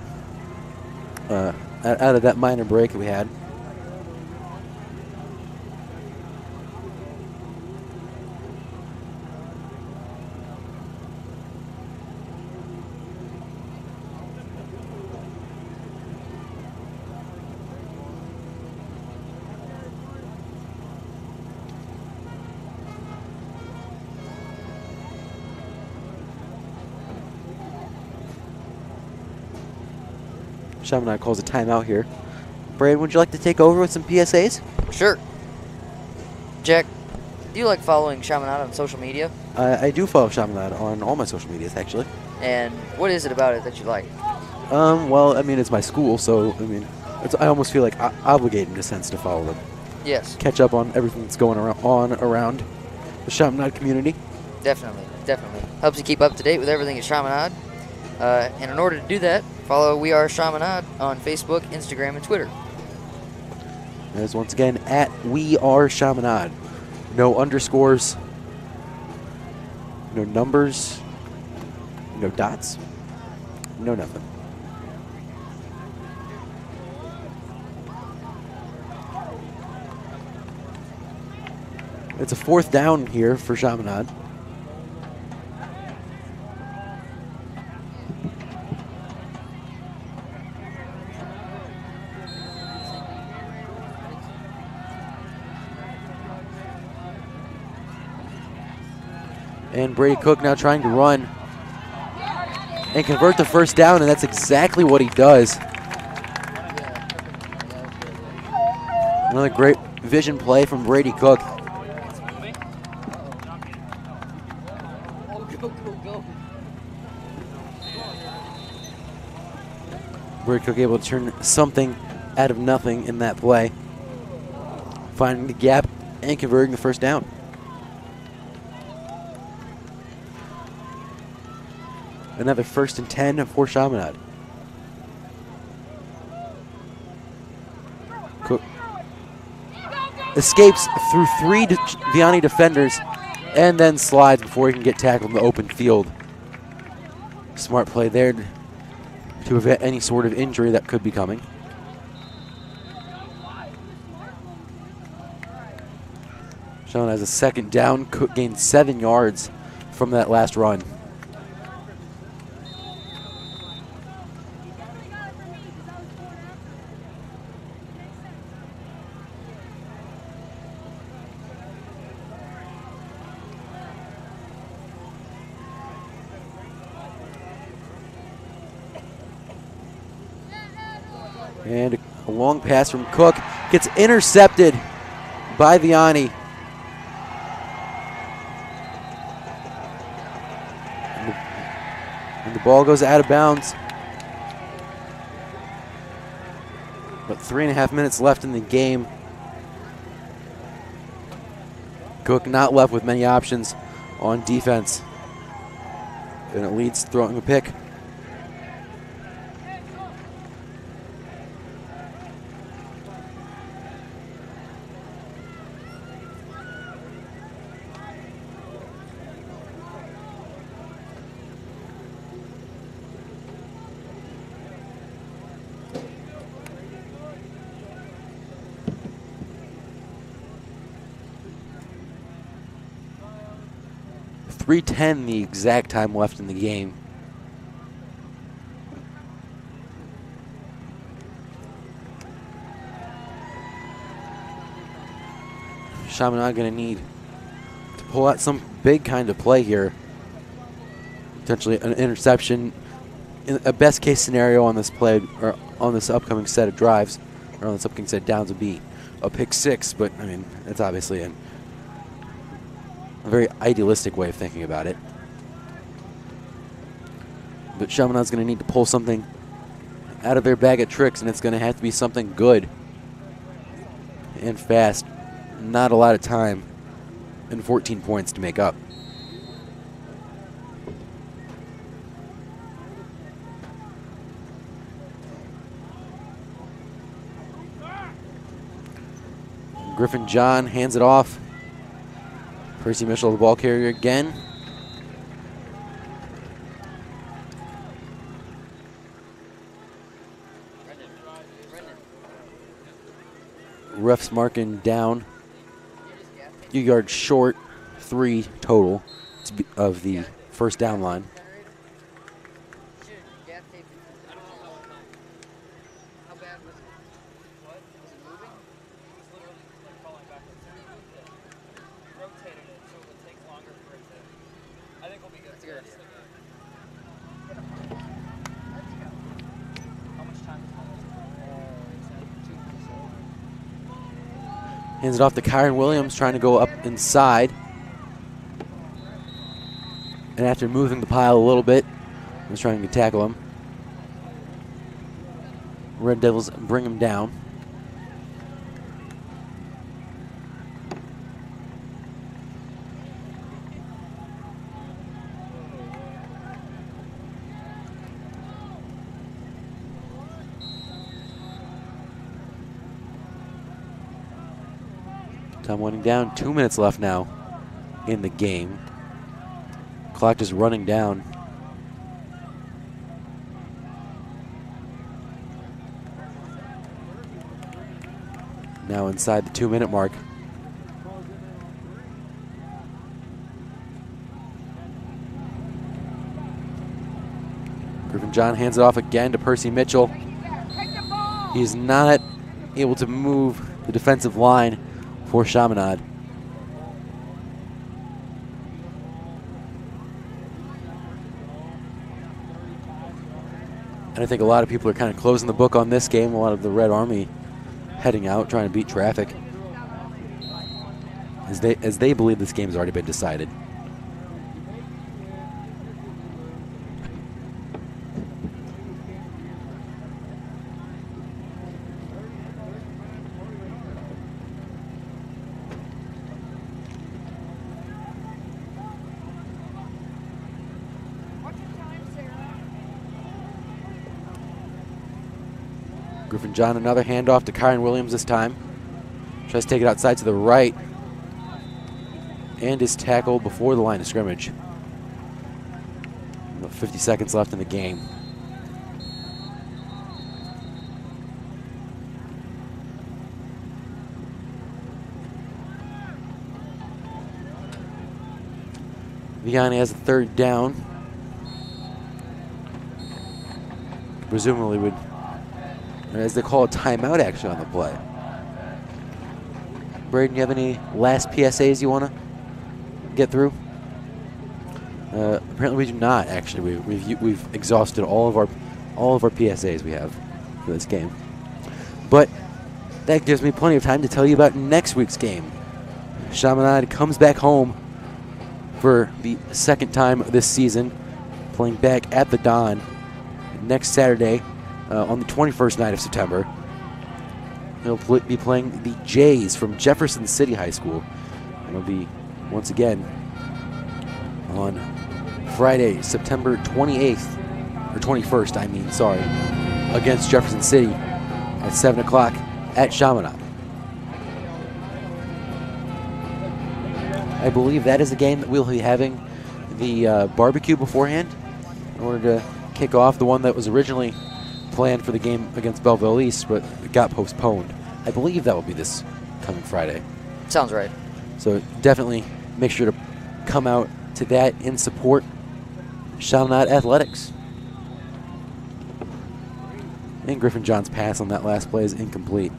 minor break that we had. Chaminade calls a timeout here. Braden, would you like to take over with some PSAs? Sure. Jack, do you like following Chaminade on social media? I do follow Chaminade on all my social medias, actually. And what is it about it that you like? Well, I mean, it's my school, so, I mean, I almost feel like obligated in a sense to follow them. Yes. Catch up on everything that's going around the Chaminade community. Definitely, definitely. Helps you keep up to date with everything at Chaminade. And in order to do that, follow We Are Chaminade on Facebook, Instagram, and Twitter. As once again, at We Are Chaminade. No underscores, no numbers, no dots, no nothing. It's a 4th down here for Chaminade. And Brady Cook now trying to run and convert the first down, and that's exactly what he does. Another great vision play from Brady Cook. Brady Cook able to turn something out of nothing in that play, finding the gap and converting the first down. Another 1st and 10 for Chaminade. Cook escapes through 3 Vianney defenders and then slides before he can get tackled in the open field. Smart play there to prevent any sort of injury that could be coming. Chaminade has a 2nd down. Cook gained 7 yards from that last run. And a long pass from Cook gets intercepted by Vianney. And the ball goes out of bounds. But 3.5 minutes left in the game. Cook not left with many options on defense. And it leads throwing a pick. .310 the exact time left in the game. Chaminade going to need to pull out some big kind of play here. Potentially an interception. In a best case scenario on this play, or on this upcoming set of drives, or on this upcoming set of downs, would be a pick 6. But I mean, it's obviously a very idealistic way of thinking about it. But Chaminade's going to need to pull something out of their bag of tricks, and it's going to have to be something good and fast. Not a lot of time and 14 points to make up. Griffin John hands it off. Percy Mitchell, the ball carrier again. Refs marking down. Few yards short, 3 total of the first down line. How much time is left? Hands it off to Kyron Williams, trying to go up inside. And after moving the pile a little bit, was trying to tackle him. Red Devils bring him down. Time winding down. 2 minutes left now in the game. Clock just running down. Now inside the 2-minute mark. Griffin John hands it off again to Percy Mitchell. He's not able to move the defensive line for Chaminade. And I think a lot of people are kind of closing the book on this game. A lot of the Red Army heading out, trying to beat traffic, as they believe this game's already been decided. Griffin John, another handoff to Kyron Williams this time. Tries to take it outside to the right. And is tackled before the line of scrimmage. About 50 seconds left in the game. Vianney has a third down. Presumably would, as they call a timeout actually on the play. Braden, you have any last PSAs you want to get through? Apparently we do not. Actually, we've exhausted all of our PSAs we have for this game. But that gives me plenty of time to tell you about next week's game. Chaminade comes back home for the second time this season, playing back at the Don next Saturday. On the 21st night of September. He'll be playing the Jays from Jefferson City High School. And it'll be, once again, on Friday, September 28th, or 21st, I mean, sorry, against Jefferson City at 7 o'clock at Chaminade. I believe that is a game that we'll be having the barbecue beforehand in order to kick off the one that was originally planned for the game against Belleville East, but it got postponed. I believe that will be this coming Friday. Sounds right. So definitely make sure to come out to that in support Chaminade Athletics. And Griffin John's pass on that last play is incomplete.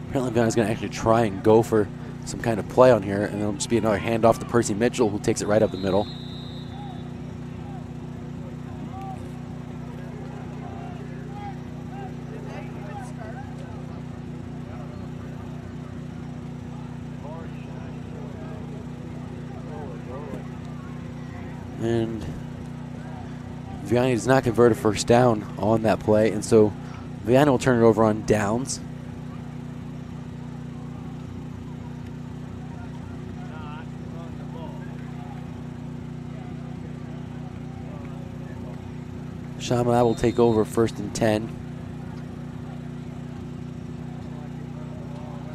Apparently Vianney's going to actually try and go for some kind of play on here, and it'll just be another handoff to Percy Mitchell, who takes it right up the middle. And Vianney does not convert a first down on that play, and so Vianney will turn it over on downs. Chaminade will take over 1st and 10.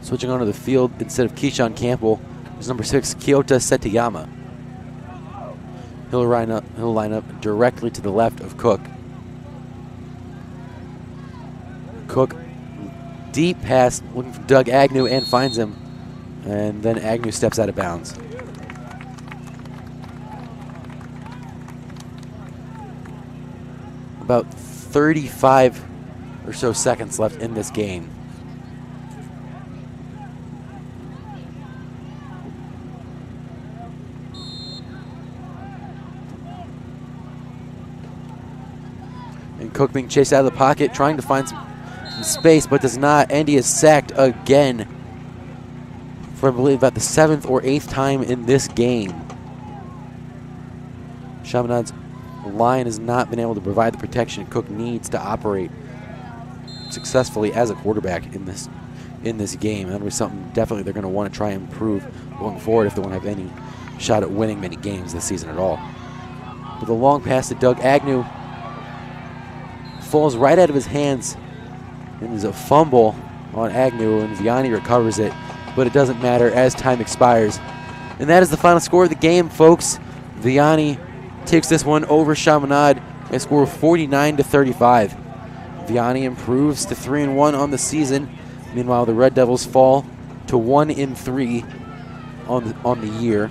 Switching onto the field instead of Keyshawn Campbell is number 6, Kyoto Setiyama. He'll line up directly to the left of Cook. Cook deep pass looking for Doug Agnew and finds him. And then Agnew steps out of bounds. About 35 or so seconds left in this game. And Cook being chased out of the pocket, trying to find some space, but does not. And he is sacked again for, I believe, about the 7th or 8th time in this game. Chaminade's line has not been able to provide the protection Cook needs to operate successfully as a quarterback in this game. That was something definitely they're going to want to try and improve going forward if they want to have any shot at winning many games this season at all. But the long pass to Doug Agnew falls right out of his hands, and there's a fumble on Agnew, and Vianney recovers it, but it doesn't matter as time expires. And that is the final score of the game, folks. Vianney takes this one over Chaminade and score 49-35. Vianney improves to 3-1 on the season. Meanwhile, the Red Devils fall to 1-3 on the year,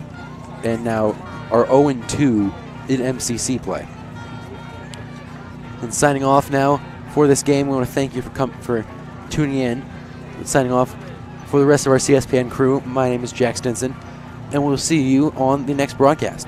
and now are 0-2 in MCC play. And signing off now for this game, we want to thank you for tuning in. Signing off for the rest of our CSPN crew, my name is Jack Stinson, and we'll see you on the next broadcast.